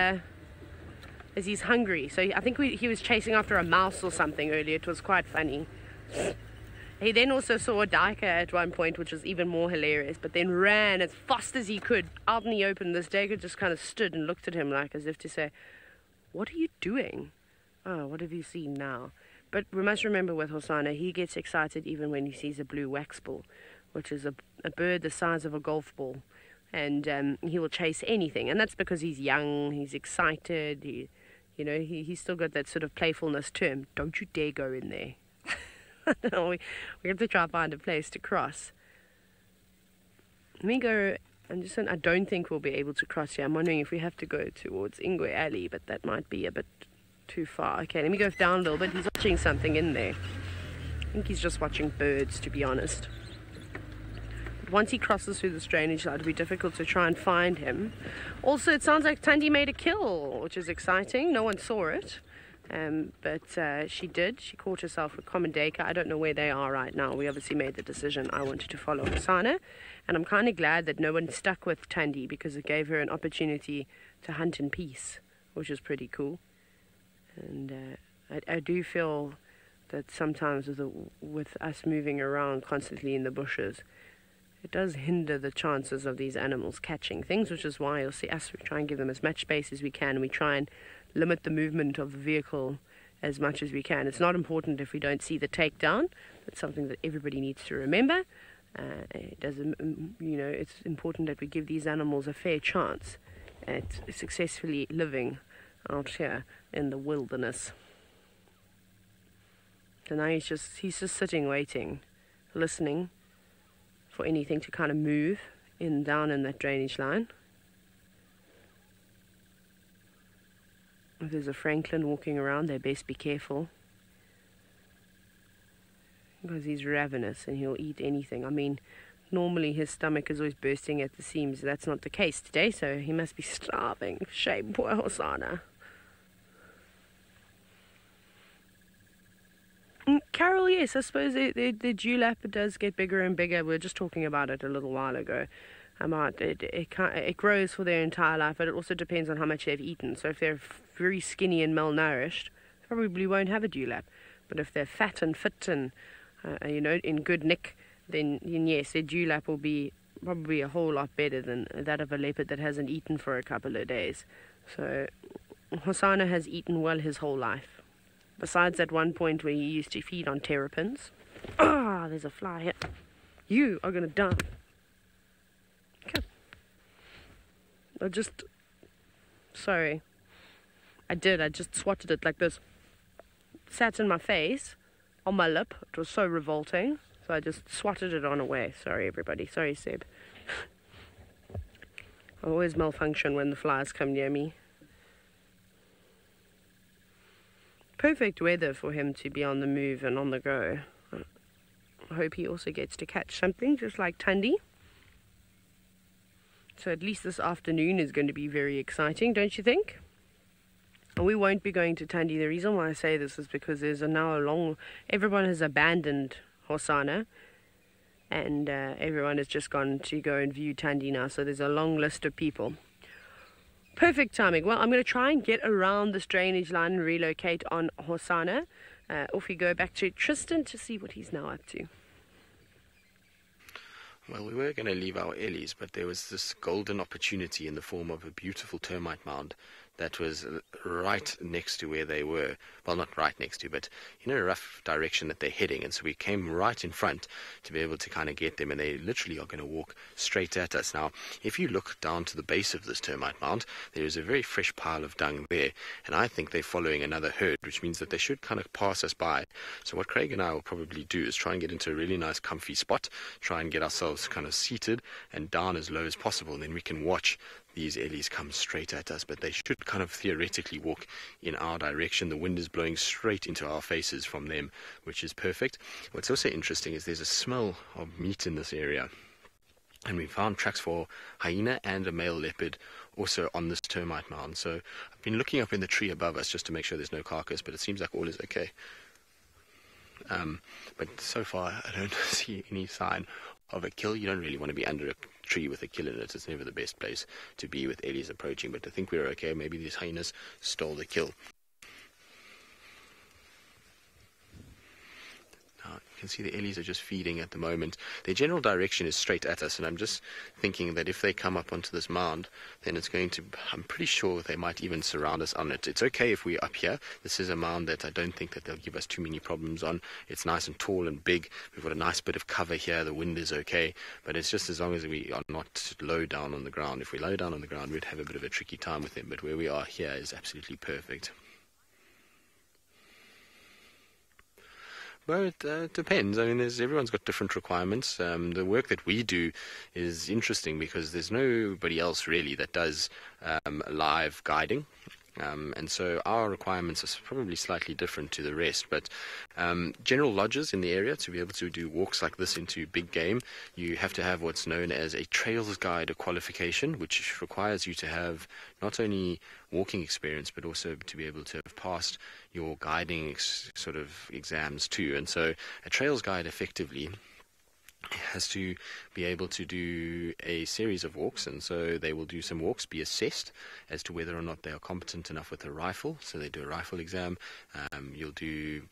hungry. So I think he was chasing after a mouse or something earlier. It was quite funny. He then also saw a duiker at one point, which was even more hilarious, but then ran as fast as he could out in the open. This duiker just kind of stood and looked at him like as if to say, "What are you doing? Oh, what have you seen now?" But we must remember with Hosana, he gets excited even when he sees a blue waxbill, which is a bird the size of a golf ball. And he will chase anything. And that's because he's young, he's excited, he's still got that sort of playfulness to him. Don't you dare go in there. No, we have to try and find a place to cross. Let me go. I don't think we'll be able to cross here. I'm wondering if we have to go towards Ingwe Alley, but that might be a bit too far. Okay, let me go down a little bit. He's watching something in there. I think he's just watching birds, to be honest. But once he crosses through this drainage line, it'll be difficult to try and find him. Also, it sounds like Thandi made a kill, which is exciting. No one saw it. But she did. She caught herself with Komandeka. I don't know where they are right now. We obviously made the decision. I wanted to follow Hosana. And I'm kind of glad that no one stuck with Thandi because it gave her an opportunity to hunt in peace, which is pretty cool. And I do feel that sometimes with us moving around constantly in the bushes, it does hinder the chances of these animals catching things, which is why you'll see us try and give them as much space as we can. We try and limit the movement of the vehicle as much as we can. It's not important if we don't see the takedown. It's something that everybody needs to remember. It's important that we give these animals a fair chance at successfully living out here in the wilderness. So now he's just sitting, waiting, listening for anything to kind of move down in that drainage line. If there's a francolin walking around, they best be careful, because he's ravenous and he'll eat anything. I mean, normally his stomach is always bursting at the seams. That's not the case today, so he must be starving. Shame, poor Hosana. Carol, yes, I suppose the dewlap does get bigger and bigger. We were just talking about it a little while ago. It grows for their entire life, but it also depends on how much they've eaten. So if they're very skinny and malnourished, they probably won't have a dewlap. But if they're fat and fit and in good nick, then yes, their dewlap will be probably a whole lot better than that of a leopard that hasn't eaten for a couple of days. So Hosana has eaten well his whole life. Besides at one point where he used to feed on terrapins. Ah, there's a fly here. You are going to die. Okay. Sorry. I just swatted it like this. Sat in my face, on my lip. It was so revolting. So I just swatted it on away. Sorry, everybody. Sorry, Seb. I always malfunction when the flies come near me. Perfect weather for him to be on the move and on the go. I hope he also gets to catch something, just like Thandi. So at least this afternoon is going to be very exciting, don't you think? And we won't be going to Thandi. The reason why I say this is because everyone has abandoned Hosana, and everyone has just gone to go and view Thandi now. So there's a long list of people. Perfect timing. Well, I'm going to try and get around this drainage line and relocate on Hosana. off we go back to Tristan to see what he's now up to. Well, we were going to leave our Ellies, but there was this golden opportunity in the form of a beautiful termite mound that was right next to where they were. Well, not right next to, but in a rough direction that they're heading. And so we came right in front to be able to kind of get them, and they literally are going to walk straight at us. Now, if you look down to the base of this termite mound, there is a very fresh pile of dung there, and I think they're following another herd, which means that they should kind of pass us by. So what Craig and I will probably do is try and get into a really nice comfy spot, try and get ourselves kind of seated and down as low as possible, and then we can watch these Ellies come straight at us, but they should kind of theoretically walk in our direction. The wind is blowing straight into our faces from them, which is perfect. What's also interesting is there's a smell of meat in this area, and we found tracks for hyena and a male leopard also on this termite mound. So I've been looking up in the tree above us just to make sure there's no carcass, but it seems like all is okay. But so far I don't see any sign of a kill. You don't really want to be under a tree with a kill in it. It's never the best place to be with Ellies approaching, but I think we're okay. Maybe these hyenas stole the kill. Now you can see the Ellies are just feeding at the moment. Their general direction is straight at us, and I'm just thinking that if they come up onto this mound, then it's going to, I'm pretty sure they might even surround us on it. It's okay if we're up here. This is a mound that I don't think that they'll give us too many problems on. It's nice and tall and big. We've got a nice bit of cover here. The wind is okay, but it's just as long as we are not low down on the ground. If we're low down on the ground, we'd have a bit of a tricky time with them, but where we are here is absolutely perfect. Well, it depends. I mean, everyone's got different requirements. The work that we do is interesting because there's nobody else really that does live guiding. And so our requirements are probably slightly different to the rest, but general lodges in the area, to be able to do walks like this into big game, you have to have what's known as a trails guide qualification, which requires you to have not only walking experience but also to be able to have passed your guiding sort of exams too. And so a trails guide effectively has to be able to do a series of walks, and so they will do some walks, be assessed as to whether or not they are competent enough with a rifle, so they do a rifle exam. You'll do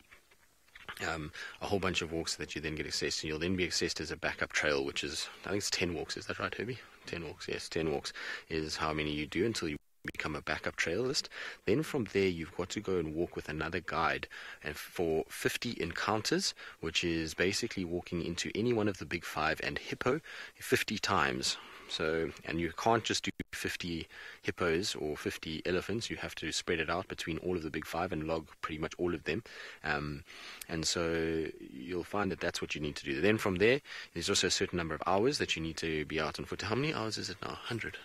a whole bunch of walks that you then get assessed, and you'll then be assessed as a backup trail, which is, I think it's 10 walks, is that right, Herbie? 10 walks, yes, 10 walks is how many you do until you become a backup trailist. Then from there you've got to go and walk with another guide, and for 50 encounters, which is basically walking into any one of the big five and hippo 50 times. So, and you can't just do 50 hippos or 50 elephants. You have to spread it out between all of the big five and log pretty much all of them. And so you'll find that that's what you need to do. Then from there, there's also a certain number of hours that you need to be out on foot. How many hours is it now? 100.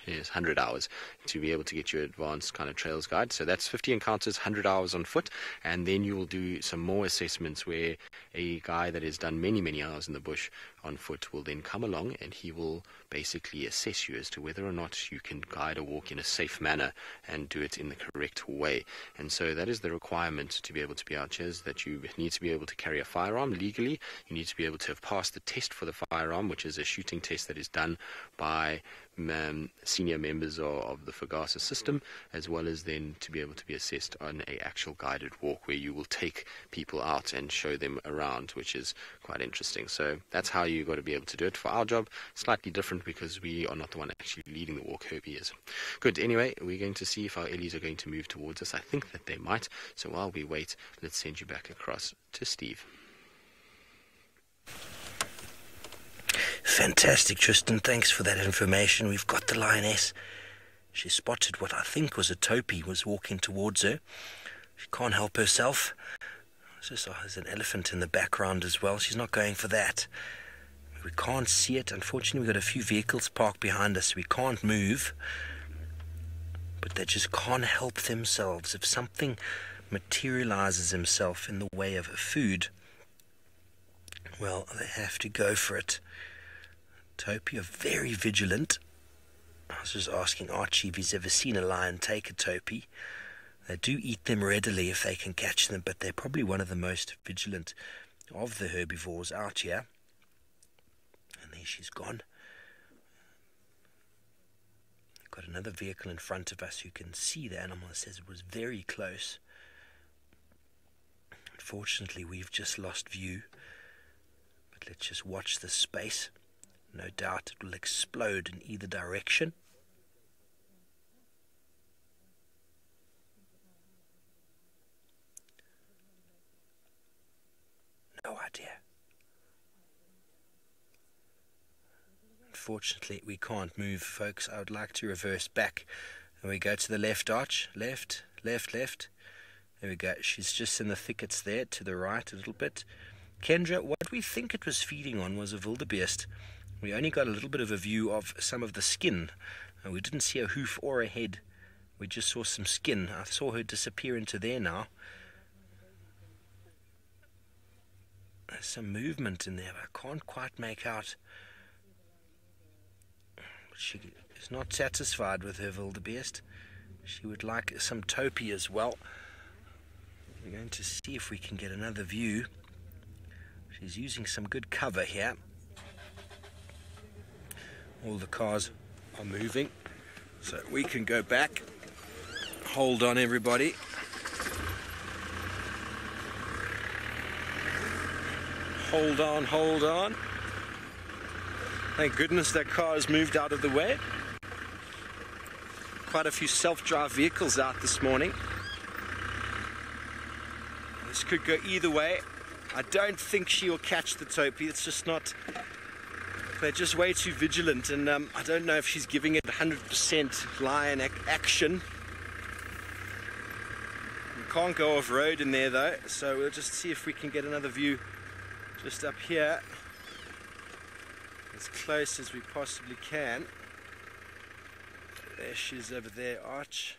Yes, 100 hours to be able to get your advanced kind of trails guide. So that's 50 encounters, 100 hours on foot, and then you will do some more assessments where a guy that has done many, many hours in the bush on foot will then come along, and he will basically assess you as to whether or not you can guide a walk in a safe manner and do it in the correct way. And so that is the requirement to be able to be out here, is that you need to be able to carry a firearm legally. You need to be able to have passed the test for the firearm, which is a shooting test that is done by senior members of the FAGASA system, as well as then to be able to be assessed on a actual guided walk where you will take people out and show them around, which is quite interesting. So that's how you got to be able to do it. For our job, slightly different because we are not the one actually leading the walk. Herbie is. Good. Anyway, we're going to see if our Ellies are going to move towards us. I think that they might. So while we wait, let's send you back across to Steve. Fantastic, Tristan. Thanks for that information. We've got the lioness. She spotted what I think was a topi was walking towards her. She can't help herself. There's an elephant in the background as well. She's not going for that. We can't see it. Unfortunately, we've got a few vehicles parked behind us. We can't move. But they just can't help themselves. If something materializes himself in the way of food, well, they have to go for it. Topi are very vigilant. I was just asking Archie if he's ever seen a lion take a topi. They do eat them readily if they can catch them, but they're probably one of the most vigilant of the herbivores out here. And there she's gone. We've got another vehicle in front of us. You can see the animal. It says it was very close. Unfortunately, we've just lost view. But let's just watch this space. No doubt it will explode in either direction. No idea. Unfortunately, we can't move, folks. I would like to reverse back. And we go to the left arch. Left, left, left. There we go. She's just in the thickets there, to the right a little bit. Kendra, what we think it was feeding on was a wildebeest. We only got a little bit of a view of some of the skin. And we didn't see a hoof or a head. We just saw some skin. I saw her disappear into there now. There's some movement in there, but I can't quite make out. She is not satisfied with her wildebeest. She would like some topi as well. We're going to see if we can get another view. She's using some good cover here. All the cars are moving, so we can go back. Hold on, everybody. Hold on, hold on. Thank goodness that car has moved out of the way. Quite a few self-drive vehicles out this morning. This could go either way. I don't think she will catch the topi. It's just not... They're just way too vigilant, and I don't know if she's giving it 100% lion action. We can't go off-road in there though, so we'll just see if we can get another view just up here. As close as we possibly can. There she is over there, Arch.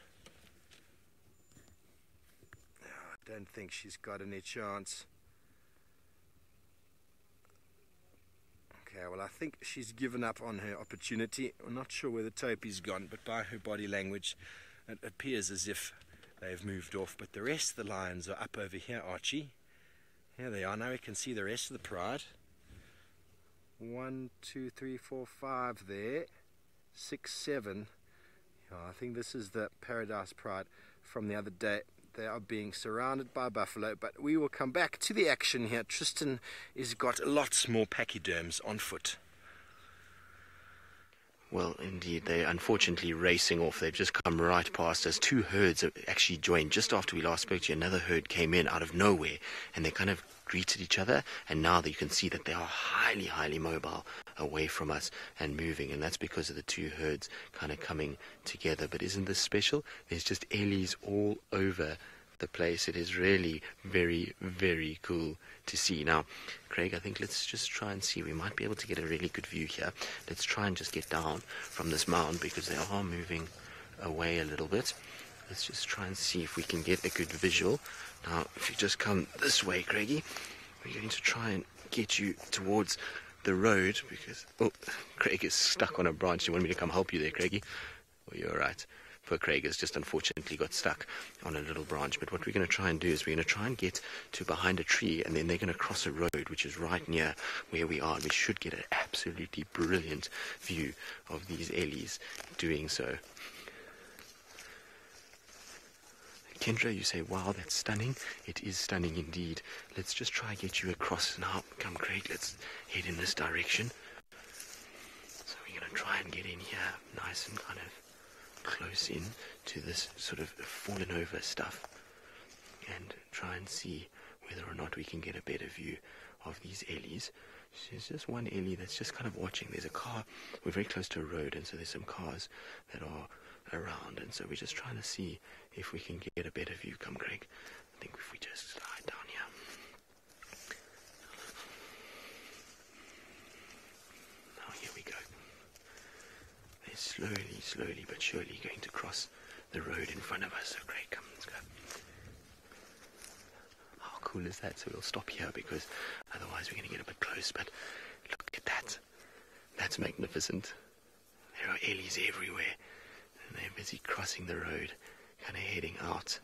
No, I don't think she's got any chance. Okay, well I think she's given up on her opportunity. I'm not sure where the topi's gone, but by her body language it appears as if they've moved off. But the rest of the lions are up over here, Archie. Here they are. Now we can see the rest of the pride. 1, 2, 3, 4, 5 there. 6, 7. Yeah, I think this is the Paradise Pride from the other day. They are being surrounded by buffalo, but we will come back to the action here. Tristan has got lots more pachyderms on foot. Well, indeed, they're unfortunately racing off. They've just come right past us. Two herds have actually joined. Just after we last spoke to you, another herd came in out of nowhere, and they kind of greeted each other, and now you can see that they are highly, highly mobile away from us and moving, and that's because of the two herds kind of coming together. But isn't this special? There's just ellies all over the place. It is really very, very cool to see. Now, Craig, I think let's just try and see. We might be able to get a really good view here. Let's try and just get down from this mound because they are moving away a little bit. Let's just try and see if we can get a good visual. Now, if you just come this way, Craigie, we're going to try and get you towards the road because... Oh, Craig is stuck on a branch. You want me to come help you there, Craigie? Well, you're all right. Poor Craig has just unfortunately got stuck on a little branch. But what we're going to try and do is we're going to try and get to behind a tree, and then they're going to cross a road which is right near where we are. We should get an absolutely brilliant view of these ellies doing so. Kendra, you say, wow, that's stunning. It is stunning indeed. Let's just try and get you across now. Come, Craig, let's head in this direction. So we're going to try and get in here nice and kind of close in to this sort of fallen over stuff and try and see whether or not we can get a better view of these ellies. There's just one ellie that's just kind of watching. There's a car. We're very close to a road, and so there's some cars that are around, and so we're just trying to see if we can get a better view. Come, Greg. I think if we just slide down here. Now here we go. They're slowly but surely going to cross the road in front of us. So Greg, come, let's go. How cool is that? So we'll stop here because otherwise we're going to get a bit close. But look at that. That's magnificent. There are ellies everywhere. And they're busy crossing the road, kind of heading out.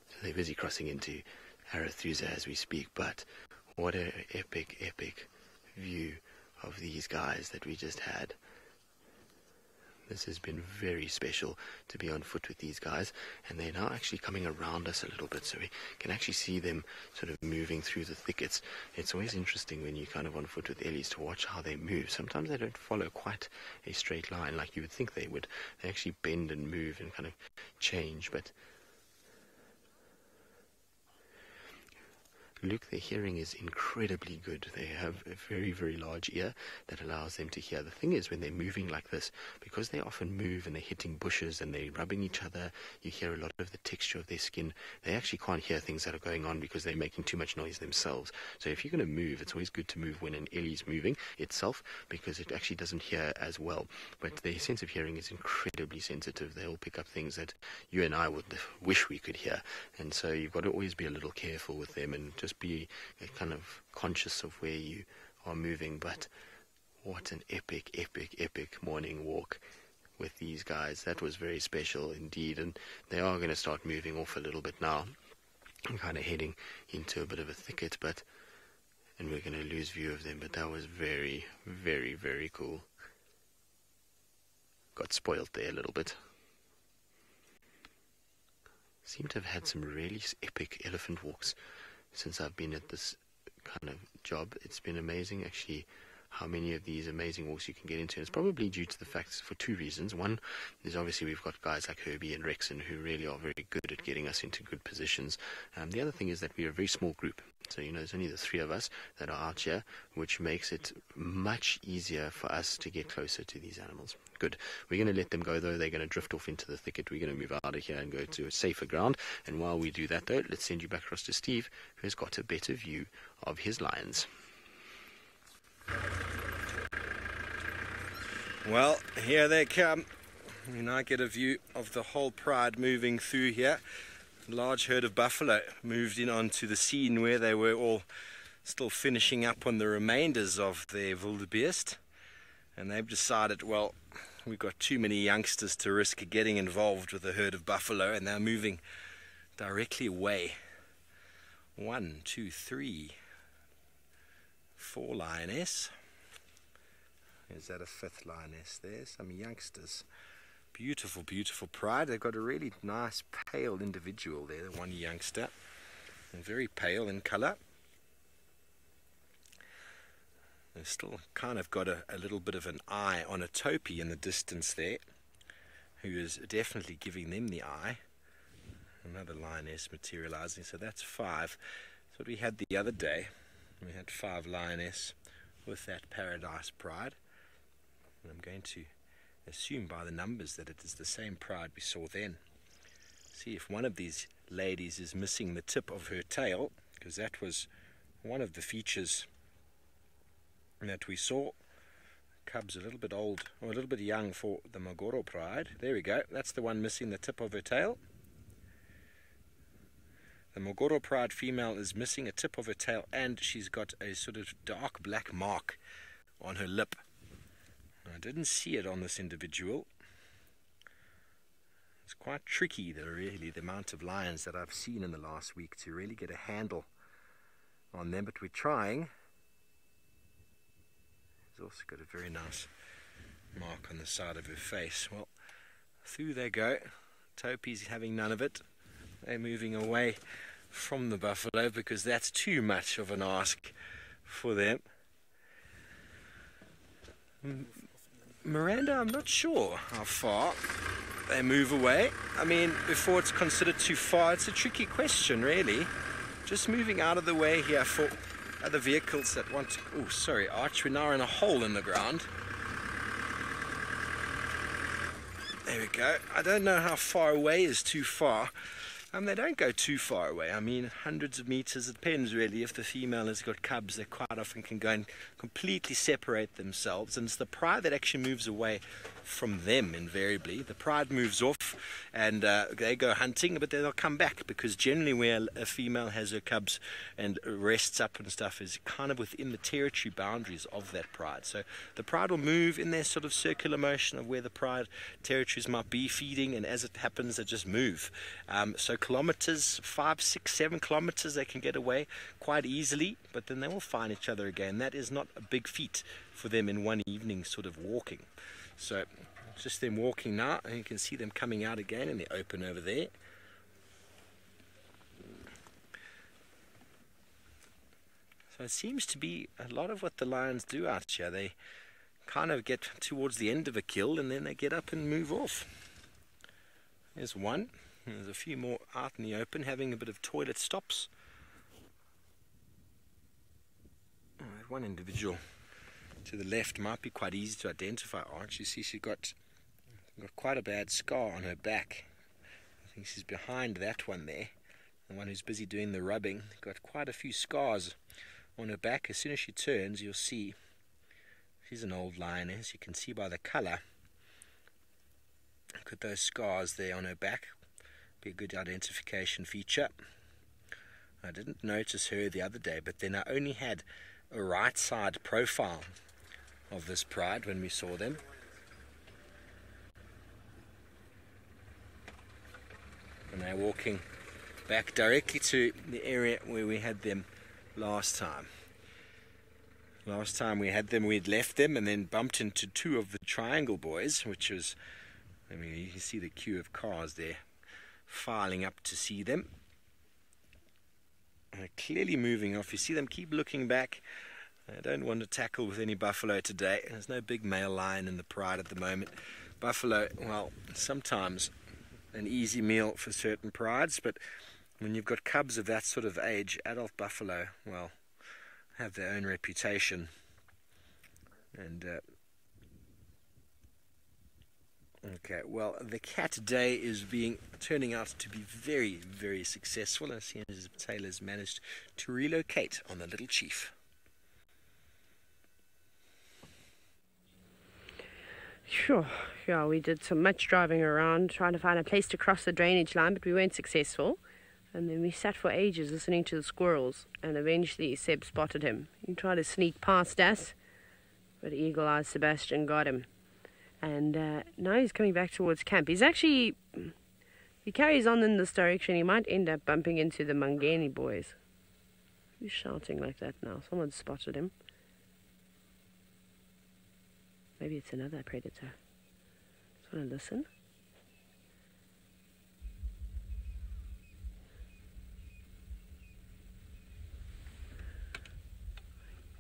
So they're busy crossing into Arathusa as we speak, but what an epic view of these guys that we just had. This has been very special to be on foot with these guys, and they're now actually coming around us a little bit, so we can actually see them sort of moving through the thickets. It's always interesting when you're kind of on foot with ellies to watch how they move. Sometimes they don't follow quite a straight line like you would think they would. They actually bend and move and kind of change, but look, their hearing is incredibly good. They have a very, very large ear that allows them to hear. The thing is, when they're moving like this, because they often move and they're hitting bushes and they're rubbing each other, you hear a lot of the texture of their skin. They actually can't hear things that are going on because they're making too much noise themselves. So if you're going to move, it's always good to move when an ellie's moving itself, because it actually doesn't hear as well. But their sense of hearing is incredibly sensitive. They'll pick up things that you and I would wish we could hear. And so you've got to always be a little careful with them and just be kind of conscious of where you are moving. But what an epic morning walk with these guys. That was very special indeed, and they are going to start moving off a little bit now. I'm kind of heading into a bit of a thicket, and we're going to lose view of them, but that was very, very, very cool. Got spoiled there a little bit. Seem to have had some really epic elephant walks since I've been at this kind of job. It's been amazing actually how many of these amazing walks you can get into. And it's probably due to the fact, for two reasons. One is obviously we've got guys like Herbie and Rexon who really are very good at getting us into good positions. The other thing is that we're a very small group. So, there's only the three of us that are out here, which makes it much easier for us to get closer to these animals. Good. We're going to let them go, though. They're going to drift off into the thicket. We're going to move out of here and go to a safer ground. And while we do that, though, let's send you back across to Steve, who has got a better view of his lions. Well, here they come. We now get a view of the whole pride moving through here. A large herd of buffalo moved in onto the scene where they were all still finishing up on the remainders of their wildebeest. And they've decided, well, we've got too many youngsters to risk getting involved with a herd of buffalo, and they're moving directly away. 1, 2, 3, 4 lioness. Is that a 5th lioness there? Some youngsters. Beautiful, beautiful pride. They've got a really nice pale individual there, the one youngster. And very pale in colour. They've still kind of got a little bit of an eye on a topi in the distance there, who is definitely giving them the eye. Another lioness materializing, so that's 5. That's what we had the other day. We had 5 lioness with that paradise pride. And I'm going to assume by the numbers that it is the same pride we saw then. See if one of these ladies is missing the tip of her tail, because that was one of the features that we saw. Cub's a little bit old, or a little bit young for the Magoro pride. There we go. That's the one missing the tip of her tail. The Magoro pride female is missing a tip of her tail, and she's got a sort of dark black mark on her lip. I didn't see it on this individual. It's quite tricky, really, the amount of lions that I've seen in the last week to really get a handle on them, but we're trying. She's also got a very nice mark on the side of her face. Well, through they go. Topi's having none of it. They're moving away from the buffalo because that's too much of an ask for them. Miranda, I'm not sure how far they move away. I mean, before it's considered too far, it's a tricky question, really. Just moving out of the way here for other vehicles that want to... Oh, sorry, Arch, we're now in a hole in the ground. There we go. I don't know how far away is too far. They don't go too far away. I mean, hundreds of meters. It depends, really. If the female has got cubs, they quite often can go and completely separate themselves. And it's the pride that actually moves away from them, invariably. The pride moves off and they go hunting, but then they'll come back, because generally where a female has her cubs and rests up and stuff is kind of within the territory boundaries of that pride. So the pride will move in their sort of circular motion of where the pride territories might be feeding, and as it happens, they just move. So kilometers, 5, 6, 7 kilometers, they can get away quite easily, but then they will find each other again. That is not a big feat for them in one evening sort of walking. So just them walking now, and you can see them coming out again in the open over there. So it seems to be a lot of what the lions do out here. They kind of get towards the end of a kill and then they get up and move off. There's one. There's a few more out in the open having a bit of toilet stops. One individual to the left might be quite easy to identify. Aren't you? See, she's got quite a bad scar on her back. I think she's behind that one there. The one who's busy doing the rubbing. Got quite a few scars on her back. As soon as she turns, you'll see she's an old lioness. You can see by the colour. Look at those scars there on her back. Be a good identification feature. I didn't notice her the other day, but then I only had a right side profile of this pride when we saw them. And they're walking back directly to the area where we had them last time. Last time we had them, we'd left them and then bumped into two of the triangle boys, which was, I mean, you can see the queue of cars there filing up to see them. And they're clearly moving off. You see them keep looking back. I don't want to tackle with any buffalo today. There's no big male lion in the pride at the moment. Buffalo, well, sometimes an easy meal for certain prides, but when you've got cubs of that sort of age, adult buffalo, well, have their own reputation. And okay, well, the cat day is turning out to be very, very successful, as Taylor has managed to relocate on the little chief. Sure, yeah, we did some much driving around trying to find a place to cross the drainage line, but we weren't successful. And then we sat for ages listening to the squirrels, and eventually Seb spotted him. He tried to sneak past us, but eagle-eyed Sebastian got him. And now he's coming back towards camp. He's actually, if he carries on in this direction, he might end up bumping into the Mangeni boys. Who's shouting like that now? Someone spotted him. Maybe it's another predator. Just want to listen.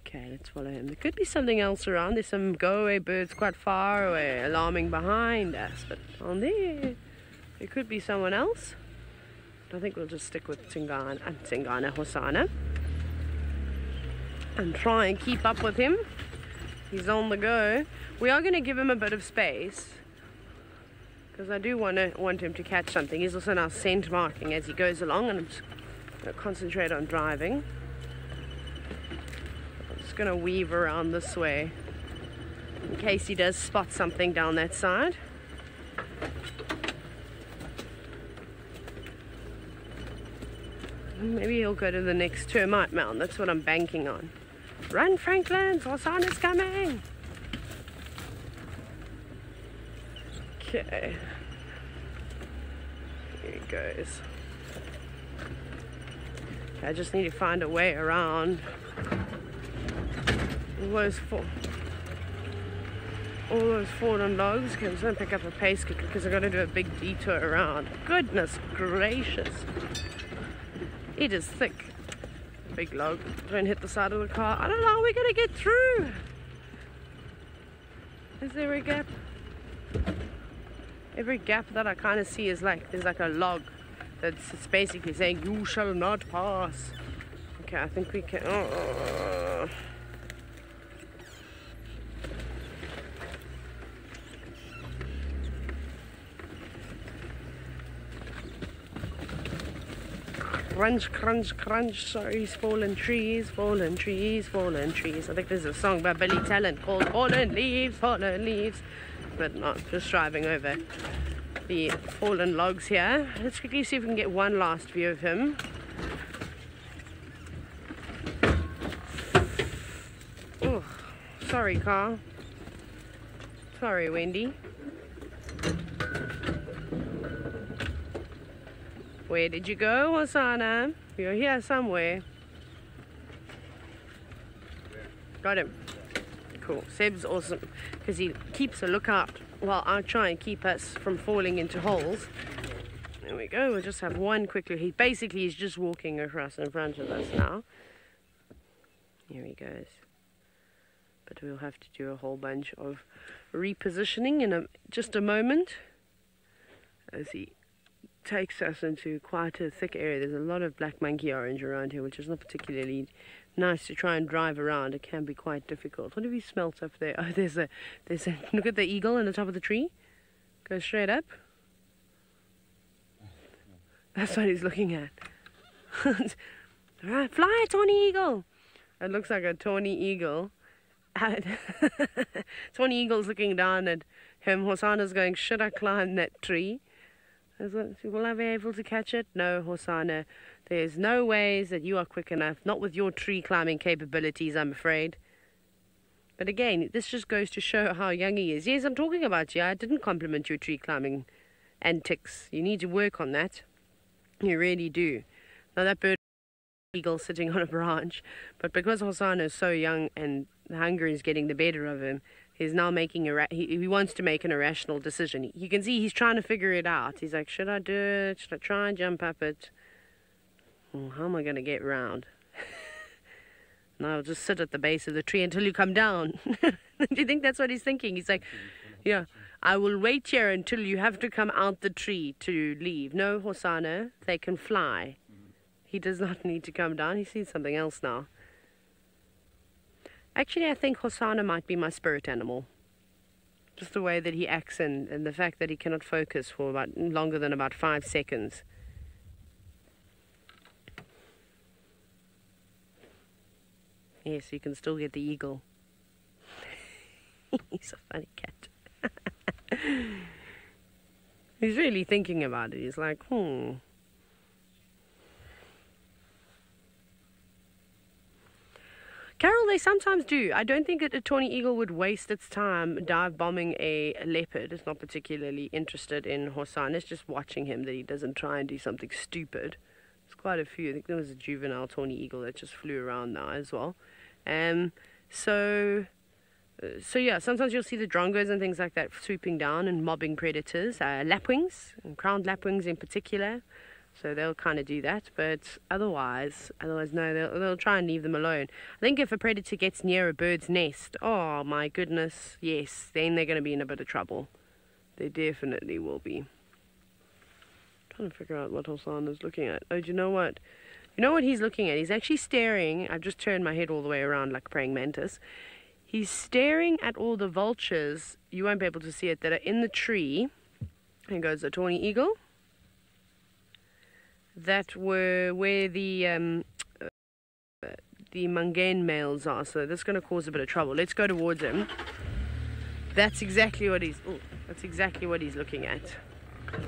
Okay, let's follow him. There could be something else around. There's some go-away birds quite far away, alarming behind us. But on there could be someone else. But I think we'll just stick with Tsingana Hosana and try and keep up with him. He's on the go. We are going to give him a bit of space because I do want him to catch something. He's also now scent marking as he goes along, and I'm just going to concentrate on driving. Going to weave around this way in case he does spot something down that side. Maybe he'll go to the next termite mound. That's what I'm banking on. Run, Franklin! Hosana's coming! Okay. Here he goes. I just need to find a way around all those fallen logs. Okay, I'm just going to pick up a pace because I've got to do a big detour around. Goodness gracious. It is thick. Big log. Don't hit the side of the car. I don't know how we're going to get through. Is there a gap? Every gap that I kind of see is like, there's like a log that's basically saying, you shall not pass. Okay, I think we can... Crunch, crunch, crunch, sorry, fallen trees, fallen trees, fallen trees. I think there's a song by Billy Talent called Fallen Leaves, but not just driving over the fallen logs here. Let's quickly see if we can get one last view of him. Oh, sorry, car. Sorry, Wendy. Where did you go, Hosana? You're here somewhere. Got him. cool. Seb's awesome because he keeps a lookout while I try and keep us from falling into holes. There we go. We'll just have one quick look. He basically is just walking across in front of us now. Here he goes. But we'll have to do a whole bunch of repositioning in just a moment as he takes us into quite a thick area. There's a lot of black monkey orange around here, which is not particularly nice to try and drive around. It can be quite difficult. What have we smelt up there? Oh, there's a look at the eagle on the top of the tree. Go straight up. That's what he's looking at. Alright, fly, tawny eagle. It looks like a tawny eagle. Tawny eagle's looking down at him. Hosana's going, should I climb that tree? Will I be able to catch it? No, Hosana. There's no ways that you are quick enough. Not with your tree climbing capabilities, I'm afraid. But again, this just goes to show how young he is. Yes, I'm talking about you. I didn't compliment your tree climbing antics. You need to work on that. You really do. Now that bird eagle sitting on a branch, but because Hosana is so young and the hunger is getting the better of him, he's now making he wants to make an irrational decision. You can see he's trying to figure it out. He's like, should I do it? Should I try and jump up it? How am I going to get round? No, I'll just sit at the base of the tree until you come down. Do you think that's what he's thinking? He's like, yeah, I will wait here until you have to come out the tree to leave. No, Hosana, they can fly. He does not need to come down. He sees something else now. Actually, I think Hosana might be my spirit animal. Just the way that he acts and the fact that he cannot focus for about longer than about 5 seconds. Yes, you can still get the eagle. He's a funny cat. He's really thinking about it. He's like, Carol, they sometimes do. I don't think that a tawny eagle would waste its time dive bombing a leopard. It's not particularly interested in Hosana. It's just watching him that he doesn't try and do something stupid. There's quite a few. I think there was a juvenile tawny eagle that just flew around now as well. So yeah, sometimes you'll see the drongos and things like that swooping down and mobbing predators. Lapwings, and crowned lapwings in particular. So they'll kind of do that, but otherwise no, they'll try and leave them alone. I think if a predator gets near a bird's nest, oh my goodness, yes, then they're going to be in a bit of trouble. They definitely will be. I'm trying to figure out what Hosana's looking at. Oh, do you know what? You know what he's looking at? He's actually staring. I've just turned my head all the way around like a praying mantis. He's staring at all the vultures. You won't be able to see it, that are in the tree. Here goes the tawny eagle. That were where the Mungane males are, so that's going to cause a bit of trouble. Let's go towards him. That's exactly what he's looking at.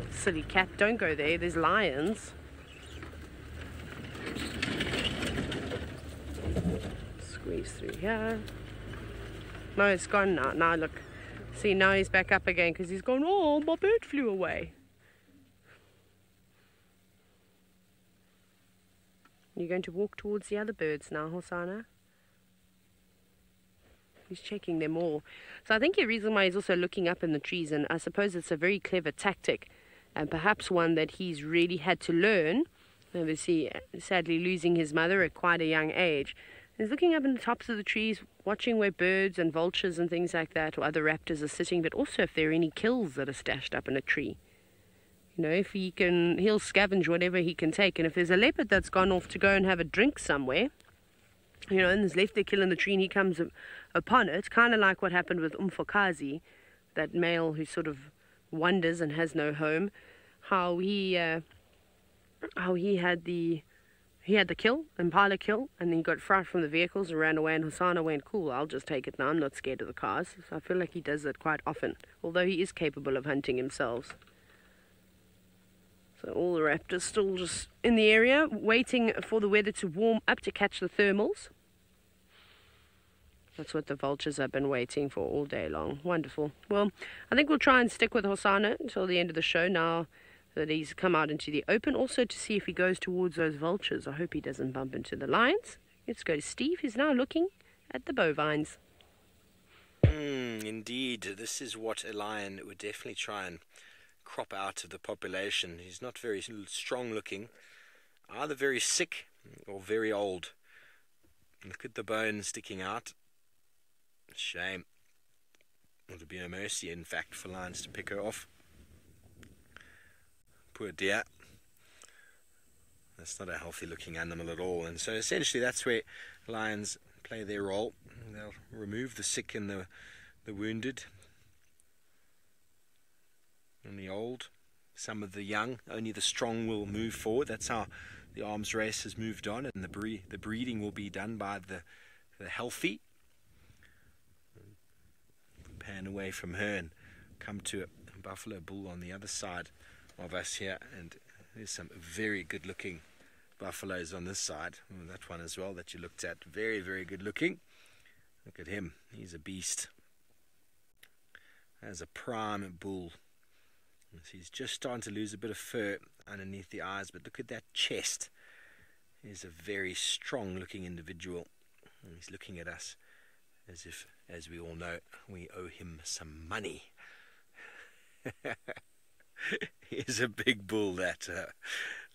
Silly cat, don't go there. There's lions. Squeeze through here. No, it's gone now. Now look, see, now he's back up again because he's gone. Oh, my bird flew away. You're going to walk towards the other birds now, Hosana. He's checking them all. So I think the reason why he's also looking up in the trees, and I suppose it's a very clever tactic, and perhaps one that he's really had to learn, obviously sadly losing his mother at quite a young age. He's looking up in the tops of the trees, watching where birds and vultures and things like that, or other raptors are sitting, but also if there are any kills that are stashed up in a tree. You know, if he can, he'll scavenge whatever he can take. And if there's a leopard that's gone off to go and have a drink somewhere, you know, and has left their kill in the tree and he comes upon it, kind of like what happened with Umfokazi, that male who sort of wanders and has no home, how he had the kill, Impala kill, and then he got fright from the vehicles and ran away, and Hosana went, cool, I'll just take it now, I'm not scared of the cars. So I feel like he does that quite often, although he is capable of hunting himself. So all the raptors still just in the area, waiting for the weather to warm up to catch the thermals. That's what the vultures have been waiting for all day long. Wonderful. Well, I think we'll try and stick with Hosana until the end of the show now that he's come out into the open. Also to see if he goes towards those vultures. I hope he doesn't bump into the lions. Let's go to Steve, who's now looking at the bovines. Indeed, this is what a lion would definitely try and crop out of the population. He's not very strong looking, either very sick or very old. Look at the bone sticking out. Shame. It would be no mercy, in fact, for lions to pick her off. Poor dear. That's not a healthy looking animal at all. And so essentially that's where lions play their role. They'll remove the sick and the wounded and the old. Some of the young, only the strong will move forward. That's how the arms race has moved on, and the breeding will be done by the healthy. Pan away from her and come to a buffalo bull on the other side of us here, and there's some very good looking buffaloes on this side. That one as well that you looked at, very, very good looking. Look at him, he's a beast. There's a prime bull. He's just starting to lose a bit of fur underneath the eyes, but look at that chest. He's a very strong looking individual, and he's looking at us as if, as we all know, we owe him some money. He's a big bull that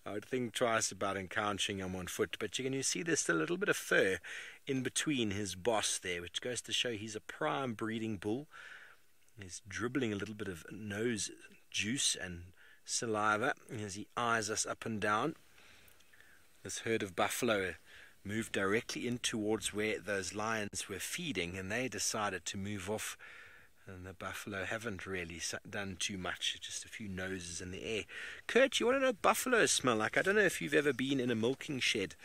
I would think twice about encountering him on foot. But you can see there's still a little bit of fur in between his boss there, which goes to show he's a prime breeding bull. He's dribbling a little bit of nose juice and saliva as he eyes us up and down. This herd of buffalo moved directly in towards where those lions were feeding, and they decided to move off, and the buffalo haven't really done too much, just a few noses in the air. Kurt, you want to know what buffaloes smell like? I don't know if you've ever been in a milking shed.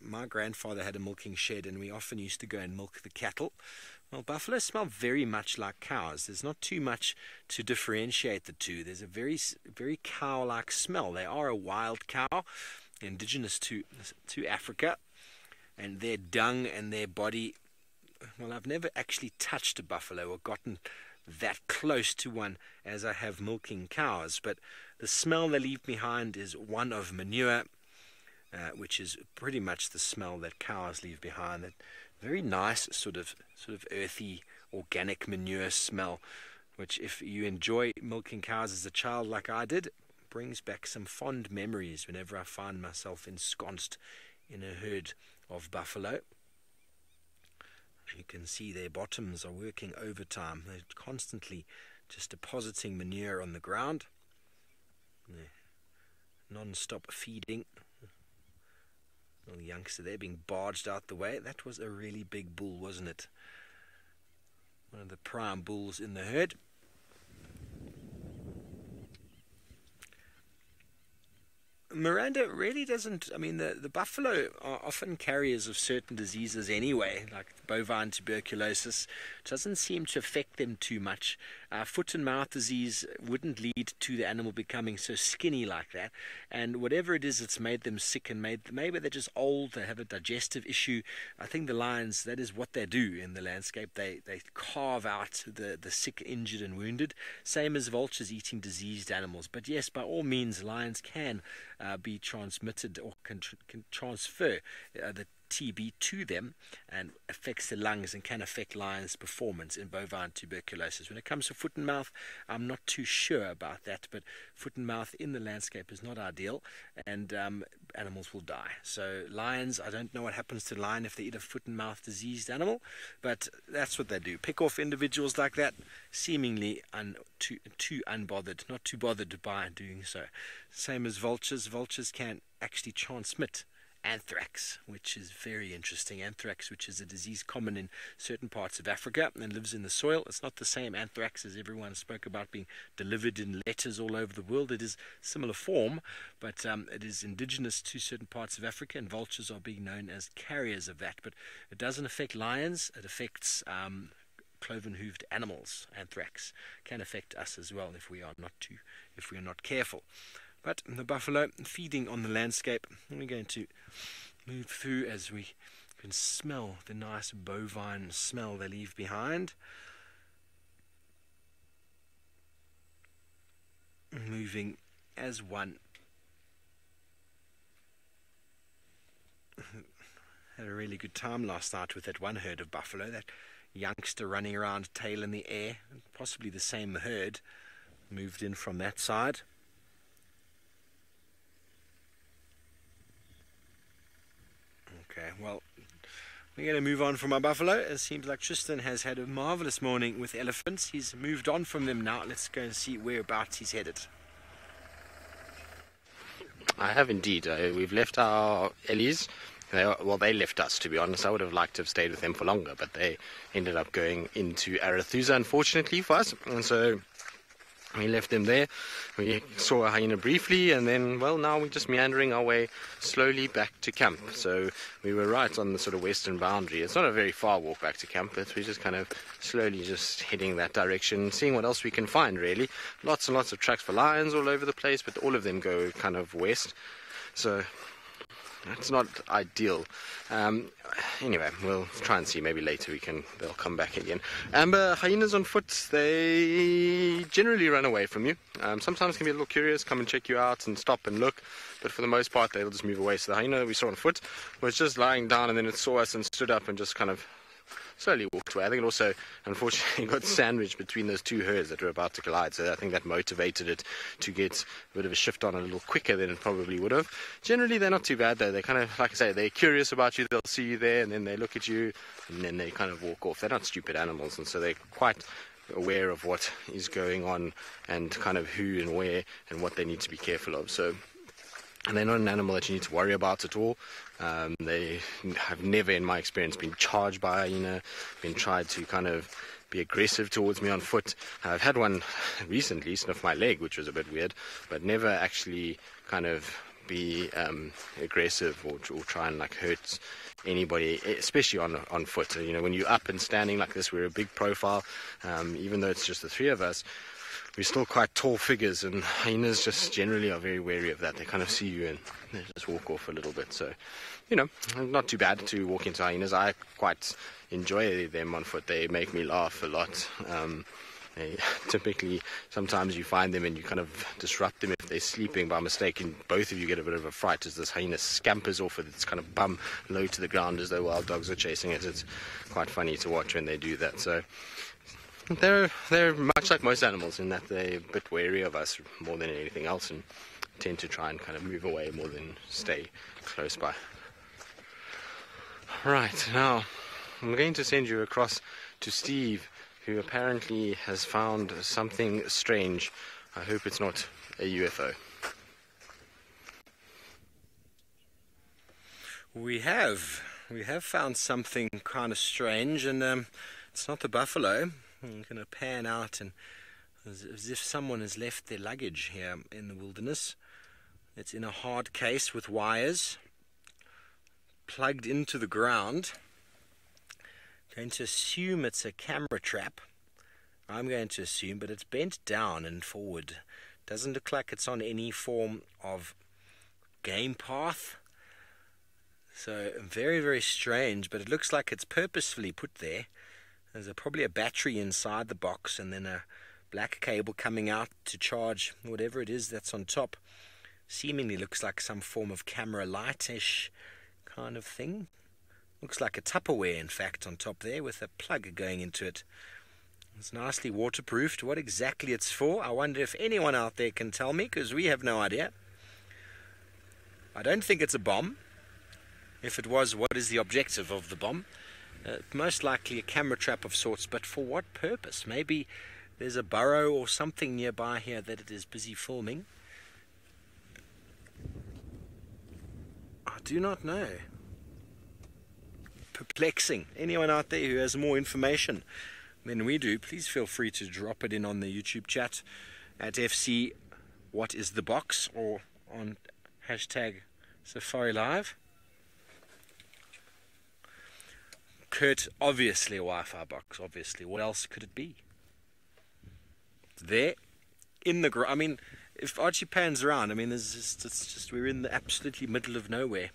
My grandfather had a milking shed, and we often used to go and milk the cattle. Well, buffaloes smell very much like cows. There's not too much to differentiate the two. There's a very, very cow-like smell. They are a wild cow, indigenous to Africa, and their dung and their body, well, I've never actually touched a buffalo or gotten that close to one as I have milking cows, but the smell they leave behind is one of manure, which is pretty much the smell that cows leave behind. That very nice sort of earthy organic manure smell, which if you enjoy milking cows as a child like I did, brings back some fond memories whenever I find myself ensconced in a herd of buffalo. You can see their bottoms are working overtime. They're constantly just depositing manure on the ground. They're non-stop feeding. Little youngster there being barged out the way. That was a really big bull, wasn't it? One of the prime bulls in the herd. Miranda really doesn't, I mean, the buffalo are often carriers of certain diseases anyway, like bovine tuberculosis. It doesn't seem to affect them too much. Foot and mouth disease wouldn't lead to the animal becoming so skinny like that. And whatever it is that's made them sick, and maybe they're just old, they have a digestive issue. I think the lions, that is what they do in the landscape. They carve out the sick, injured and wounded, same as vultures eating diseased animals. But yes, by all means, lions can be transmitted or can transfer the TB to them, and affects the lungs and can affect lions' performance in bovine tuberculosis. When it comes to foot and mouth, I'm not too sure about that, but foot and mouth in the landscape is not ideal, and animals will die. So lions, I don't know what happens to a lion if they eat a foot and mouth diseased animal, but that's what they do. Pick off individuals like that, seemingly too unbothered, not too bothered by doing so. Same as vultures. Vultures can actually transmit anthrax, which is very interesting. Anthrax, which is a disease common in certain parts of Africa and lives in the soil. It's not the same anthrax as everyone spoke about being delivered in letters all over the world. It is similar form, but it is indigenous to certain parts of Africa, and vultures are being known as carriers of that. But it doesn't affect lions. It affects cloven-hooved animals. Anthrax can affect us as well if we are not careful. But the buffalo feeding on the landscape, and we're going to move through as we can smell the nice bovine smell they leave behind. Moving as one. Had a really good time last night with that one herd of buffalo. That youngster running around, tail in the air. Possibly the same herd moved in from that side. Okay, well, we're going to move on from our buffalo. It seems like Tristan has had a marvelous morning with elephants. He's moved on from them now. Let's go and see whereabouts he's headed. I have indeed. We've left our Ellies. They left us, to be honest. I would have liked to have stayed with them for longer, but they ended up going into Arathusa, unfortunately for us. And so we left them there. We saw a hyena briefly, and then, well, now we're just meandering our way slowly back to camp. So we were right on the sort of western boundary. It's not a very far walk back to camp, but we're just kind of slowly just heading that direction, seeing what else we can find, really. Lots and lots of tracks for lions all over the place, but all of them go kind of west. So it's not ideal. Anyway, we'll try and see. Maybe later they'll come back again. Amber, hyenas on foot, they generally run away from you. Sometimes can be a little curious, come and check you out and stop and look. But for the most part, they'll just move away. So the hyena we saw on foot was just lying down, and then it saw us and stood up and just kind of slowly walked away. I think it also, unfortunately, got sandwiched between those two herds that were about to collide, so I think that motivated it to get a bit of a shift on a little quicker than it probably would have. Generally, they're not too bad, though. They kind of, like I say, they're curious about you. They'll see you there, and then they look at you, and then they kind of walk off. They're not stupid animals, and so they're quite aware of what is going on and kind of who and where and what they need to be careful of. So, and they're not an animal that you need to worry about at all. They have never, in my experience, been charged by a hyena, been tried to kind of be aggressive towards me on foot. I've had one recently sniff my leg, which was a bit weird, but never actually kind of be aggressive or try and like hurt anybody, especially on foot. You know, when you're up and standing like this, we're a big profile, even though it's just the three of us. We're still quite tall figures, and hyenas just generally are very wary of that. They kind of see you and they just walk off a little bit. So, you know, not too bad to walk into hyenas. I quite enjoy them on foot. They make me laugh a lot. They typically, sometimes you find them and you kind of disrupt them if they're sleeping by mistake, and both of you get a bit of a fright as this hyena scampers off with its kind of bum low to the ground as though wild dogs are chasing it. It's quite funny to watch when they do that. So they're much like most animals in that they're a bit wary of us more than anything else and tend to try and kind of move away more than stay close by. Right, now I'm going to send you across to Steve, who apparently has found something strange. I hope it's not a UFO. We have found something kind of strange, and it's not the buffalo. I'm going to pan out, and as if someone has left their luggage here in the wilderness. It's in a hard case with wires plugged into the ground. I'm going to assume it's a camera trap. I'm going to assume, but it's bent down and forward. Doesn't look like it's on any form of game path. So very, very strange, but it looks like it's purposefully put there. There's probably a battery inside the box, and then a black cable coming out to charge whatever it is that's on top. Seemingly looks like some form of camera light-ish kind of thing. Looks like a Tupperware, in fact, on top there with a plug going into it. It's nicely waterproofed. What exactly it's for, I wonder if anyone out there can tell me, because we have no idea. I don't think it's a bomb. If it was, what is the objective of the bomb? Most likely a camera trap of sorts, but for what purpose? Maybe there's a burrow or something nearby here that it is busy filming. I do not know. Perplexing. Anyone out there who has more information than we do, please feel free to drop it in on the YouTube chat at FC What Is The Box or on hashtag SafariLive. Kurt, obviously a Wi-Fi box, obviously. What else could it be? There, in the I mean, if Archie pans around, I mean, it's just we're in the absolutely middle of nowhere.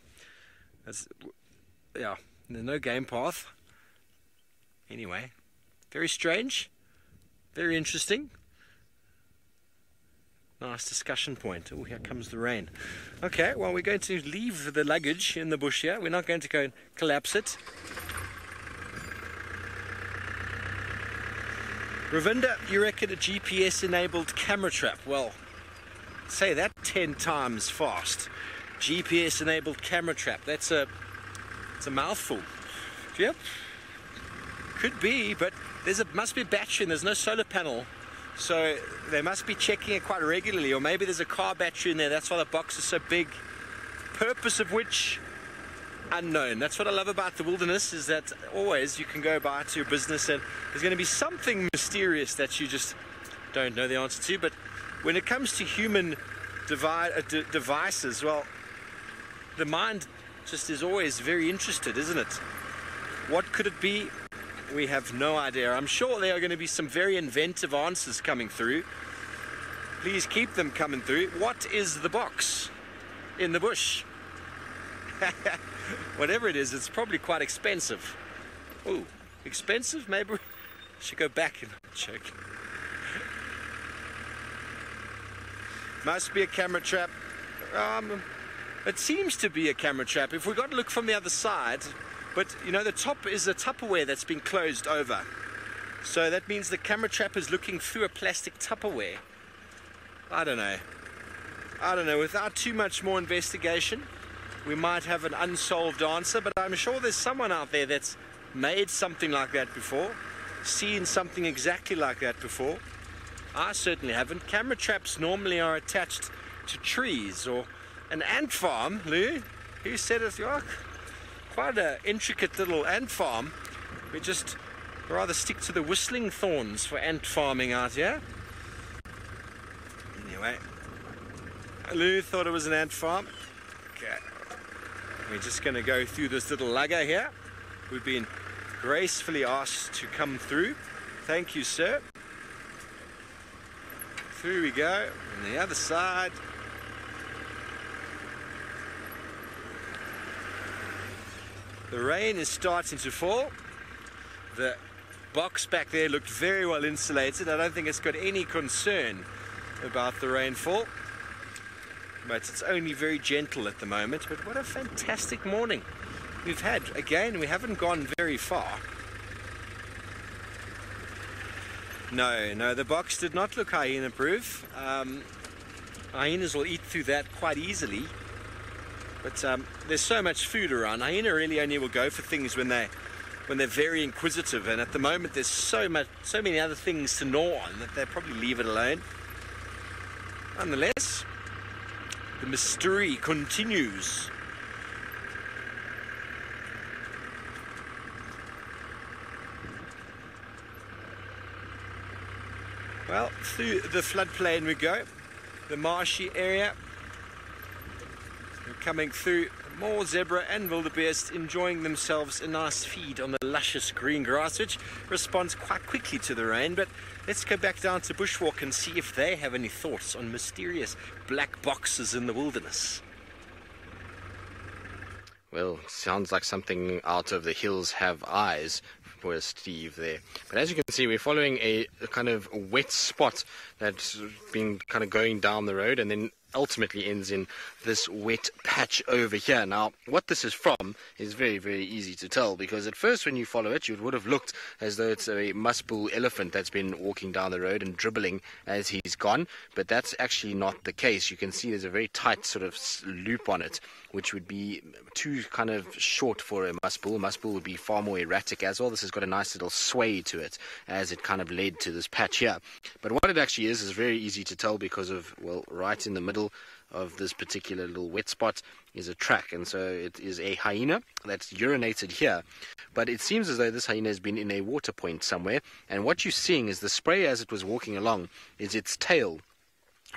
Yeah, there's no game path. Anyway, very strange, very interesting. Nice discussion point. Oh, here comes the rain. Okay, well, we're going to leave the luggage in the bush here. We're not going to go and collapse it. Ravinda, you reckon a GPS-enabled camera trap? Well, say that 10 times fast. GPS-enabled camera trap. It's a mouthful. Yep. Could be, but must be a battery and there's no solar panel. So they must be checking it quite regularly, or maybe there's a car battery in there. That's why the box is so big. Purpose of which, unknown. That's what I love about the wilderness, is that always you can go by to your business and there's going to be something mysterious that you just don't know the answer to. But when it comes to human devices, well, the mind just is always very interested, isn't it? What could it be? We have no idea. I'm sure there are going to be some very inventive answers coming through. Please keep them coming through. What is the box in the bush? Whatever it is, it's probably quite expensive. Oh, expensive? Maybe we should go back and check. Must be a camera trap. It seems to be a camera trap. If we got to look from the other side, but you know, the top is a Tupperware that's been closed over. So that means the camera trap is looking through a plastic Tupperware. I don't know. Without too much more investigation, we might have an unsolved answer, but I'm sure there's someone out there that's made something like that before, seen something exactly like that before. I certainly haven't. Camera traps normally are attached to trees or an ant farm. Lou, who said it? Oh, quite an intricate little ant farm. We just rather stick to the whistling thorns for ant farming out here. Anyway, Lou thought it was an ant farm. Okay, we're just going to go through this little lugger here. We've been gracefully asked to come through. Thank you, sir. Through we go, on the other side. The rain is starting to fall. The box back there looked very well insulated. I don't think it's got any concern about the rainfall. But it's only very gentle at the moment. But what a fantastic morning we've had. Again, we haven't gone very far. No, the box did not look hyena-proof. Hyenas will eat through that quite easily. But there's so much food around. Hyena really only will go for things when they're very inquisitive. And at the moment, there's so many other things to gnaw on that they'll probably leave it alone. Nonetheless, the mystery continues. Well, through the floodplain we go, the marshy area. We're coming through more zebra and wildebeest enjoying themselves a nice feed on the luscious green grass, which responds quite quickly to the rain. But let's go back down to Bushwalk and see if they have any thoughts on mysterious black boxes in the wilderness. Well, sounds like something out of The Hills Have Eyes for Steve there. But as you can see, we're following a kind of wet spot that's been kind of going down the road and then ultimately ends in this wet patch over here. Now, what this is from is very, very easy to tell, because at first when you follow it, you would have looked as though it's a mussbull elephant that's been walking down the road and dribbling as he's gone, but that's actually not the case. You can see there's a very tight sort of loop on it, which would be too kind of short for a mussbull. A mussbull would be far more erratic as well. This has got a nice little sway to it as it kind of led to this patch here. But what it actually is very easy to tell because of, well, right in the middle of this particular little wet spot is a track, and so it is a hyena that's urinated here. But it seems as though this hyena has been in a water point somewhere, and what you're seeing is the spray as it was walking along is its tail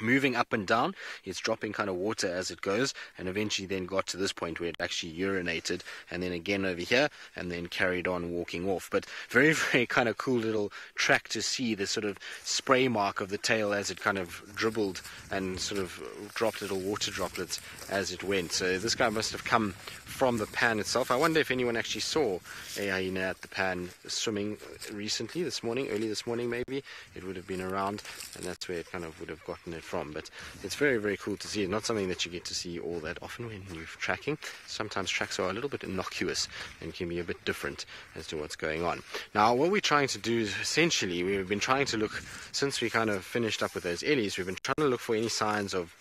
moving up and down. It's dropping kind of water as it goes, and eventually then got to this point where it actually urinated, and then again over here, and then carried on walking off. But very, very kind of cool little track to see the sort of spray mark of the tail as it kind of dribbled and sort of dropped little water droplets as it went. So this guy must have come from the pan itself. I wonder if anyone actually saw a hyena at the pan swimming recently, early this morning maybe. It would have been around, and that's where it kind of would have gotten it from. But it's very, very cool to see. Not something that you get to see all that often when you're tracking. Sometimes tracks are a little bit innocuous and can be a bit different as to what's going on. Now, what we're trying to do is essentially, we've been trying to look, since we kind of finished up with those ellies, we've been trying to look for any signs of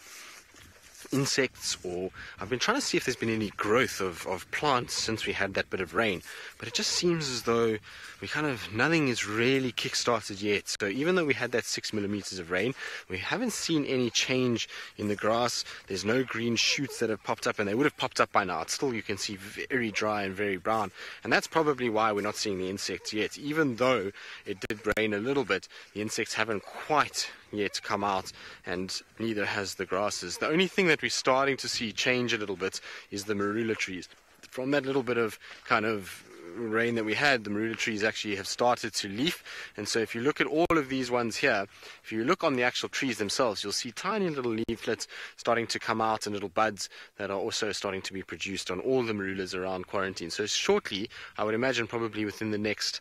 insects, or I've been trying to see if there's been any growth of plants since we had that bit of rain, but it just seems as though nothing is really kick-started yet. So even though we had that 6 millimeters of rain, we haven't seen any change in the grass. There's no green shoots that have popped up, and they would have popped up by now. It's still, you can see, very dry and very brown, and that's probably why we're not seeing the insects yet. Even though it did rain a little bit, the insects haven't quite yet come out, and neither has the grasses. The only thing that we're starting to see change a little bit is the marula trees. From that little bit of kind of rain that we had, the marula trees actually have started to leaf. And so if you look at all of these ones here, if you look on the actual trees themselves, you'll see tiny little leaflets starting to come out and little buds that are also starting to be produced on all the marulas around quarantine. So shortly, I would imagine probably within the next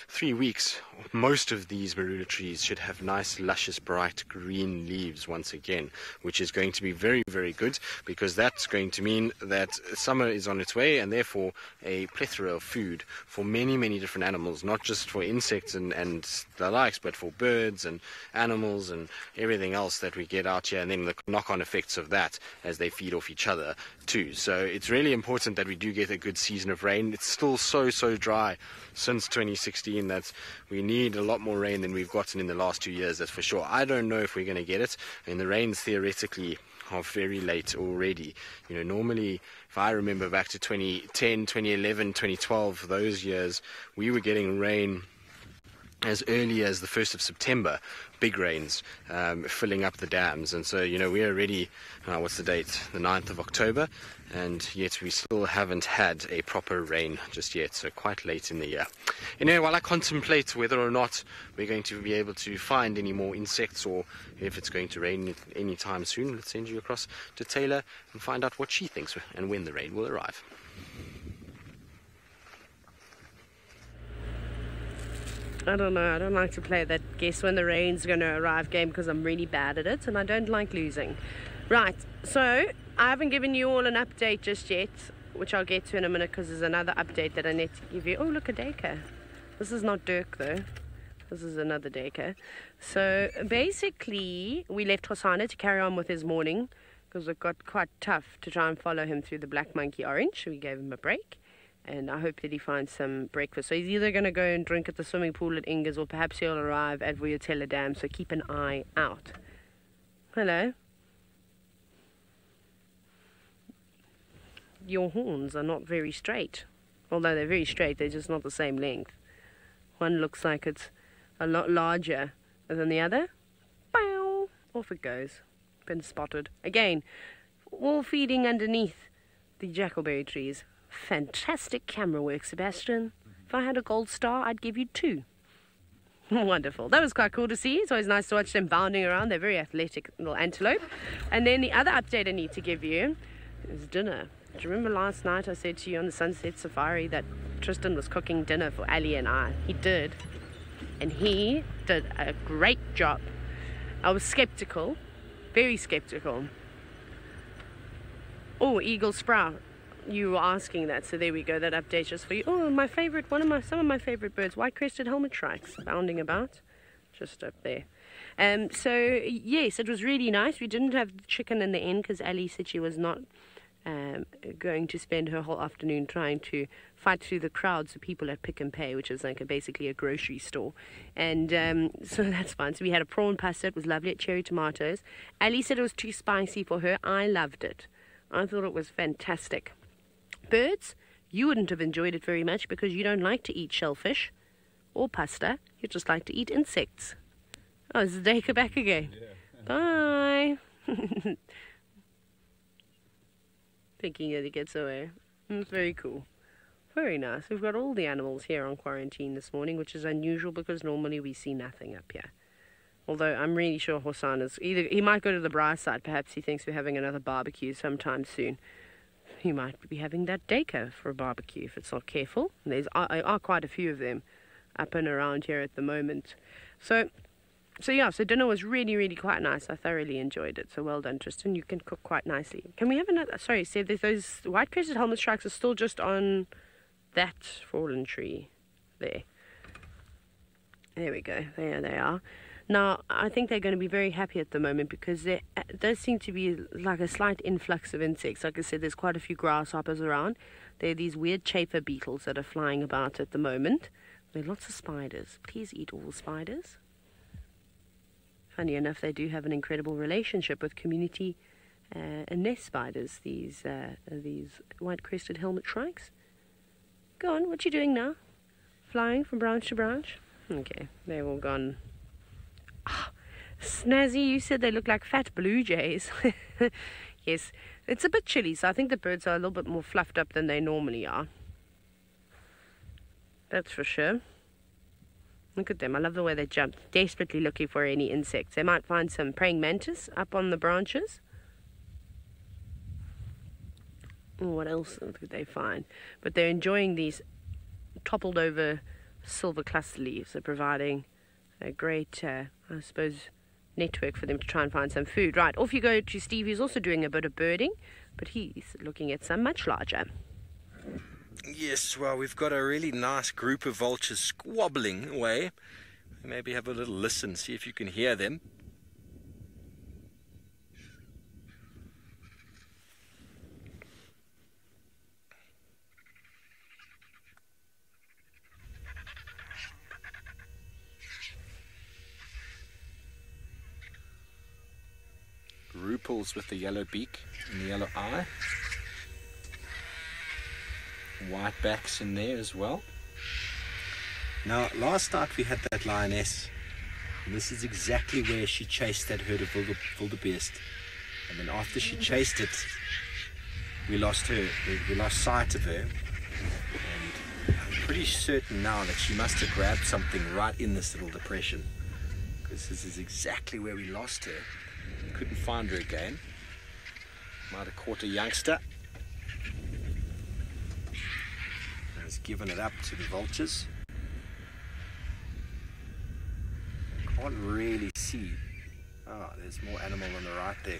3 weeks, most of these marula trees should have nice, luscious, bright green leaves once again, which is going to be very, very good, because that's going to mean that summer is on its way, and therefore a plethora of food for many, many different animals, not just for insects and the likes, but for birds and animals and everything else that we get out here, and then the knock-on effects of that as they feed off each other too. So it's really important that we do get a good season of rain. It's still so dry since 2016 that we need a lot more rain than we've gotten in the last 2 years, that's for sure. I don't know if we're going to get it, and the rains theoretically are very late already. You know, normally, if I remember back to 2010, 2011, 2012, those years, we were getting rain as early as the 1st of September, big rains, filling up the dams. And so, you know, we're already, what's the date? The 9th of October, and yet we still haven't had a proper rain just yet, so quite late in the year. Anyway, while I contemplate whether or not we're going to be able to find any more insects, or if it's going to rain anytime soon, let's send you across to Taylor and find out what she thinks and when the rain will arrive. I don't know, I don't like to play that guess when the rain's going to arrive game, because I'm really bad at it and I don't like losing. Right, so I haven't given you all an update just yet, which I'll get to in a minute, because there's another update that I need to give you. Oh, look, a daycare. This is not Dirk though. This is another daycare. So basically, we left Hosanna to carry on with his morning, because it got quite tough to try and follow him through the Black Monkey Orange, so we gave him a break. And I hope that he finds some breakfast. So he's either going to go and drink at the swimming pool at Inga's, or perhaps he'll arrive at Vuyatela Dam, so keep an eye out. Hello? Your horns are not very straight. Although they're very straight, they're just not the same length. One looks like it's a lot larger than the other. Bow! Off it goes. Been spotted. Again, all feeding underneath the jackalberry trees. Fantastic camera work, Sebastian. If I had a gold star, I'd give you 2. Wonderful. That was quite cool to see. It's always nice to watch them bounding around. They're very athletic little antelope. And then the other update I need to give you is dinner. Do you remember last night I said to you on the Sunset Safari that Tristan was cooking dinner for Ali and I? He did. And he did a great job. I was skeptical. Very skeptical. Oh, eagle sprout. You were asking that, so there we go. That update just for you. Oh, my favorite, some of my favorite birds, white-crested helmet shrikes, bounding about, just up there. So yes, it was really nice. We didn't have the chicken in the end because Ali said she was not going to spend her whole afternoon trying to fight through the crowds of people at Pick and Pay, which is like basically a grocery store. And so that's fine. So we had a prawn pasta. It was lovely, at cherry tomatoes. Ali said it was too spicy for her. I loved it. I thought it was fantastic. Birds, you wouldn't have enjoyed it very much because you don't like to eat shellfish or pasta. You just like to eat insects. Oh, is the Dacre back again? Yeah. Bye. Thinking that he gets away. It's very cool. Very nice. We've got all the animals here on quarantine this morning, which is unusual because normally we see nothing up here. Although I'm really sure Hosanna's either, he might go to the Braai side. Perhaps he thinks we're having another barbecue sometime soon. He might be having that Dacre for a barbecue if it's not careful. And there are quite a few of them up and around here at the moment. So So yeah, so dinner was really quite nice. I thoroughly enjoyed it. So well done, Tristan. You can cook quite nicely. Can we have another? Sorry, say those white-crested helmet strikes are still just on that fallen tree there. There we go. There they are. Now, I think they're going to be very happy at the moment because there does seem to be like a slight influx of insects. Like I said, there's quite a few grasshoppers around. There are these weird chafer beetles that are flying about at the moment. There are lots of spiders. Please eat all the spiders. Funny enough, they do have an incredible relationship with community and nest spiders, these white-crested helmet shrikes. Go on, what you doing now? Flying from branch to branch? Okay, they're all gone. Ah, Snazzy, you said they look like fat blue jays. Yes, it's a bit chilly, so I think the birds are a little bit more fluffed up than they normally are. That's for sure. Look at them. I love the way they jump, desperately looking for any insects. They might find some praying mantis up on the branches. What else could they find? But they're enjoying these toppled over silver cluster leaves. They're providing a great, I suppose, network for them to try and find some food. Right, off you go to Steve, who's also doing a bit of birding, but he's looking at some much larger. Yes, well, we've got a really nice group of vultures squabbling away. Maybe have a little listen, see if you can hear them. Rupals with the yellow beak and the yellow eye. Whitebacks in there as well. Now, last night we had that lioness, and this is exactly where she chased that herd of wildebeest. And then after she chased it, we lost her. We lost sight of her. And I'm pretty certain now that she must have grabbed something right in this little depression, because this is exactly where we lost her. Couldn't find her again. Might have caught a youngster. Has given it up to the vultures. Can't really see. Oh, there's more animal on the right there.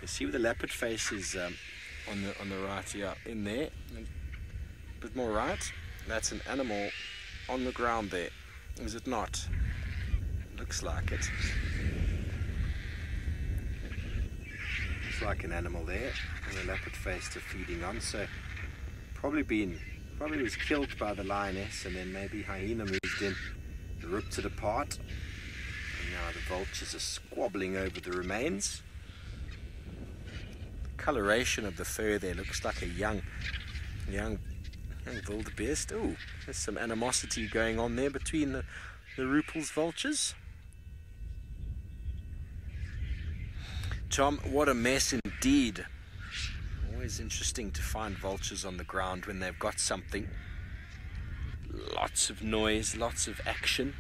You see where the leopard face is on the right here, in there. A bit more right. That's an animal on the ground there. Is it not? Looks like it. Looks like an animal there. And the leopard face they're feeding on. So probably was killed by the lioness, and then maybe hyena moved in, ripped it apart, and now the vultures are squabbling over the remains. The coloration of the fur there looks like a young wildebeest. Oh, there's some animosity going on there between the Rupal's vultures. Tom, what a mess indeed. Always interesting to find vultures on the ground when they've got something. Lots of noise, lots of action.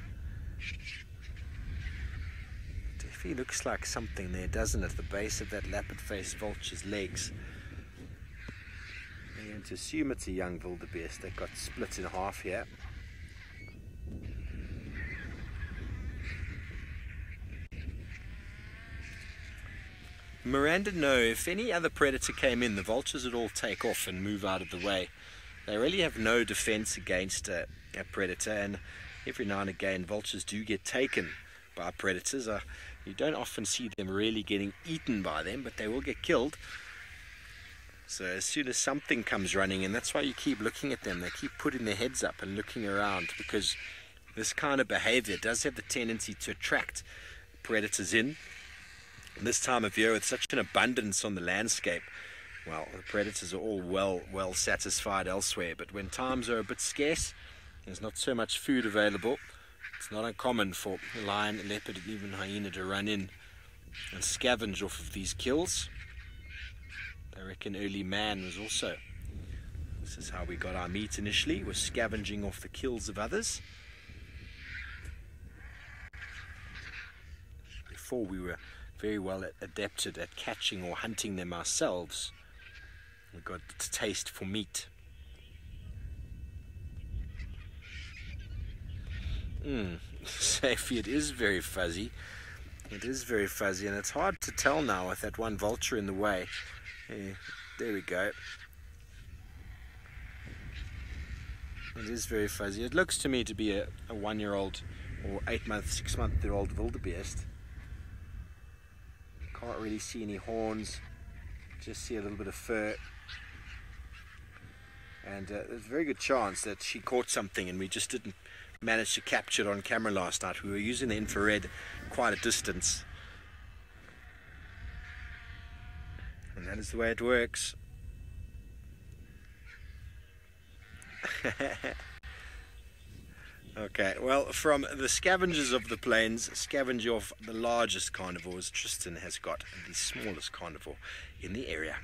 Definitely looks like something there, doesn't it? At the base of that leopard-faced vulture's legs. I'm going to assume it's a young wildebeest that got split in half here. Miranda, no, if any other predator came in, the vultures would all take off and move out of the way. They really have no defense against a predator, and every now and again vultures do get taken by predators. You don't often see them really getting eaten by them, but they will get killed. So as soon as something comes running, and that's why you keep looking at them, they keep putting their heads up and looking around, because this kind of behavior does have the tendency to attract predators in. And this time of year, with such an abundance on the landscape, well, the predators are all well satisfied elsewhere. But when times are a bit scarce, there's not so much food available, it's not uncommon for lion, leopard, and even hyena to run in and scavenge off of these kills. I reckon early man was also, this is how we got our meat initially, was scavenging off the kills of others. Before we were very well adapted at catching or hunting them ourselves, we got a taste for meat. Davey, it is very fuzzy. It is very fuzzy, and it's hard to tell now with that one vulture in the way. There we go. It is very fuzzy. It looks to me to be a 1-year-old or 6-month-year-old wildebeest. Can't really see any horns, just see a little bit of fur. And there's a very good chance that she caught something and we just didn't manage to capture it on camera last night. We were using the infrared quite a distance. And that is the way it works. Okay, well, from the scavengers of the plains, scavenger of the largest carnivores, Tristan has got the smallest carnivore in the area.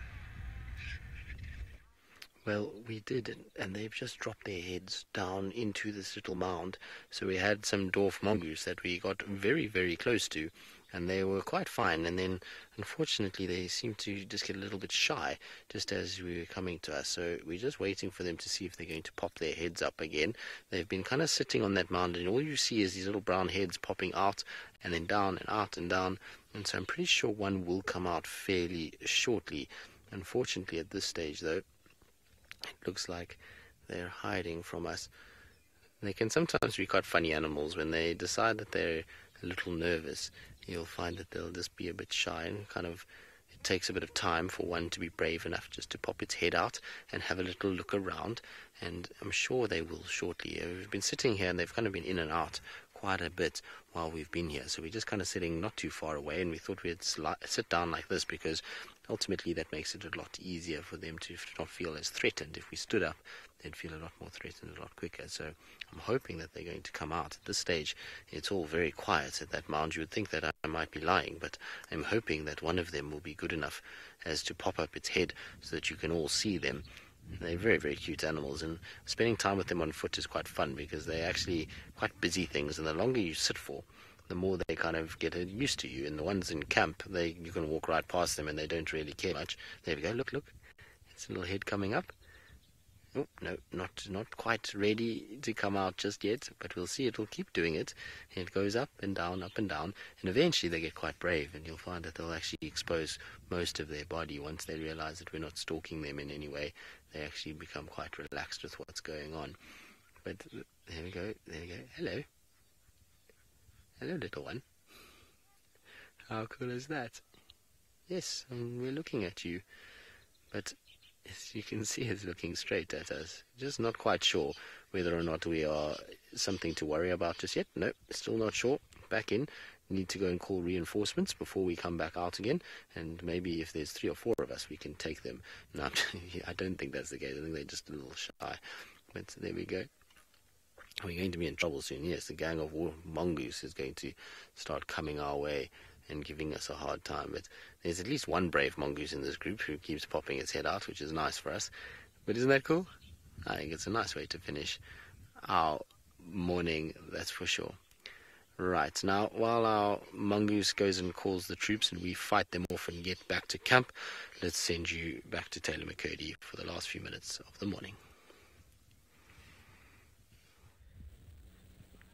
Well, we did, and they've just dropped their heads down into this little mound. So we had some dwarf mongoose that we got very, very close to, and they were quite fine. And then, unfortunately, they seemed to just get a little bit shy just as we were coming to us. So we're just waiting for them to see if they're going to pop their heads up again. They've been kind of sitting on that mound, and all you see is these little brown heads popping out and then down and out and down. And so I'm pretty sure one will come out fairly shortly. Unfortunately, at this stage, though, it looks like they're hiding from us. They can sometimes be quite funny animals. When they decide that they're a little nervous, you'll find that they'll just be a bit shy, and kind of it takes a bit of time for one to be brave enough just to pop its head out and have a little look around, and I'm sure they will shortly. We've been sitting here and they've kind of been in and out quite a bit while we've been here, so we're just kind of sitting not too far away, and we thought we'd sit down like this because ultimately that makes it a lot easier for them to not feel as threatened. If we stood up, they'd feel a lot more threatened a lot quicker. So I'm hoping that they're going to come out. At this stage, it's all very quiet at that mound. You would think that I might be lying, but I'm hoping that one of them will be good enough as to pop up its head so that you can all see them. They're very, very cute animals, and spending time with them on foot is quite fun because they're actually quite busy things, and the longer you sit for, the more they kind of get used to you. And the ones in camp, you can walk right past them and they don't really care much. There we go, look, it's a little head coming up. Oh, no, not quite ready to come out just yet, but we'll see. It'll keep doing it. It goes up and down, and eventually they get quite brave, and you'll find that they'll actually expose most of their body once they realize that we're not stalking them in any way. They actually become quite relaxed with what's going on. But there we go. Hello, little one. How cool is that? Yes, we're looking at you, but as you can see, it's looking straight at us. Just not quite sure whether or not we are something to worry about just yet. No, still not sure. Back in. Need to go and call reinforcements before we come back out again. And maybe if there's 3 or 4 of us, we can take them. No, I don't think that's the case. I think they're just a little shy. But there we go. We're going to be in trouble soon. Yes, the gang of mongoose is going to start coming our way and giving us a hard time. But there's at least one brave mongoose in this group who keeps popping its head out, which is nice for us. But isn't that cool? I think it's a nice way to finish our morning, that's for sure. Right, now while our mongoose goes and calls the troops and we fight them off and get back to camp, let's send you back to Taylor McCurdy for the last few minutes of the morning.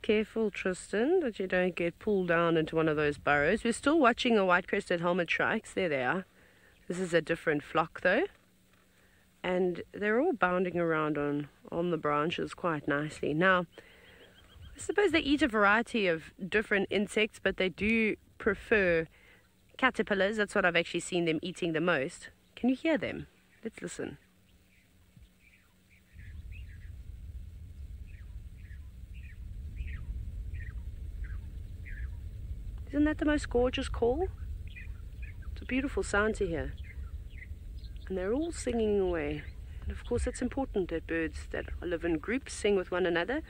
Careful, Tristan, that you don't get pulled down into one of those burrows. We're still watching a white-crested helmet shrikes. There they are. This is a different flock, though. And they're all bounding around on the branches quite nicely. Now, I suppose they eat a variety of different insects, but they do prefer caterpillars. That's what I've actually seen them eating the most. Can you hear them? Let's listen. Isn't that the most gorgeous call? It's a beautiful sound to hear. And they're all singing away. And of course it's important that birds that live in groups sing with one another.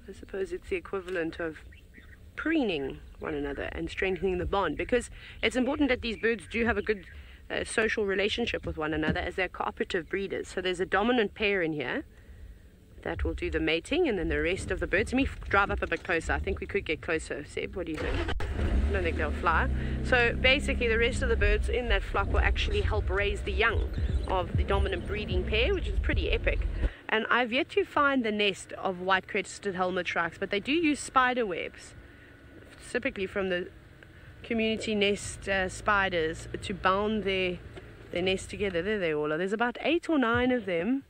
I suppose it's the equivalent of preening one another and strengthening the bond, because it's important that these birds do have a good social relationship with one another, as they're cooperative breeders. So there's a dominant pair in here that will do the mating, and then the rest of the birds. Let me drive up a bit closer. I think we could get closer. Seb, what do you think? I don't think they'll fly. So basically the rest of the birds in that flock will actually help raise the young of the dominant breeding pair, which is pretty epic. And I've yet to find the nest of white-crested helmet shrikes, but they do use spider webs, typically from the community nest spiders, to bound their nest together. There they all are. There's about 8 or 9 of them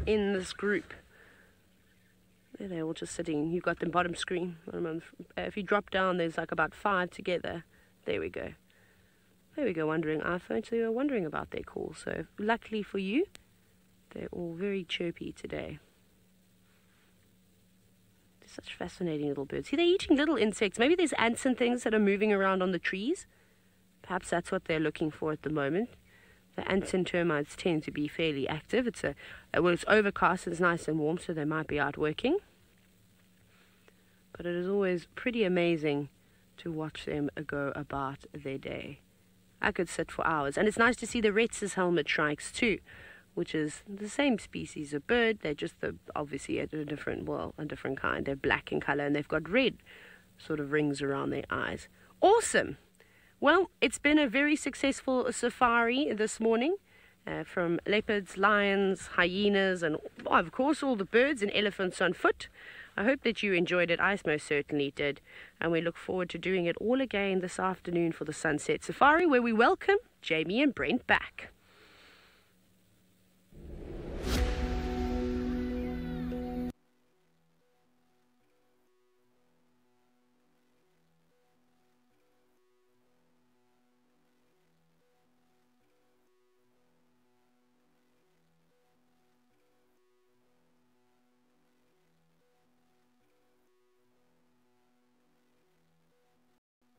in this group. There they're all just sitting. You've got the bottom screen. If you drop down, there's like about 5 together. There we go. There we go, wandering iPhones. They were wondering about their call. So luckily for you, they're all very chirpy today. They're such fascinating little birds. See, they're eating little insects. Maybe there's ants and things that are moving around on the trees. Perhaps that's what they're looking for at the moment. The ants and termites tend to be fairly active. It's overcast, it's nice and warm, so they might be out working. But it is always pretty amazing to watch them go about their day. I could sit for hours. And it's nice to see the Retz's helmet shrikes too, which is the same species of bird. They're just obviously a different kind. They're black in color and they've got red sort of rings around their eyes. Awesome. Well, it's been a very successful safari this morning, from leopards, lions, hyenas, and of course all the birds and elephants on foot. I hope that you enjoyed it. I most certainly did. And we look forward to doing it all again this afternoon for the Sunset Safari, where we welcome Jamie and Brent back.